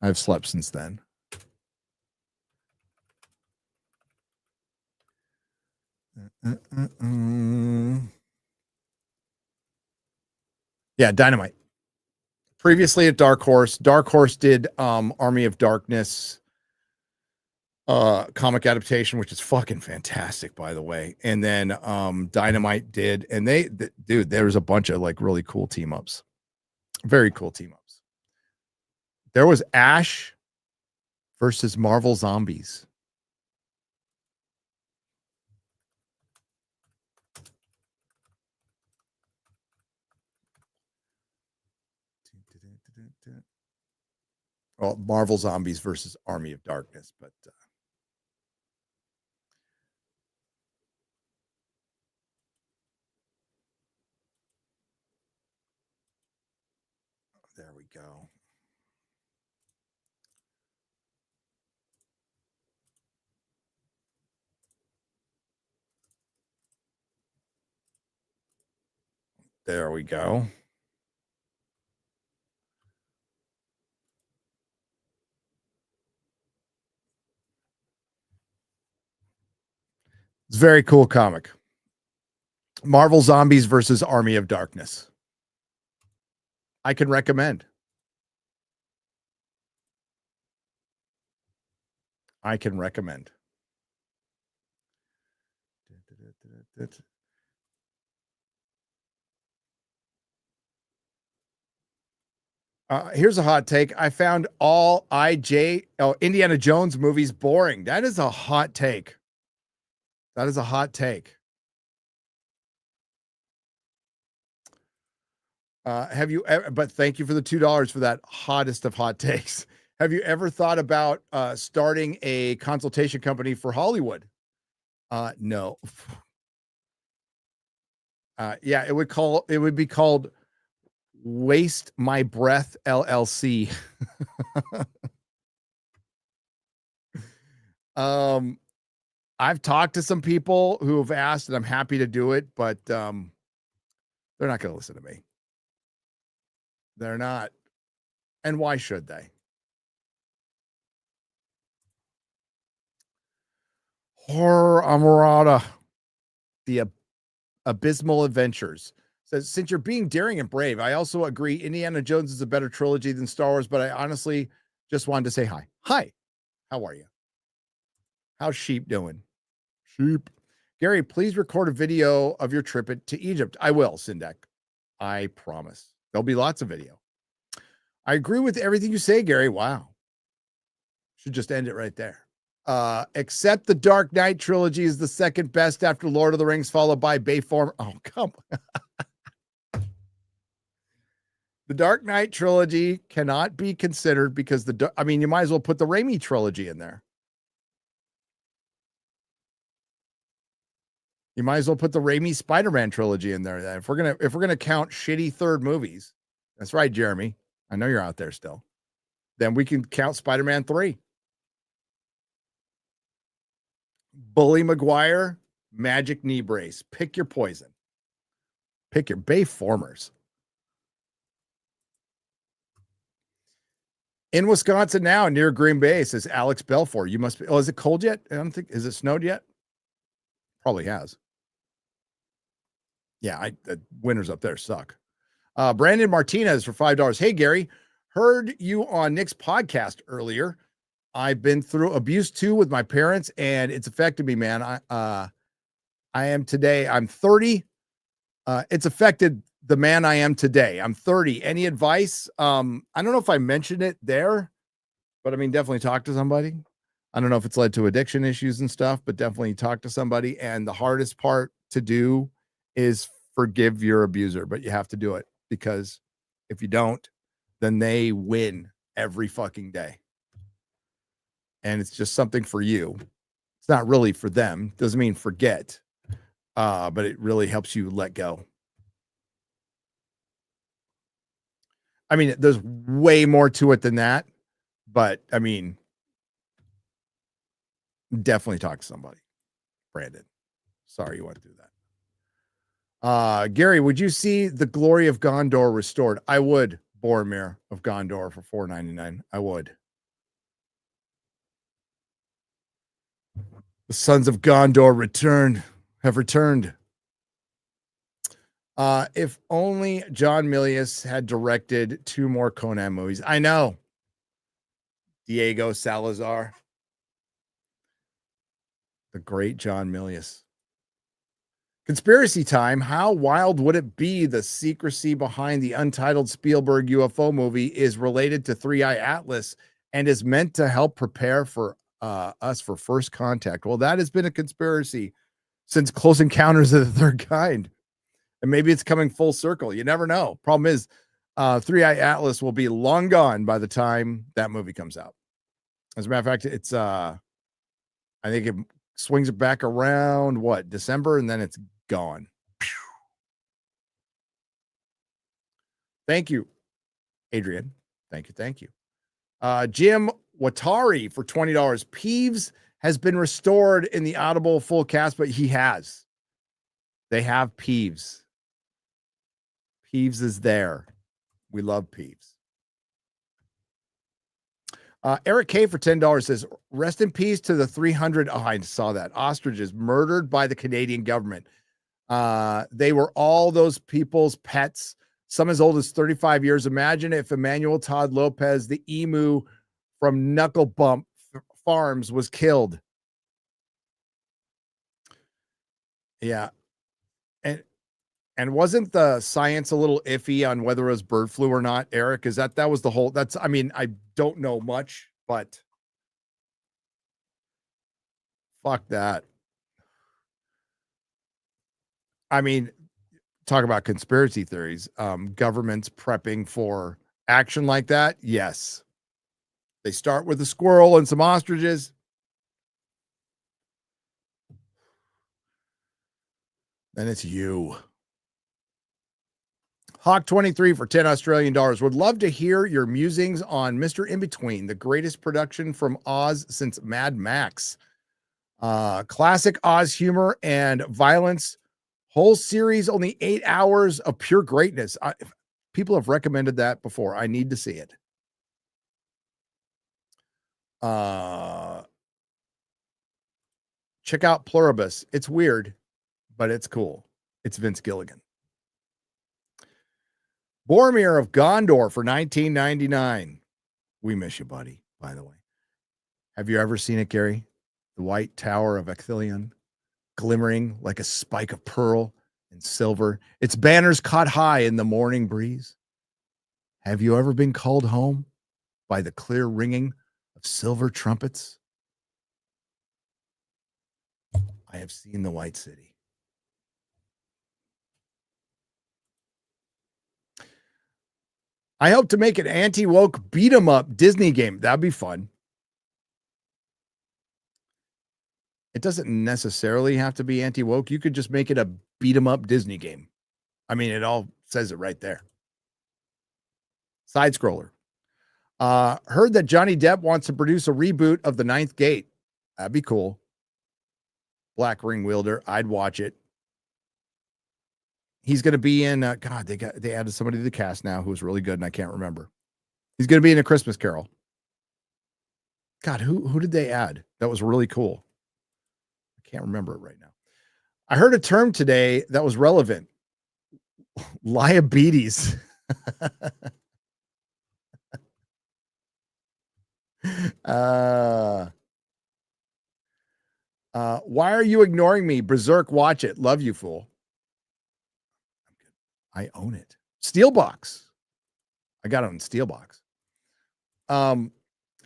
I've slept since then. Yeah, Dynamite. Previously at Dark Horse. Dark Horse did Army of Darkness comic adaptation, which is fucking fantastic, by the way. And then Dynamite did, and dude, there was a bunch of like really cool team ups. Very cool team ups. There was Ash versus Marvel Zombies. Well, Marvel Zombies versus Army of Darkness, but there we go. There we go. It's a very cool comic. Marvel Zombies versus Army of Darkness. I can recommend. I can recommend. Here's a hot take. I found all Indiana Jones movies boring. That is a hot take. That is a hot take. Have you ever, but thank you for the $2 for that hottest of hot takes. Have you ever thought about starting a consultation company for Hollywood? No. Yeah, it would be called Waste My Breath LLC. I've talked to some people who have asked, and I'm happy to do it, but they're not going to listen to me. They're not. And why should they? Horror Amorata. The Abysmal Adventures says, since you're being daring and brave, I also agree Indiana Jones is a better trilogy than Star Wars, but I honestly just wanted to say hi. Hi. How are you? How's Sheep doing? Sheep. Gary, please record a video of your trip to Egypt. I will, Sindek. I promise. There'll be lots of video. I agree with everything you say, Gary. Wow. Should just end it right there. Except the Dark Knight trilogy is the second best after Lord of the Rings, followed by Bayform. Oh, come on. The Dark Knight trilogy cannot be considered because you might as well put the Raimi trilogy in there. You might as well put the Raimi Spider-Man trilogy in there. Then. If we're gonna count shitty third movies, that's right, Jeremy. I know you're out there still. Then we can count Spider-Man 3. Bully Maguire, Magic Knee Brace. Pick your poison. Pick your Bayformers. In Wisconsin now, near Green Bay, says Alex Belfort. You must be. Oh, is it cold yet? I don't think. Is it snowed yet? Probably has. Yeah, the winters up there suck. Brandon Martinez for $5. Hey, Gary, heard you on Nick's podcast earlier. I've been through abuse too with my parents, and it's affected me, man. I am today. I'm 30. It's affected the man I am today. I'm 30. Any advice? I don't know if I mentioned it there, but I mean, definitely talk to somebody. I don't know if it's led to addiction issues and stuff, but definitely talk to somebody. And the hardest part to do is forgive your abuser, but you have to do it because if you don't, then they win every fucking day. And it's just something for you. It's not really for them. Doesn't mean forget, but it really helps you let go. I mean, there's way more to it than that, but I mean, definitely talk to somebody. Brandon, sorry you want to do that. Gary, would you see The Glory of Gondor restored? I would. Boromir of Gondor for $4.99. I would. The Sons of Gondor have returned. If only John Milius had directed 2 more Conan movies. I know. Diego Salazar. The great John Milius. Conspiracy time. How wild would it be the secrecy behind the untitled Spielberg UFO movie is related to 3-Eye Atlas and is meant to help prepare for us for first contact? Well, that has been a conspiracy since Close Encounters of the Third Kind. And maybe it's coming full circle. You never know. Problem is, 3-Eye Atlas will be long gone by the time that movie comes out. As a matter of fact, it's I think it swings it back around December, and then it's gone. Thank you, Adrian. Thank you. Jim Watari for $20. Peeves has been restored in the Audible full cast, but he has. They have Peeves. Peeves is there. We love Peeves. Eric K for $10 says, rest in peace to the 300. Oh, I saw that. Ostriches murdered by the Canadian government. They were all those people's pets, some as old as 35 years. Imagine if Emmanuel Todd Lopez, the emu from Knuckle Bump Farms, was killed. Yeah. And wasn't the science a little iffy on whether it was bird flu or not, Eric? Is that was the whole, I mean, I don't know much, but fuck that. I mean, talk about conspiracy theories. Governments prepping for action like that. Yes. They start with a squirrel and some ostriches. Then it's you. Hawk23 for 10 Australian dollars. Would love to hear your musings on Mr. In-Between, the greatest production from Oz since Mad Max. Classic Oz humor and violence. Whole series, only 8 hours of pure greatness. People have recommended that before. I need to see it. Check out Pluribus. It's weird, but it's cool. It's Vince Gilligan. Boromir of Gondor for $19.99. We miss you, buddy, by the way. Have you ever seen it, Gary? The White Tower of Ecthelion? glimmering like a spike of pearl and silver, its banners caught high in the morning breeze. Have you ever been called home by the clear ringing of silver trumpets? I have seen the White City. I hope to make an anti-woke beat 'em up Disney game. That'd be fun. It doesn't necessarily have to be anti-woke. You could just make it a beat 'em up Disney game. I mean, it all says it right there. Side scroller. Heard that Johnny Depp wants to produce a reboot of The Ninth Gate. That'd be cool. Black Ring Wielder. I'd watch it. He's going to be in, God, they added somebody to the cast now who's really good, and I can't remember. He's going to be in A Christmas Carol. God, who did they add? That was really cool. I can't remember it right now. I heard a term today that was relevant. Liabetes. Why are you ignoring me? Berserk, watch it. Love you, fool. I own it. Steelbox. I got it on Steelbox.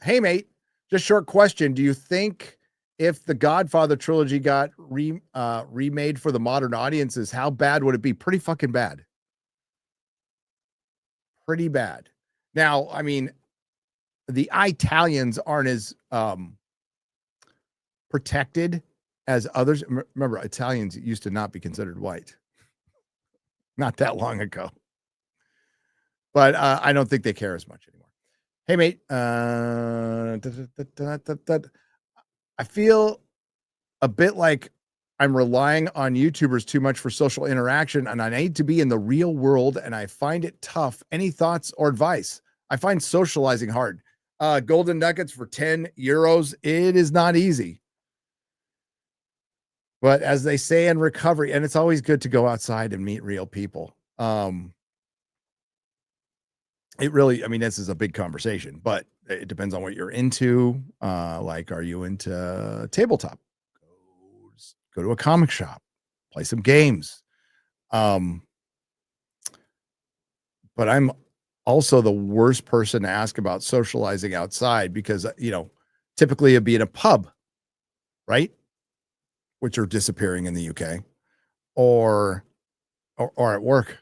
Hey, mate, just short question. Do you think if the Godfather trilogy got remade for the modern audiences, how bad would it be? Pretty fucking bad. Pretty bad. Now, I mean, the Italians aren't as protected as others. Remember, Italians used to not be considered white. Not that long ago. But I don't think they care as much anymore. Hey, mate. I feel a bit like I'm relying on YouTubers too much for social interaction, and I need to be in the real world, and I find it tough. Any thoughts or advice? I find socializing hard. Golden nuggets for 10 euros. It is not easy. But as they say in recovery, and it's always good to go outside and meet real people. It really, I mean, this is a big conversation, but it depends on what you're into. Like, are you into tabletop? Go to a comic shop, play some games. But I'm also the worst person to ask about socializing outside because, typically it'd be in a pub, right? Which are disappearing in the UK, or at work,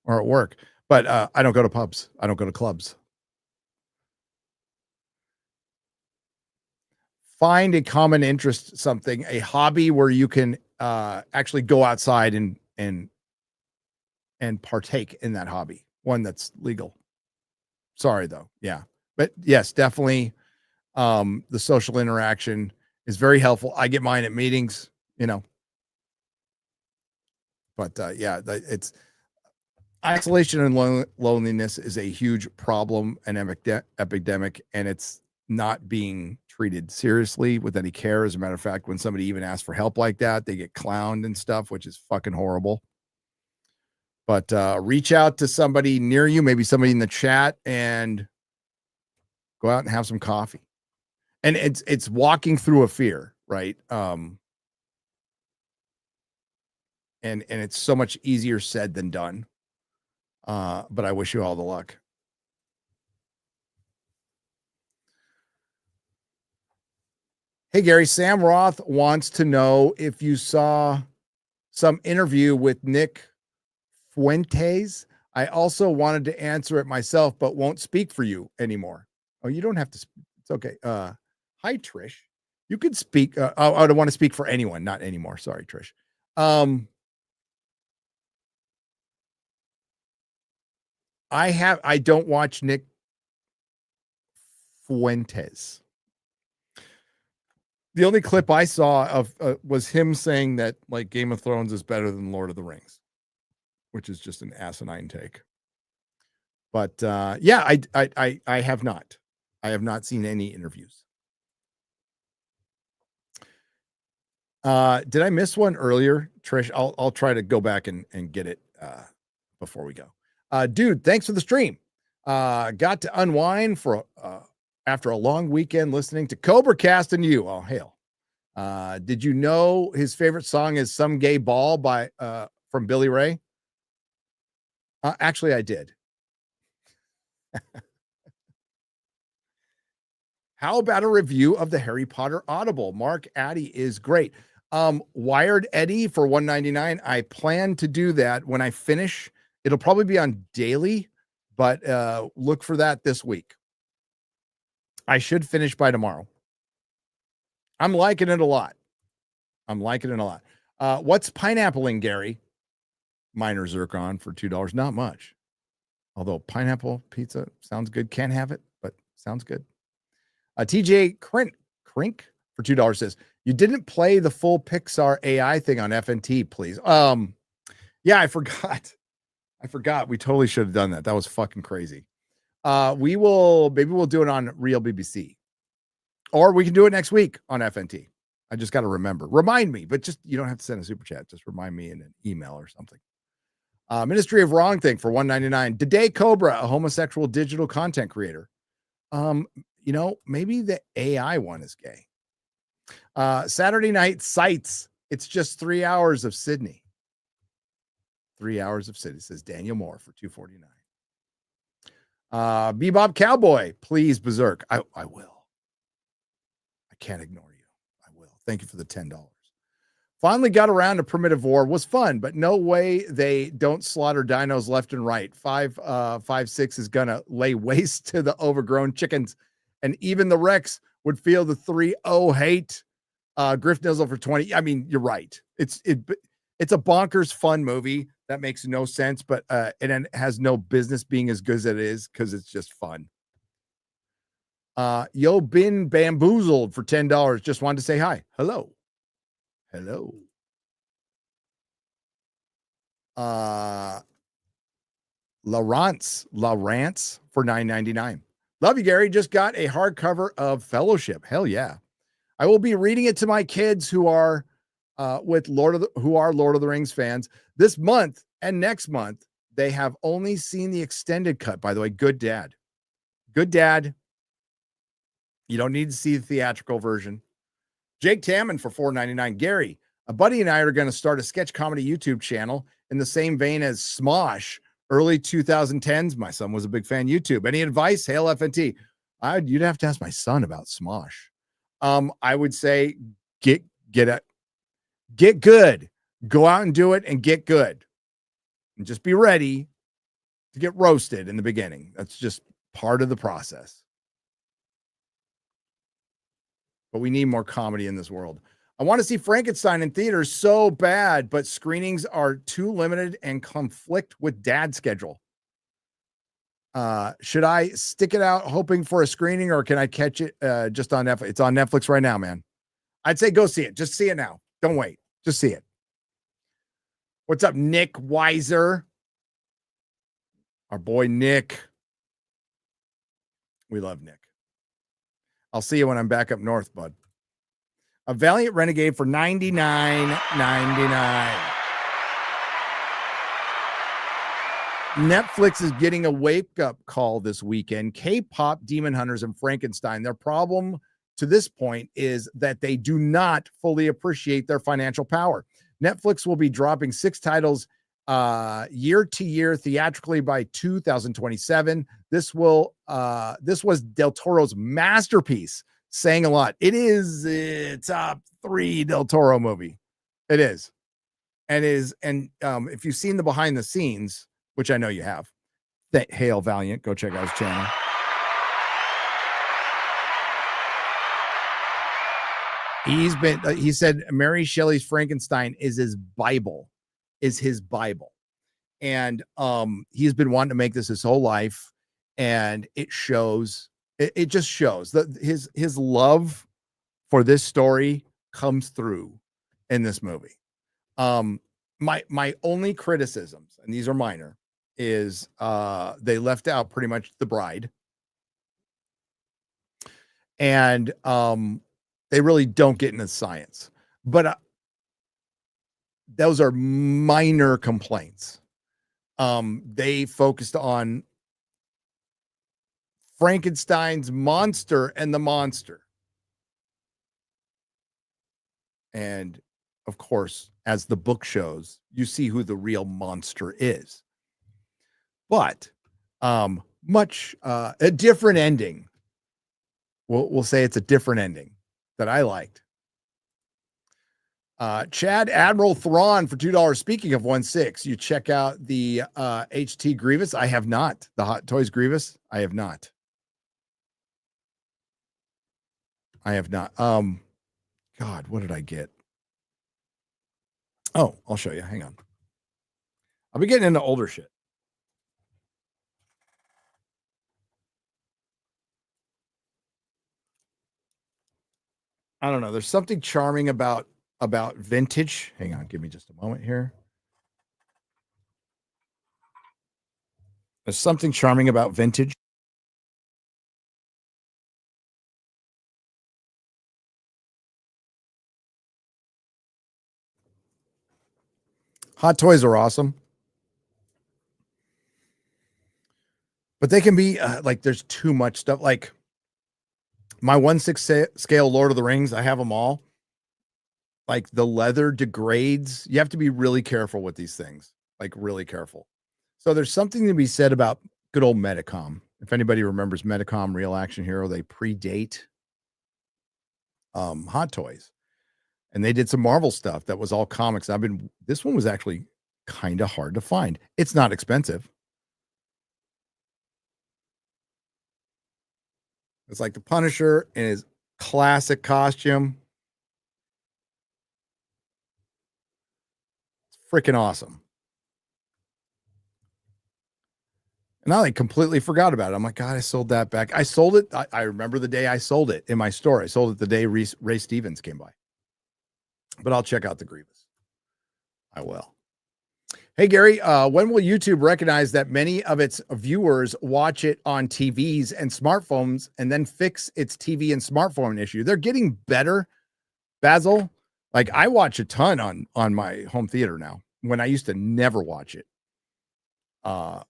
But I don't go to pubs. I don't go to clubs. Find a common interest, something, a hobby where you can actually go outside and partake in that hobby. One that's legal. Sorry though. Yeah. But yes, definitely the social interaction is very helpful. I get mine at meetings, but it's isolation and loneliness is a huge problem and epidemic, and it's not being treated seriously with any care. As a matter of fact, when somebody even asks for help like that, they get clowned and stuff, which is fucking horrible. But reach out to somebody near you, maybe somebody in the chat, and go out and have some coffee. And it's walking through a fear, right? And it's so much easier said than done. But I wish you all the luck. Hey, Gary, Sam Roth wants to know if you saw some interview with Nick Fuentes. I also wanted to answer it myself, but won't speak for you anymore. Oh, you don't have to. It's okay. Hi, Trish. You could speak. I don't want to speak for anyone, not anymore. Sorry, Trish. I don't watch Nick Fuentes. The only clip I saw of was him saying that like Game of Thrones is better than Lord of the Rings, which is just an asinine take. But yeah, I have not. I have not seen any interviews. Did I miss one earlier, Trish? I'll try to go back and get it before we go. Dude, thanks for the stream. Got to unwind for after a long weekend listening to Cobra Cast and you. Oh, hell. Did you know his favorite song is Some Gay Ball by from Billy Ray? Actually, I did. How about a review of the Harry Potter Audible? Mark Addy is great. Wired Eddie for $1.99. I plan to do that when I finish. It'll probably be on daily, but look for that this week. I should finish by tomorrow. I'm liking it a lot. What's pineappling, Gary? Minor zircon for $2. Not much. Although pineapple pizza sounds good. Can't have it, but sounds good. TJ Crink for $2 says, you didn't play the full Pixar AI thing on FNT, please. Yeah, I forgot. We totally should have done that. That was fucking crazy. Maybe we'll do it on Real BBC. Or we can do it next week on FNT. I just got to remember. Remind me, but just you don't have to send a super chat. Just remind me in an email or something. Ministry of Wrong Thing for $1.99. Today Cobra, a homosexual digital content creator. Maybe the AI one is gay. Saturday Night Sights. It's just 3 hours of Sydney. 3 hours of Sydney, says Daniel Moore for $2.49. Bebop Cowboy, please, Berserk. I will. I can't ignore you. I will. Thank you for the $10. Finally got around to Primitive War. Was fun, but no way they don't slaughter dinos left and right. 5.6 is gonna lay waste to the overgrown chickens, and even the Rex would feel the 3.0 hate. Griff Nizzle for 20. I mean, you're right. It's a bonkers fun movie that makes no sense, but it has no business being as good as it is because it's just fun. Yo been bamboozled for $10. Just wanted to say hi. Hello. Lawrence for $9.99. Love you, Gary. Just got a hardcover of Fellowship. Hell yeah. I will be reading it to my kids who are Lord of the Rings fans this month and next month. They have only seen the extended cut, by the way. Good dad. You don't need to see the theatrical version. Jake Tammon for $4.99. Gary, a buddy and I are going to start a sketch comedy YouTube channel in the same vein as Smosh, early 2010s. My son was a big fan of YouTube. Any advice? Hail FNT. You'd have to ask my son about Smosh. I would say get good. Go out and do it and get good. And just be ready to get roasted in the beginning. That's just part of the process. But we need more comedy in this world. I want to see Frankenstein in theaters so bad, but screenings are too limited and conflict with dad's schedule. Should I stick it out hoping for a screening, or can I catch it just on Netflix? It's on Netflix right now, man. I'd say go see it. Just see it now. Don't wait. Just see it. What's up, Nick Weiser? Our boy Nick. We love Nick. I'll see you when I'm back up north, bud. A Valiant Renegade for $99.99. Netflix is getting a wake-up call this weekend. K-pop, Demon Hunters, and Frankenstein. Their problem to this point is that they do not fully appreciate their financial power. Netflix will be dropping 6 titles year to year theatrically by 2027. This was Del Toro's masterpiece, saying a lot. It is a top 3 Del Toro movie. It is. And if you've seen the behind the scenes, which I know you have, hail Valiant, go check out his channel. He said Mary Shelley's Frankenstein is his Bible. And he's been wanting to make this his whole life, and it shows. It just shows that his love for this story comes through in this movie. My only criticisms, and these are minor, is they left out pretty much the bride, and they really don't get into science. But those are minor complaints. They focused on Frankenstein's monster and the monster. And of course, as the book shows, you see who the real monster is. But much a different ending. We'll say it's a different ending that I liked. Chad Admiral Thrawn for $2. Speaking of 1/6, you check out the HT Grievous. I have not. The Hot Toys Grievous. I have not. God, what did I get? Oh, I'll show you. Hang on. I'll be getting into older shit. I don't know. There's something charming about vintage. Hang on, give me just a moment here. There's something charming about vintage. Hot toys are awesome. But they can be like there's too much stuff. Like my 1/6 scale Lord of the Rings, I have them all. Like the leather degrades. You have to be really careful with these things. Like really careful. So there's something to be said about good old Medicom. If anybody remembers Medicom Real Action Hero, they predate Hot Toys. And they did some Marvel stuff that was all comics. This one was actually kind of hard to find. It's not expensive. It's like the Punisher in his classic costume. It's freaking awesome. And I like completely forgot about it. I'm like, God, I sold that back. I sold it. I remember the day I sold it in my store. I sold it the day Ray Stevens came by. But I'll check out the Grievous. I will. Hey, Gary, when will YouTube recognize that many of its viewers watch it on TVs and smartphones and then fix its TV and smartphone issue? They're getting better, Basil. Like I watch a ton on my home theater now when I used to never watch it. I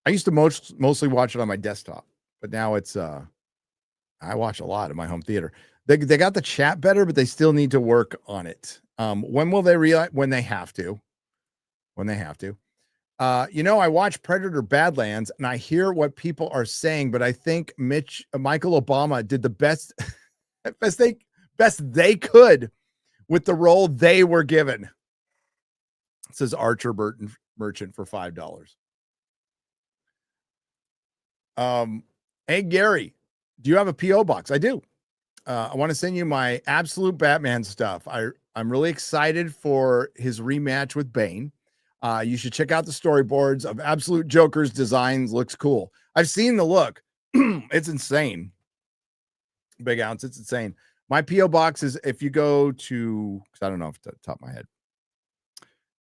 used to mostly watch it on my desktop, but now it's I watch a lot in my home theater. They got the chat better, but they still need to work on it. When will they realize? When they have to. When they have to. I watch Predator Badlands and I hear what people are saying, but I think Michael Obama did the best they could with the role they were given. It says Archer Merchant for $5. Hey Gary, do you have a PO box? I do. I want to send you my absolute Batman stuff. I'm really excited for his rematch with Bane. You should check out the storyboards of Absolute Joker's designs. Looks cool. I've seen the look. It's insane. Big Ounce. It's insane. My PO box is if you go to, because I don't know off the top of my head.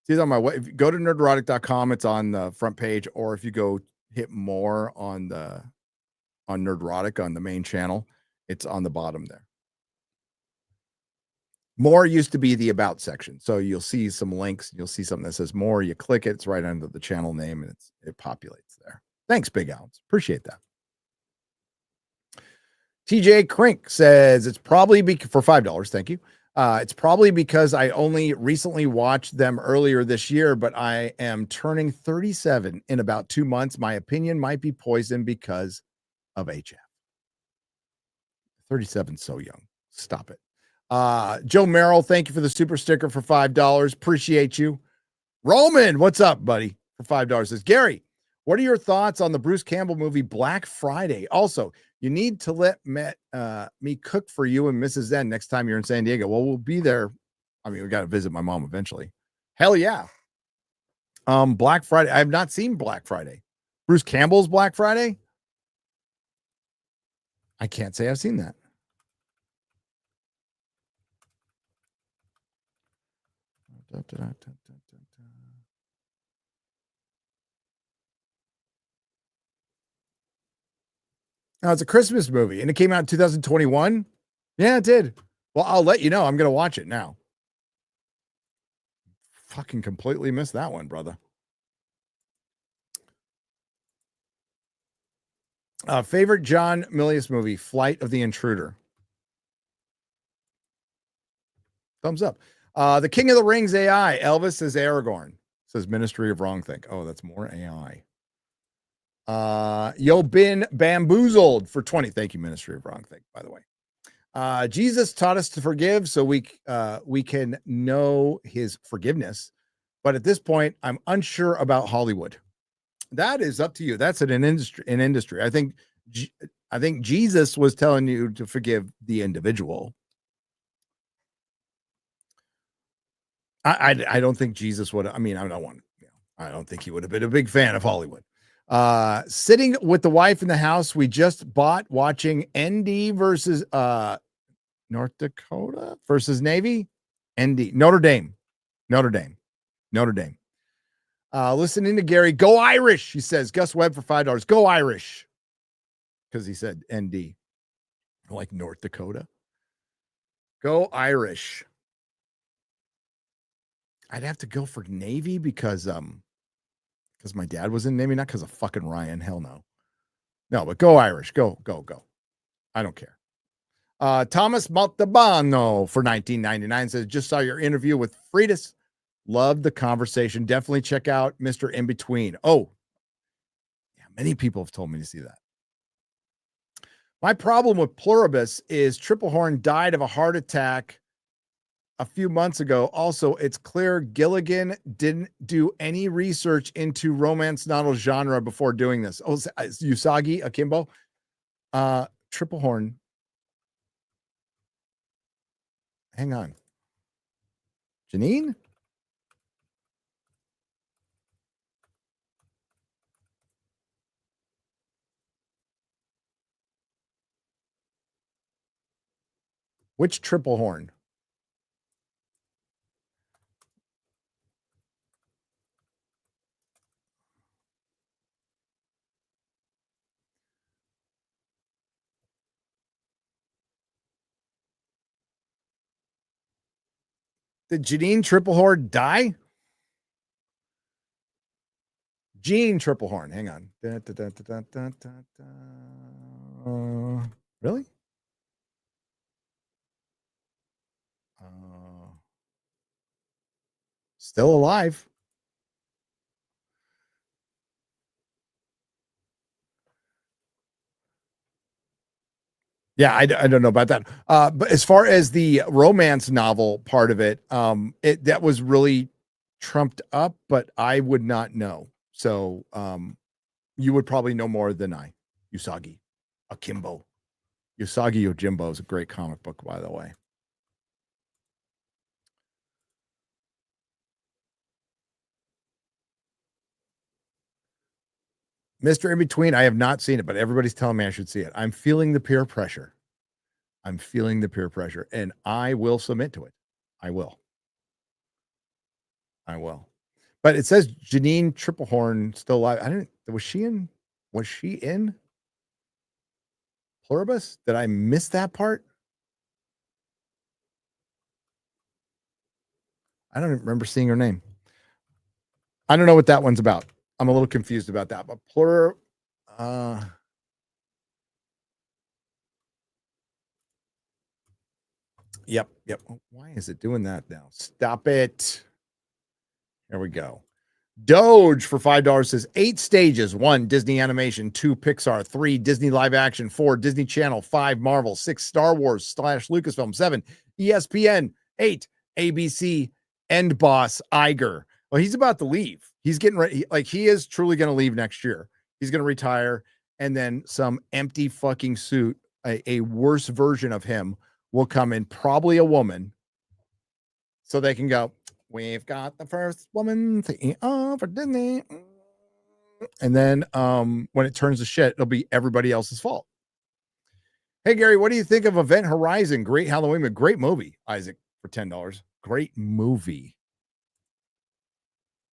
It's on my way. If you go to nerdrotic.com, it's on the front page, or if you go hit more on Nerdrotic on the main channel, it's on the bottom there. More used to be the about section. So you'll see some links. You'll see something that says more. You click it. It's right under the channel name and it populates there. Thanks, Big Ounce. Appreciate that. TJ Crink says it's probably for $5. Thank you. It's probably because I only recently watched them earlier this year, but I am turning 37 in about 2 months. My opinion might be poisoned because of HF. 37 so young. Stop it. Joe Merrill, thank you for the super sticker for $5. Appreciate you. Roman, what's up, buddy? For $5 says, Gary, what are your thoughts on the Bruce Campbell movie Black Friday? Also, you need to let me cook for you and Mrs. Zen next time you're in San Diego. Well, we'll be there. I mean, we got to visit my mom eventually. Hell yeah. Black Friday. I have not seen Black Friday. Bruce Campbell's Black Friday? I can't say I've seen that. Oh, it's a Christmas movie and it came out in 2021. Yeah, it did. Well, I'll let you know. I'm going to watch it now. Fucking completely missed that one, brother. Favorite John Milius movie, Flight of the Intruder. Thumbs up. The King of the Rings AI. Elvis says Aragorn. Says Ministry of Wrongthink. Oh, that's more AI. Yo been bamboozled for 20. Thank you, Ministry of Wrongthink, by the way. Jesus taught us to forgive so we can know his forgiveness. But at this point, I'm unsure about Hollywood. That is up to you. That's an industry. I think Jesus was telling you to forgive the individual. I don't think Jesus would. I mean, I don't think he would have been a big fan of Hollywood. Sitting with the wife in the house we just bought, watching ND versus North Dakota versus Navy. Notre Dame. Listening to Gary, go Irish. He says Gus Webb for $5. Go Irish, because he said ND, like North Dakota. Go Irish. I'd have to go for Navy because my dad was in Navy, not because of fucking Ryan. Hell no. No, but go Irish. Go. I don't care. Thomas Montalbano for $19.99 says, just saw your interview with Freitas. Loved the conversation. Definitely check out Mr. In Between. Oh, yeah, many people have told me to see that. My problem with Pluribus is Triple Horn died of a heart attack a few months ago. Also, it's clear Gilligan didn't do any research into romance novel genre before doing this. Oh, Usagi Akimbo. Triple Horn. Hang on. Janine? Which Triple Horn? Did Janine Triplehorn die? Jean Triplehorn. Hang on. Really? Still alive. Yeah, I don't know about that. But as far as the romance novel part of it, that was really trumped up, but I would not know. So you would probably know more than I. Usagi Akimbo. Usagi Yojimbo is a great comic book, by the way. Mr. In Between, I have not seen it, but everybody's telling me I should see it. I'm feeling the peer pressure. And I will submit to it. I will. But it says Janine Triplehorn still alive. Was she in Pluribus? Did I miss that part? I don't remember seeing her name. I don't know what that one's about. I'm a little confused about that, but Yep. Why is it doing that now? Stop it. There we go. Doge for $5 says 8 stages, 1 Disney animation, 2 Pixar, 3 Disney live action, 4 Disney Channel, 5 Marvel, 6 Star Wars / Lucasfilm, 7 ESPN, 8 ABC, End Boss Iger. Well, he's about to leave. He's getting ready. Like, he is truly going to leave next year. He's going to retire, and then some empty fucking suit, a worse version of him will come in, probably a woman, so they can go, we've got the first woman for Disney. And then when it turns to shit, it'll be everybody else's fault. Hey, Gary, what do you think of Event Horizon? Great Halloween, but great movie. Isaac for $10. Great movie.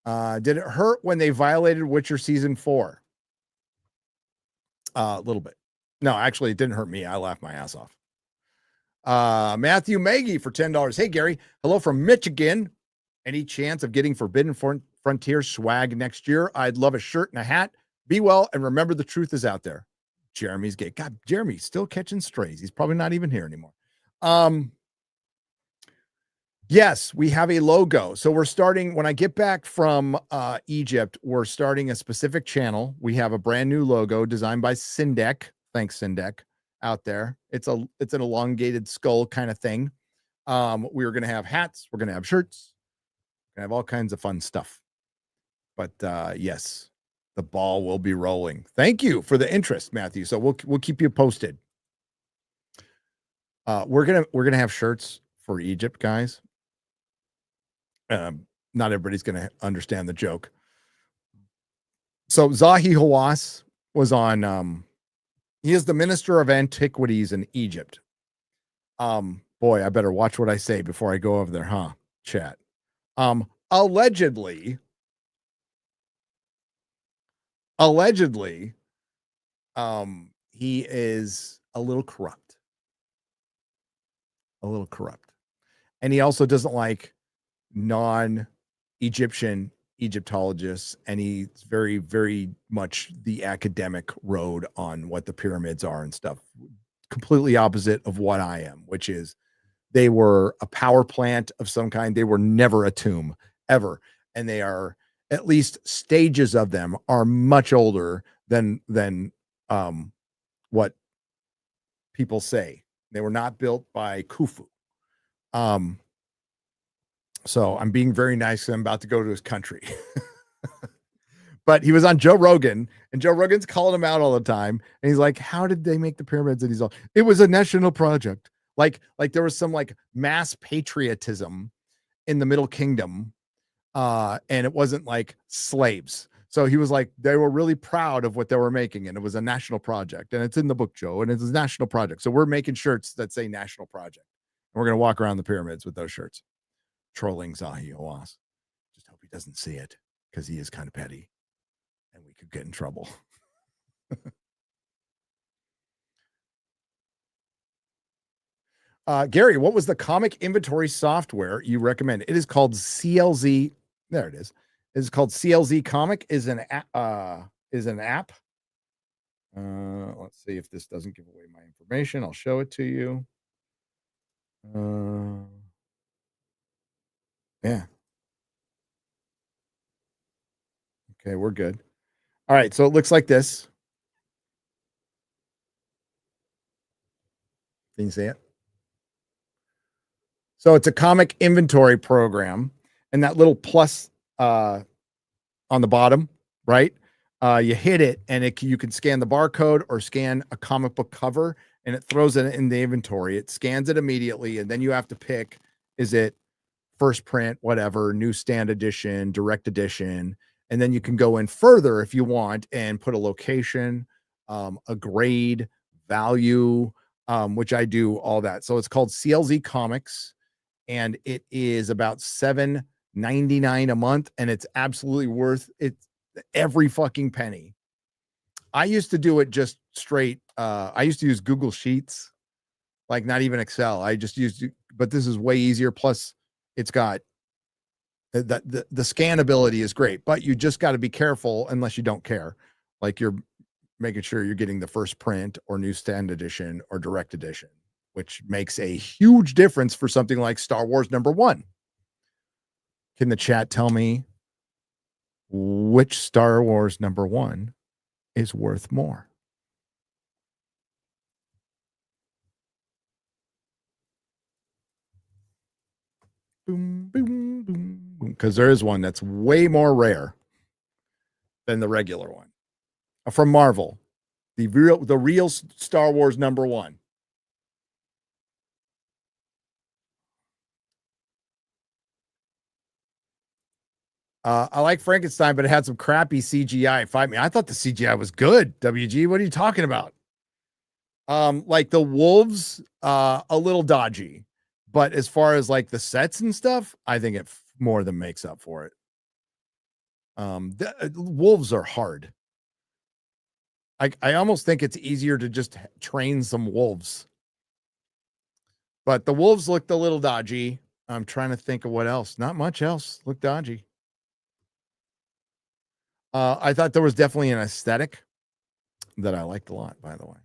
Did it hurt when they violated Witcher season 4? A little bit. No, actually, it didn't hurt me. I laughed my ass off. Matthew Maggie for $10. Hey, Gary. Hello from Michigan. Any chance of getting Forbidden Frontier swag next year? I'd love a shirt and a hat. Be well, and remember the truth is out there. Jeremy's gay. God, Jeremy's still catching strays. He's probably not even here anymore. Yes, we have a logo. So we're starting, when I get back from Egypt, we're starting a specific channel. We have a brand new logo designed by Sindek. Thanks, Sindek, out there. It's an elongated skull kind of thing. We're going to have hats. We're going to have shirts. We're going to have all kinds of fun stuff. But yes, the ball will be rolling. Thank you for the interest, Matthew. So we'll keep you posted. We're gonna have shirts for Egypt, guys. Not everybody's going to understand the joke. So Zahi Hawass was on, he is the Minister of Antiquities in Egypt. Boy, I better watch what I say before I go over there, huh? Chat. Allegedly, he is a little corrupt. And he also doesn't like non-Egyptian Egyptologists, and he's very, very much the academic road on what the pyramids are and stuff. Completely opposite of what I am, which is they were a power plant of some kind. They were never a tomb, ever. And they are, at least stages of them are much older than what people say. They were not built by Khufu. So I'm being very nice. I'm about to go to his country. But he was on Joe Rogan, and Joe Rogan's calling him out all the time. And he's like, how did they make the pyramids? And he's all, it was a national project. Like there was some like mass patriotism in the Middle Kingdom. And it wasn't like slaves. So he was like, they were really proud of what they were making. And it was a national project. And it's in the book, Joe. And it's a national project. So we're making shirts that say national project. And we're going to walk around the pyramids with those shirts. Trolling Zahi Hawass. Just hope he doesn't see it, because he is kind of petty and we could get in trouble. Gary, what was the comic inventory software you recommend? It is called CLZ. There it is. It's called CLZ Comic. Is an app. Let's see if this doesn't give away my information. I'll show it to you. Yeah. Okay, we're good. All right, so it looks like this. Can you see it? So it's a comic inventory program, and that little plus on the bottom, right? You hit it, and you can scan the barcode or scan a comic book cover, and it throws it in the inventory. It scans it immediately, and then you have to pick, is it first print, whatever, newsstand edition, direct edition, and then you can go in further if you want and put a location, a grade, value, which I do all that. So it's called CLZ Comics, and it is about $7.99 a month, and it's absolutely worth it, every fucking penny. I used to do it just straight. I used to use Google Sheets, like not even Excel. I just used, but this is way easier. Plus, it's got the scannability is great, but you just got to be careful unless you don't care. Like you're making sure you're getting the first print or newsstand edition or direct edition, which makes a huge difference for something like Star Wars #1. Can the chat tell me which Star Wars #1 is worth more? Boom, boom, boom, boom. Because there is one that's way more rare than the regular one. From Marvel, the real Star Wars #1. I like Frankenstein, but it had some crappy CGI. Fight me. I thought the CGI was good. WG, what are you talking about? Like the wolves, a little dodgy, but as far as like the sets and stuff, I think it more than makes up for it. The wolves are hard. I almost think it's easier to just train some wolves. But the wolves looked a little dodgy. I'm trying to think of what else. Not much else looked dodgy. I thought there was definitely an aesthetic that I liked a lot, by the way.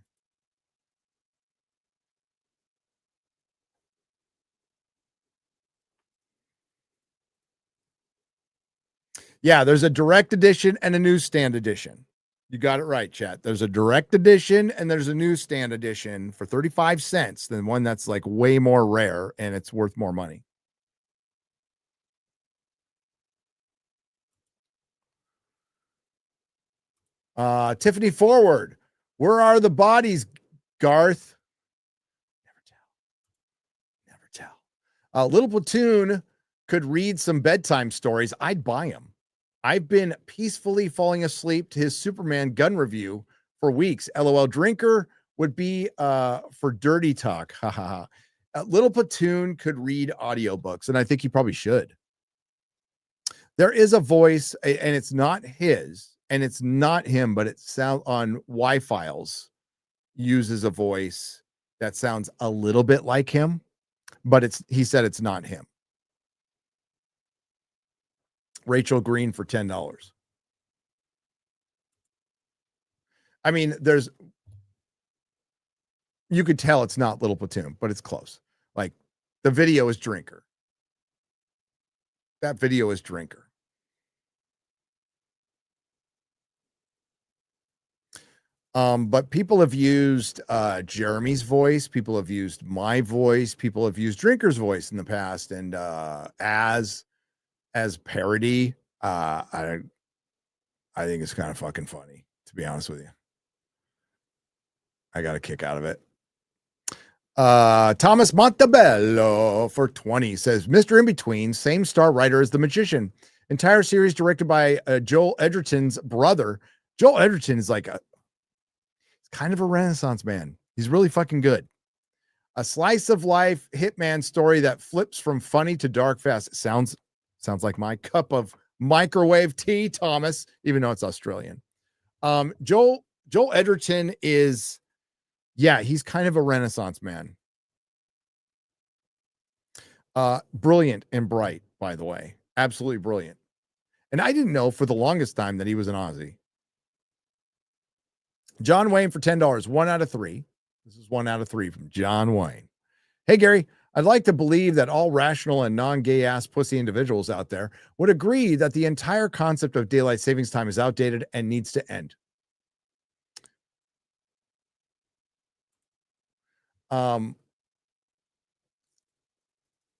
Yeah, there's a direct edition and a newsstand edition. You got it right, chat. There's a direct edition and there's a newsstand edition for 35 cents than one that's like way more rare and it's worth more money. Tiffany Forward. Where are the bodies, Garth? Never tell. Little Platoon could read some bedtime stories. I'd buy them. I've been peacefully falling asleep to his Superman gun review for weeks. LOL. Drinker would be for dirty talk. Ha ha ha. Little Platoon could read audiobooks, and I think he probably should. There is a voice, and it's not his, and it's not him, but it sounds on Y-Files uses a voice that sounds a little bit like him, but he said it's not him. Rachel Green for $10. I mean, you could tell it's not Little Platoon, but it's close. Like the video is Drinker. That video is Drinker. But people have used Jeremy's voice, people have used my voice, people have used Drinker's voice in the past, and as parody. I think it's kind of fucking funny, to be honest with you. I got a kick out of it. Thomas Montebello for 20 says, Mr. In-Between, same star writer as The Magician. Entire series directed by Joel Edgerton's brother. Joel Edgerton is like kind of a Renaissance man. He's really fucking good. A slice of life hitman story that flips from funny to dark fast. Sounds like my cup of microwave tea, Thomas, even though it's Australian. Joel Edgerton is, he's kind of a Renaissance man. Brilliant and bright, by the way. Absolutely brilliant. And I didn't know for the longest time that he was an Aussie. John Wayne for $10. 1 out of 3. This is 1 out of 3 from John Wayne. Hey, Gary. I'd like to believe that all rational and non-gay ass pussy individuals out there would agree that the entire concept of daylight savings time is outdated and needs to end.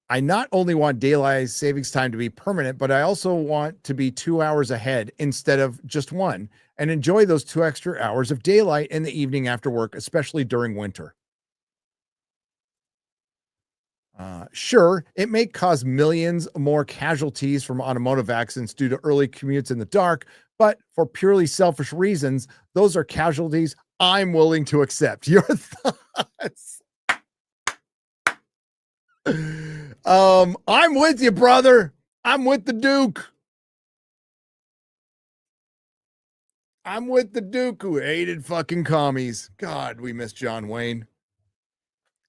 I not only want daylight savings time to be permanent, but I also want to be 2 hours ahead instead of just 1 and enjoy those 2 extra hours of daylight in the evening after work, especially during winter. Sure, it may cause millions more casualties from automotive accidents due to early commutes in the dark, but for purely selfish reasons, those are casualties I'm willing to accept. Your thoughts? I'm with you, brother. I'm with the Duke. I'm with the Duke who hated fucking commies. God, we miss John Wayne.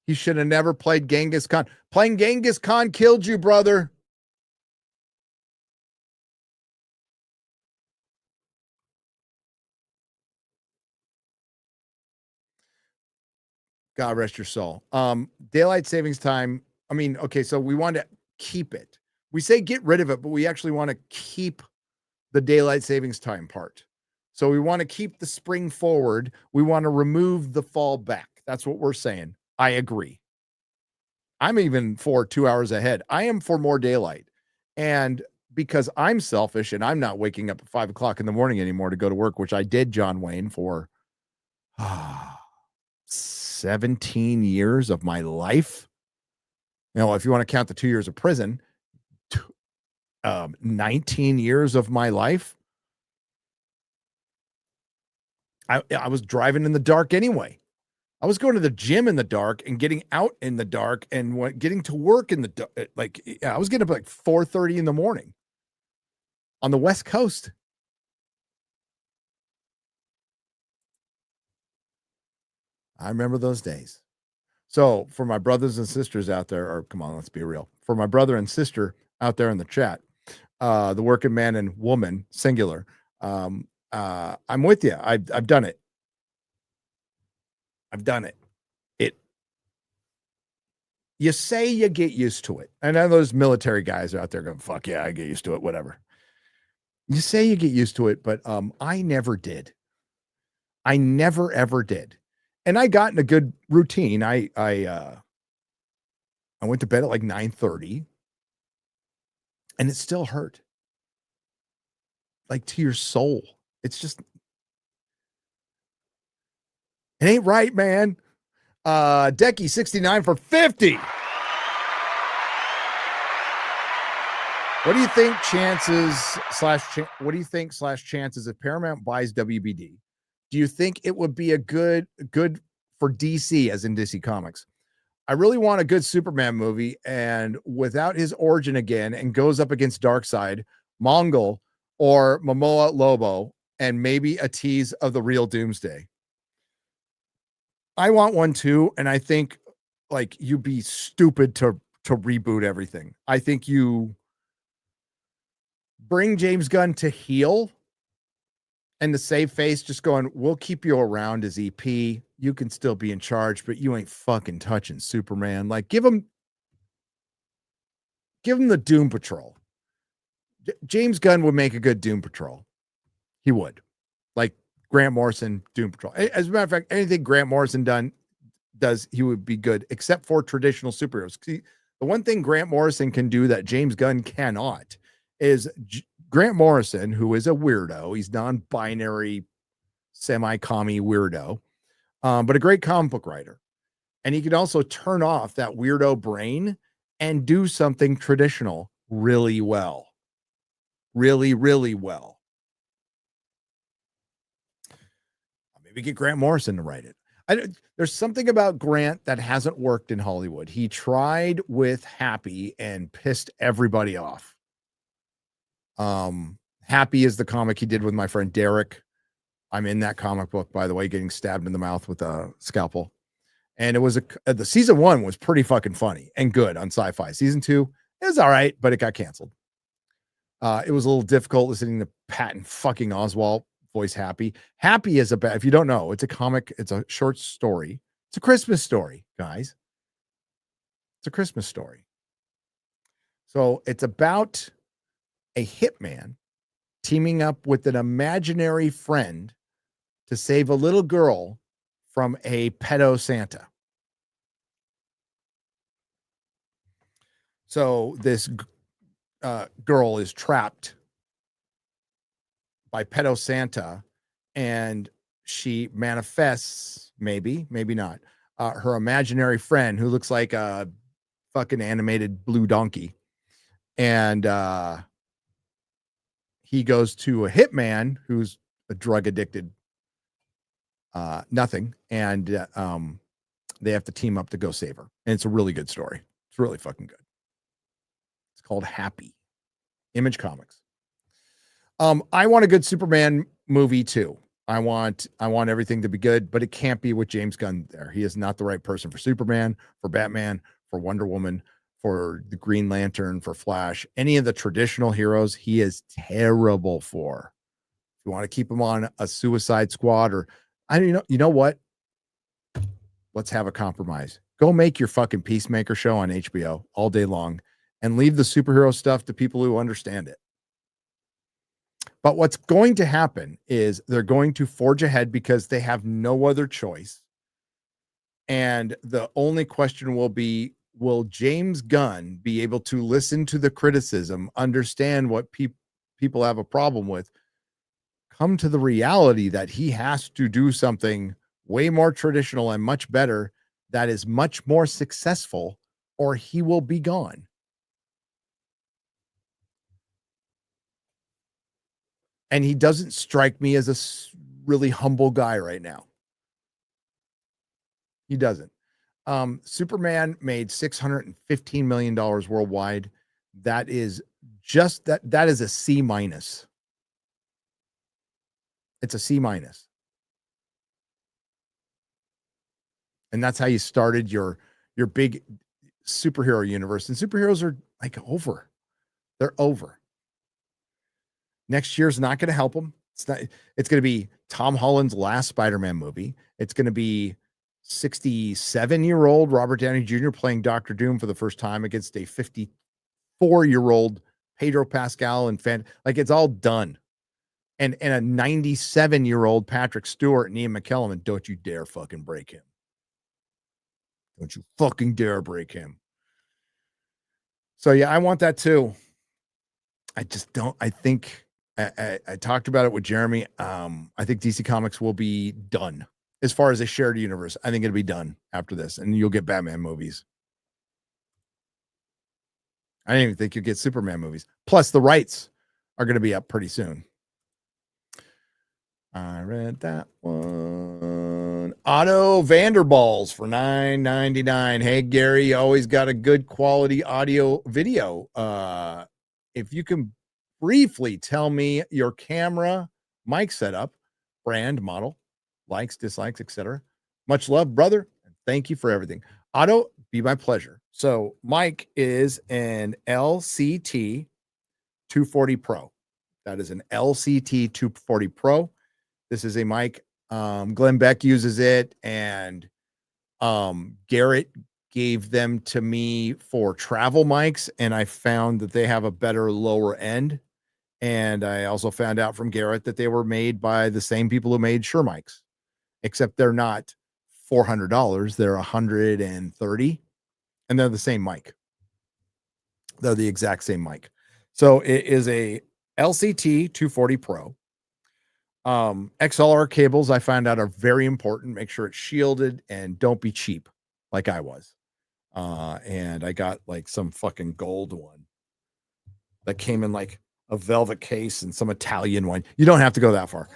He should have never played Genghis Khan. Playing Genghis Khan killed you, brother. God rest your soul. Daylight savings time. I mean, okay, so we want to keep it. We say get rid of it, but we actually want to keep the daylight savings time part. So we want to keep the spring forward. We want to remove the fall back. That's what we're saying. I agree. I'm even for 2 hours ahead. I am for more daylight. And because I'm selfish and I'm not waking up at 5 o'clock in the morning anymore to go to work, which I did, John Wayne, for 17 years of my life. You know, if you want to count the 2 years of prison, 19 years of my life. I was driving in the dark anyway. I was going to the gym in the dark and getting out in the dark and getting to work in the dark. I was getting up like 4:30 in the morning on the West Coast. I remember those days. So for my brothers and sisters out there, or come on, let's be real. For my brother and sister out there in the chat, the working man and woman, singular, I'm with you. I've done it. I've done it. You say you get used to it. And I know those military guys are out there going, fuck yeah, I get used to it, whatever. You say you get used to it, but I never did. I never ever did. And I got in a good routine. I went to bed at like 9:30 and it still hurt. Like to your soul. It's just it ain't right, man. Decky 69 for 50. What do you think chances if Paramount buys WBD? Do you think it would be a good for DC, as in DC Comics? I really want a good Superman movie, and without his origin again, and goes up against Darkseid, Mongol, or Momoa Lobo, and maybe a tease of the real Doomsday. I want one too, and I think like you'd be stupid to reboot everything. I think you bring James Gunn to heel and to save face, just going, we'll keep you around as EP. You can still be in charge, but you ain't fucking touching Superman. Like, give him the Doom Patrol. James Gunn would make a good Doom Patrol. He would. Like Grant Morrison, Doom Patrol. As a matter of fact, anything Grant Morrison does, he would be good, except for traditional superheroes. See, the one thing Grant Morrison can do that James Gunn cannot is Grant Morrison, who is a weirdo. He's non-binary, semi-commie weirdo, but a great comic book writer. And he can also turn off that weirdo brain and do something traditional really well. Really, really well. Maybe get Grant Morrison to write it. There's something about Grant that hasn't worked in Hollywood. He tried with Happy and pissed everybody off. Happy is the comic he did with my friend Derek. I'm in that comic book, by the way, getting stabbed in the mouth with a scalpel. And it was the season 1 was pretty fucking funny and good on Sci-Fi. Season 2 is all right, but it got canceled. It was a little difficult listening to Patton fucking Oswalt voice Happy. Happy is if you don't know, it's a comic. It's a short story. It's a Christmas story, guys. It's a Christmas story. So it's about a hitman teaming up with an imaginary friend to save a little girl from a pedo Santa. So this girl is trapped by pedo Santa, and she manifests, maybe not, her imaginary friend who looks like a fucking animated blue donkey. And he goes to a hitman who's a drug addicted nothing, and they have to team up to go save her. And it's a really good story. It's really fucking good. It's called Happy. Image Comics. I want a good Superman movie too. I want everything to be good, but it can't be with James Gunn there. He is not the right person for Superman, for Batman, for Wonder Woman, for the Green Lantern, for Flash, any of the traditional heroes. He is terrible for. If you want to keep him on a Suicide Squad, or you know what? Let's have a compromise. Go make your fucking Peacemaker show on HBO all day long and leave the superhero stuff to people who understand it. But what's going to happen is they're going to forge ahead because they have no other choice. And the only question will be, will James Gunn be able to listen to the criticism, understand what people have a problem with, come to the reality that he has to do something way more traditional and much better that is much more successful, or he will be gone. And he doesn't strike me as a really humble guy right now. He doesn't. Superman made $615 million worldwide. That is just that is a C-. It's a C-. And that's how you started your big superhero universe. And superheroes are like over. They're over. Next year's not going to help them. It's going to be Tom Holland's last Spider-Man movie. It's going to be 67-year-old Robert Downey Jr. playing Dr. Doom for the first time against a 54-year-old Pedro Pascal and like it's all done. and a 97-year-old Patrick Stewart and Ian McKellen, and don't you dare fucking break him. Don't you fucking dare break him. So yeah, I want that too. I just don't. I think I talked about it with Jeremy. I think DC Comics will be done as far as a shared universe. I think it'll be done after this, and you'll get Batman movies. I didn't even think you'd get Superman movies. Plus, the rights are going to be up pretty soon. I read that one. Otto Vanderballs for $9.99. Hey, Gary, you always got a good quality audio video. If you can briefly tell me your camera mic setup, brand, model, likes, dislikes, etc. Much love, brother. Thank you for everything. Otto, be my pleasure. So Mike is an LCT 240 Pro. That is an LCT 240 Pro. This is a mic. Glenn Beck uses it, and Garrett gave them to me for travel mics, and I found that they have a better lower end. And I also found out from Garrett that they were made by the same people who made Shure mics, except they're not $400. They're $130, and they're the same mic. They're the exact same mic. So it is a LCT 240 Pro. XLR cables I find out are very important. Make sure it's shielded and don't be cheap like I was. And I got like some fucking gold one that came in like a velvet case and some Italian one. You don't have to go that far.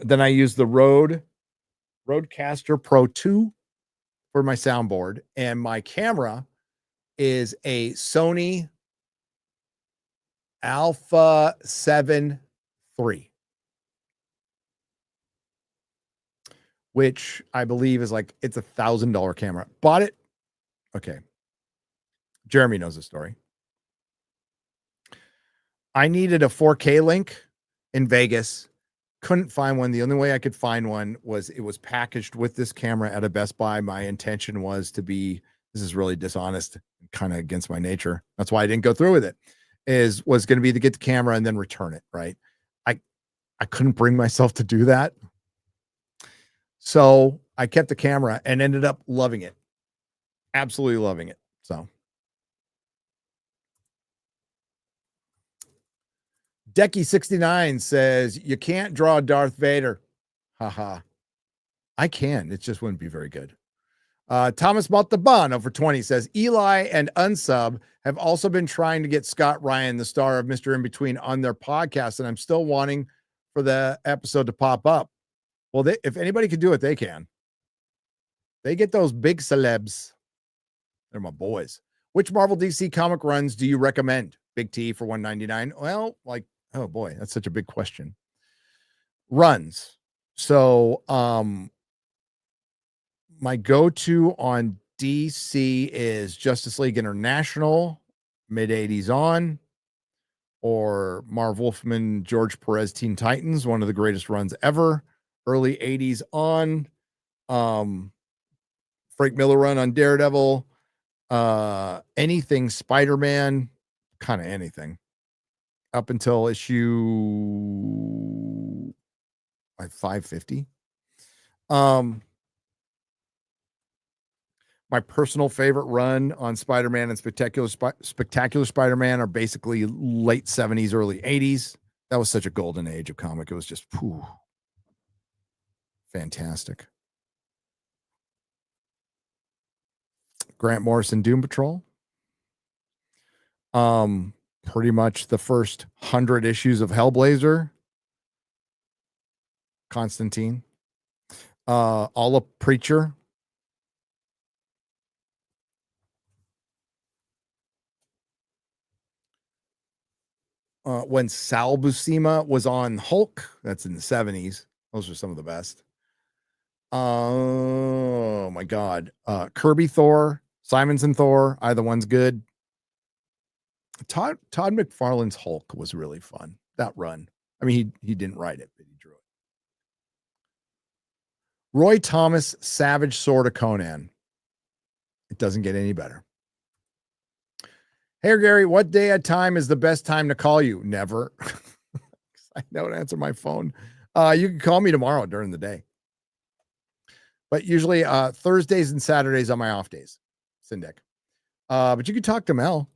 Then I use the Rodecaster Pro 2 for my soundboard, and my camera is a Sony Alpha 7 III, which I believe is like, it's $1,000 camera. Bought it. Okay. Jeremy knows the story. I needed a 4K link in Vegas. Couldn't find one. The only way I could find one was it was packaged with this camera at a Best Buy. My intention was to be, this is really dishonest, kind of against my nature. That's why I didn't go through with it. Was going to be to get the camera and then return it. Right. I couldn't bring myself to do that. So I kept the camera and ended up loving it. Absolutely loving it. So Decky69 says, you can't draw Darth Vader. Haha. I can. It just wouldn't be very good. Thomas Montalban over 20 says, Eli and Unsub have also been trying to get Scott Ryan, the star of Mr. In Between, on their podcast, and I'm still wanting for the episode to pop up. Well, if anybody can do it, they can. They get those big celebs. They're my boys. Which Marvel DC comic runs do you recommend? Big T for $1.99. Well, like, oh boy, that's such a big question. Runs. So, my go-to on DC is Justice League International, mid-80s on, or Marv Wolfman, George Perez, Teen Titans, one of the greatest runs ever. Early 80s on. Frank Miller run on Daredevil. Anything Spider-Man, kind of anything. Up until issue like 550. My personal favorite run on Spider-Man and Spectacular Spider-Man are basically late 70s, early 80s. That was such a golden age of comic. It was just fantastic. Grant Morrison Doom Patrol. Pretty much the first 100 issues of Hellblazer. Constantine. All of Preacher. When Sal Buscema was on Hulk, that's in the 70s. Those are some of the best. Oh my God. Kirby Thor, Simonson Thor, either one's good. Todd McFarlane's Hulk was really fun. That run. I mean, he didn't write it, but he drew it. Roy Thomas, Savage Sword of Conan. It doesn't get any better. Hey, Gary, what day at time is the best time to call you? Never. I don't answer my phone. You can call me tomorrow during the day. But usually Thursdays and Saturdays are my off days. Syndic. But you can talk to Mel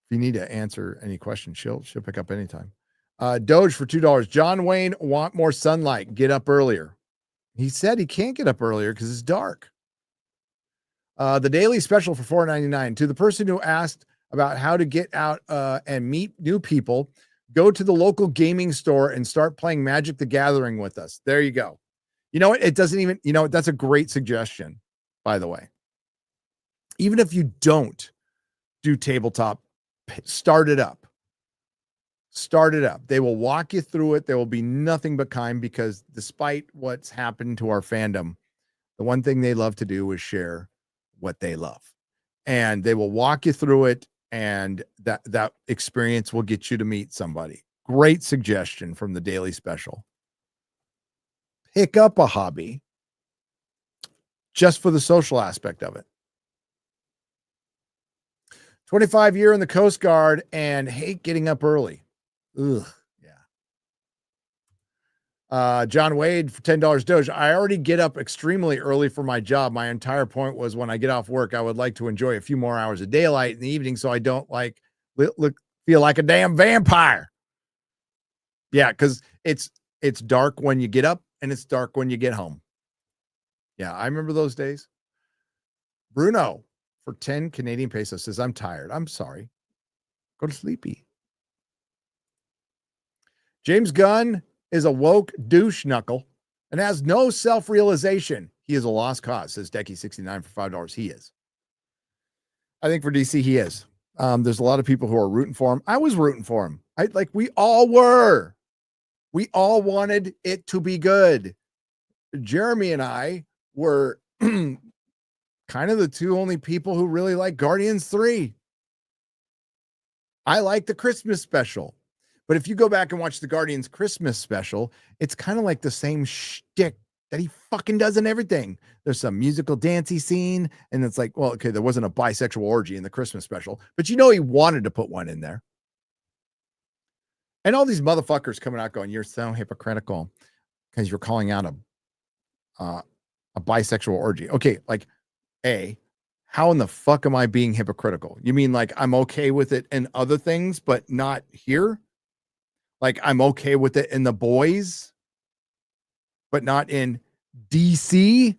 if you need to answer any questions. She'll pick up anytime. Doge for $2. John Wayne want more sunlight. Get up earlier. He said he can't get up earlier because it's dark. The daily special for $4.99. To the person who asked about how to get out and meet new people, go to the local gaming store and start playing Magic the Gathering with us. There you go. You know what? It doesn't even, that's a great suggestion, by the way. Even if you don't do tabletop, start it up. Start it up. They will walk you through it. There will be nothing but kind, because despite what's happened to our fandom, the one thing they love to do is share what they love. And they will walk you through it, and that experience will get you to meet somebody. Great suggestion from the daily special. Pick up a hobby just for the social aspect of it. 25-year in the Coast Guard and hate getting up early. Ugh, yeah. John Wade for $10. Doge, I already get up extremely early for my job. My entire point was when I get off work, I would like to enjoy a few more hours of daylight in the evening so I don't feel like a damn vampire. Yeah, because it's dark when you get up and it's dark when you get home. Yeah, I remember those days. Bruno for 10 Canadian pesos says, I'm tired. I'm sorry. Go to sleepy. James Gunn is a woke douche knuckle and has no self-realization. He is a lost cause, says Decky69 for $5. He is. I think for DC, he is. There's a lot of people who are rooting for him. I was rooting for him. We all were. We all wanted it to be good. Jeremy and I were kind of the two only people who really like Guardians 3. I like the Christmas special. But if you go back and watch the Guardians Christmas special, it's kind of like the same shtick that he fucking does in everything. There's some musical dancey scene, and it's like, well, okay, there wasn't a bisexual orgy in the Christmas special, but he wanted to put one in there. And all these motherfuckers coming out going, you're so hypocritical because you're calling out a bisexual orgy. Okay, how in the fuck am I being hypocritical? You mean like I'm okay with it in other things, but not here? Like I'm okay with it in The Boys, but not in DC?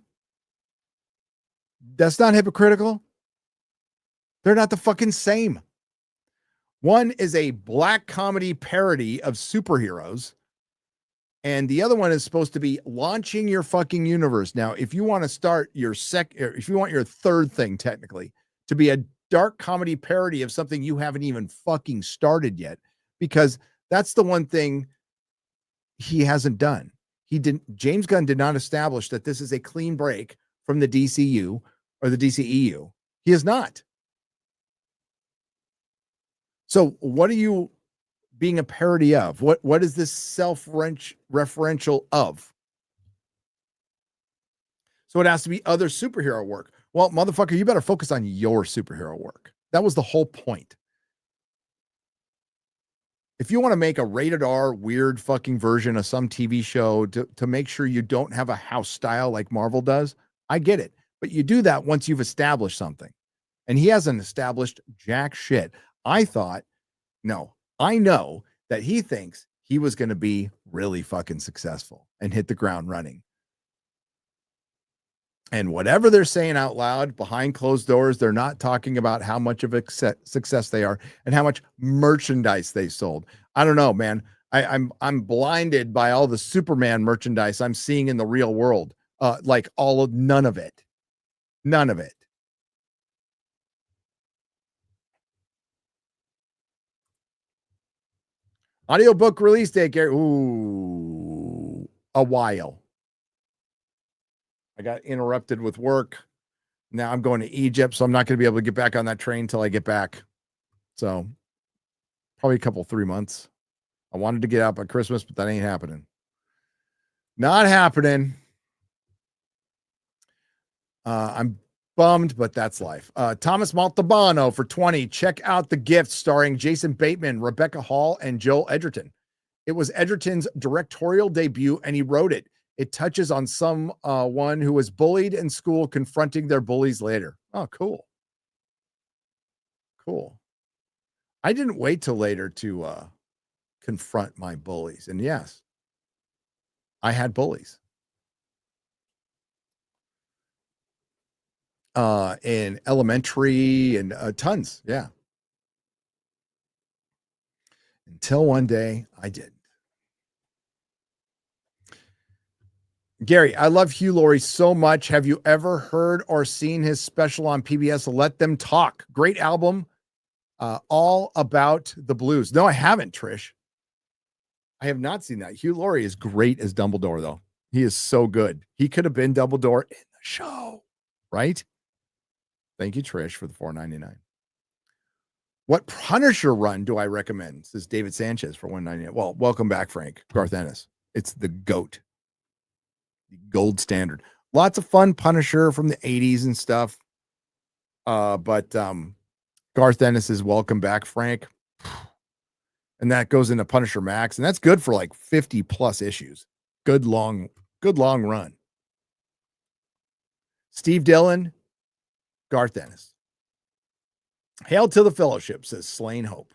That's not hypocritical. They're not the fucking same. One is a black comedy parody of superheroes, and the other one is supposed to be launching your fucking universe. Now, if you want to start if you want your third thing technically to be a dark comedy parody of something you haven't even fucking started yet, because that's the one thing he hasn't done. James Gunn did not establish that this is a clean break from the DCU or the DCEU. He is not. So what are you being a parody of? What is this self-referential of? So it has to be other superhero work. Well, motherfucker, you better focus on your superhero work. That was the whole point. If you want to make a rated R weird fucking version of some TV show to make sure you don't have a house style like Marvel does, I get it. But you do that once you've established something. And he hasn't established jack shit. I know that he thinks he was going to be really fucking successful and hit the ground running. And whatever they're saying out loud behind closed doors, they're not talking about how much of a success they are and how much merchandise they sold. I don't know, man. I'm blinded by all the Superman merchandise I'm seeing in the real world. None of it. None of it. Audiobook release date, Gary. Ooh, a while. I got interrupted with work. Now I'm going to Egypt, so I'm not going to be able to get back on that train until I get back. So probably 3 months. I wanted to get out by Christmas, but that ain't happening. Not happening. I'm bummed, but that's life. Thomas Montalbano for 20. Check out The Gift starring Jason Bateman, Rebecca Hall, and Joel Edgerton. It was Edgerton's directorial debut, and he wrote it. It touches on someone who was bullied in school confronting their bullies later. Oh, cool. Cool. I didn't wait till later to confront my bullies. And yes, I had bullies. In elementary and tons. Yeah. Until one day I didn't. Gary, I love Hugh Laurie so much. Have you ever heard or seen his special on PBS, Let Them Talk? Great album. All about the blues. No, I haven't, Trish. I have not seen that. Hugh Laurie is great as Dumbledore, though. He is so good. He could have been Dumbledore in the show, right? Thank you, Trish, for the $4.99. What Punisher run do I recommend? Says David Sanchez for $1.99. Well, welcome back, Frank. Garth Ennis. It's the GOAT. The gold standard. Lots of fun Punisher from the 80s and stuff. But Garth Ennis is welcome back, Frank. And that goes into Punisher Max. And that's good for like 50 plus issues. Good long run. Steve Dillon, Garth Ennis. Hail to the fellowship, says Slain Hope.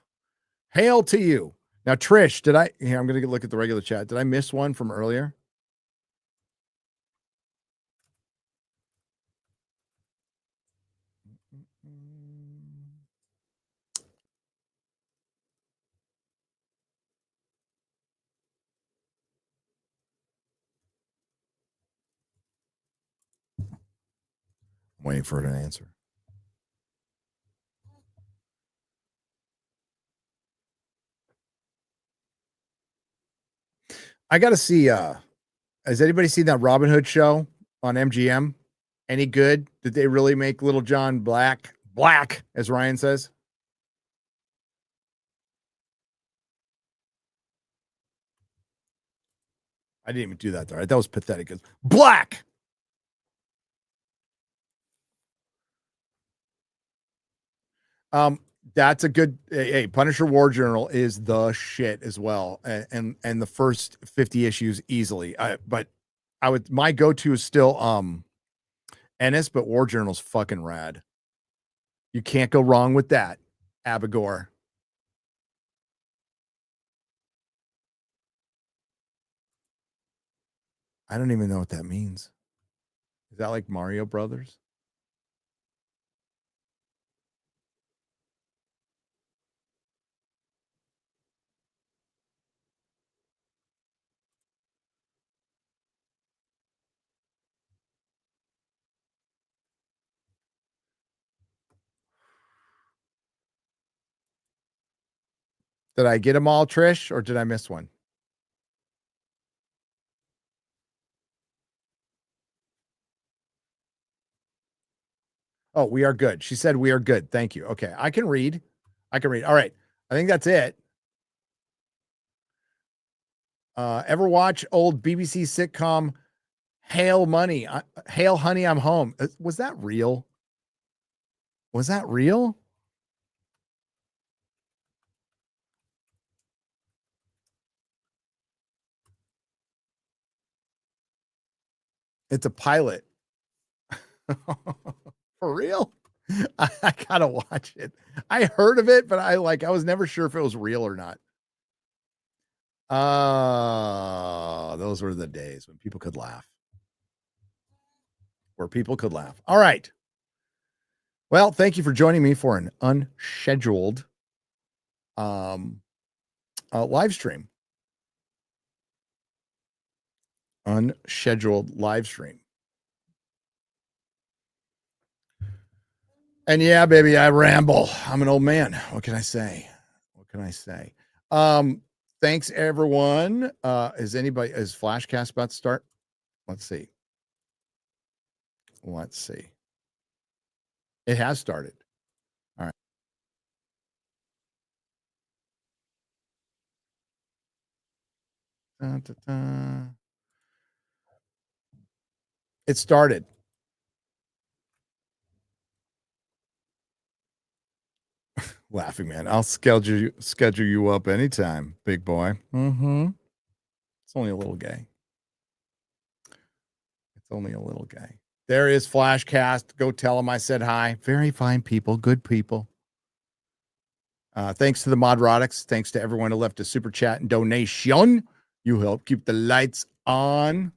Hail to you. Now, Trish, I'm going to look at the regular chat. Did I miss one from earlier? I'm waiting for an answer. I got to see, has anybody seen that Robin Hood show on MGM? Any good? Did they really make Little John black, as Ryan says? I didn't even do that, though. Right? That was pathetic. It's black. That's a good. Hey, Punisher War Journal is the shit as well, and the first 50 issues easily. My go-to is still Ennis, but War Journal's fucking rad. You can't go wrong with that, Abigor. I don't even know what that means. Is that like Mario Brothers? Did I get them all, Trish, or did I miss one? Oh, we are good. She said we are good. Thank you. Okay, I can read. All right. I think that's it. Ever watch old BBC sitcom Hail Money? Hail Honey, I'm Home. Was that real? It's a pilot. For real? I gotta watch it. I heard of it, but I was never sure if it was real or not. Those were the days when people could laugh. All right. Well, thank you for joining me for an unscheduled live stream. Unscheduled live stream. And yeah, baby, I ramble. I'm an old man. What can I say? Thanks everyone. Is Flashcast about to start? Let's see. It has started. All right. It started. Laughing man. I'll schedule you up anytime, big boy. Mm-hmm. It's only a little gay. It's only a little gay. There is Flashcast. Go tell them I said hi. Very fine people, good people. Thanks to the Nerdrotics. Thanks to everyone who left a super chat and donation. You help keep the lights on.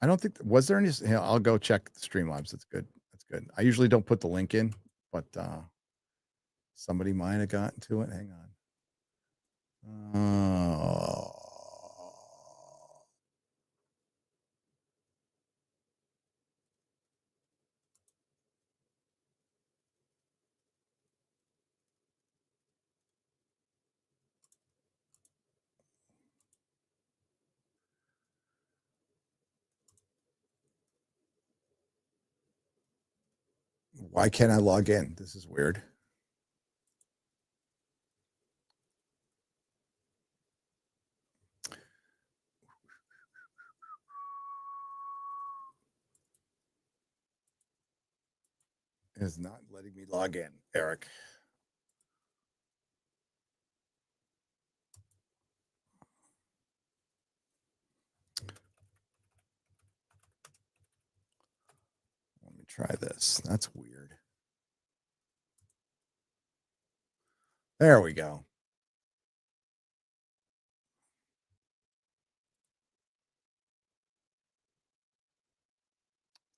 I don't think, was there any, I'll go check the Streamlabs. That's good. That's good. I usually don't put the link in, but somebody might have gotten to it. Hang on. Why can't I log in? This is weird. It is not letting me log in, Eric. Let me try this. That's weird. There we go.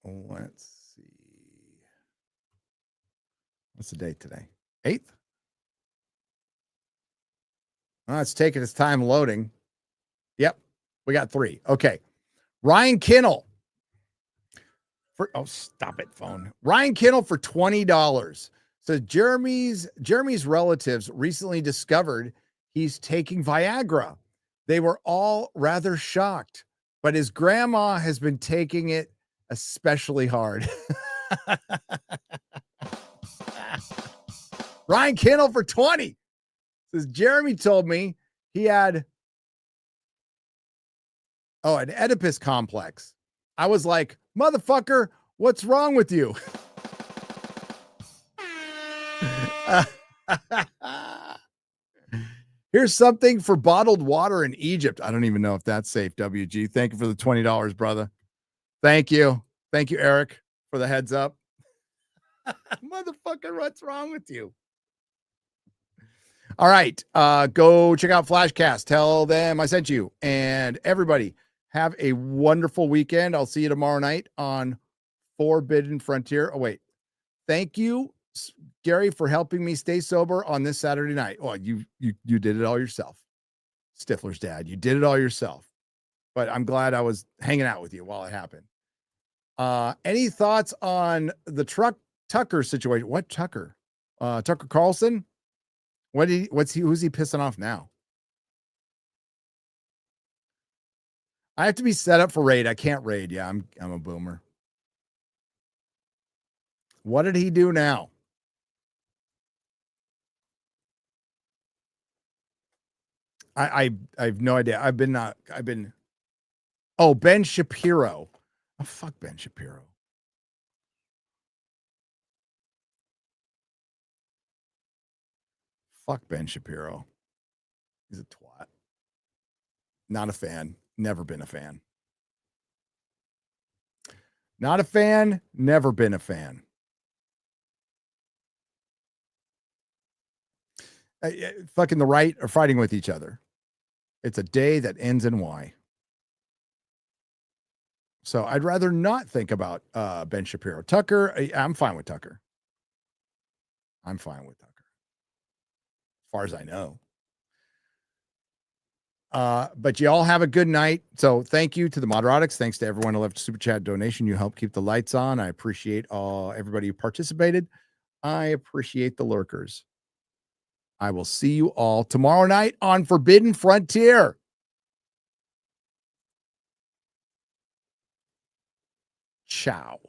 Let's see. What's the date today? 8th? Oh, it's taking its time loading. Yep. We got 3. Okay. Ryan Kinnell. Stop it, phone. Ryan Kinnell for $20. So Jeremy's relatives recently discovered he's taking Viagra. They were all rather shocked, but his grandma has been taking it especially hard. Ryan Kinnell for 20. Says Jeremy told me he had an Oedipus complex. I was like, motherfucker, what's wrong with you? Here's something for bottled water in Egypt. I don't even know if that's safe, WG. Thank you for the $20, brother. Thank you. Thank you, Eric, for the heads up. Motherfucker, what's wrong with you? All right. Go check out Flashcast. Tell them I sent you. And everybody, have a wonderful weekend. I'll see you tomorrow night on Forbidden Frontier. Oh, wait. Thank you, Gary, for helping me stay sober on this Saturday night. Oh, you did it all yourself. Stifler's dad. You did it all yourself. But I'm glad I was hanging out with you while it happened. Any thoughts on the Tucker situation? What Tucker? Tucker Carlson? Who's he pissing off now? I have to be set up for raid. I can't raid. Yeah, I'm a boomer. What did he do now? I have no idea. Ben Shapiro. Oh, fuck Ben Shapiro. Fuck Ben Shapiro. He's a twat. Not a fan. Never been a fan. Not a fan. Never been a fan. Fucking the right are fighting with each other. It's a day that ends in Y. So I'd rather not think about Ben Shapiro. Tucker, I'm fine with Tucker. I'm fine with Tucker. As far as I know. But you all have a good night. So thank you to the Nerdrotics. Thanks to everyone who left a super chat donation. You help keep the lights on. I appreciate everybody who participated. I appreciate the lurkers. I will see you all tomorrow night on Forbidden Frontier. Ciao.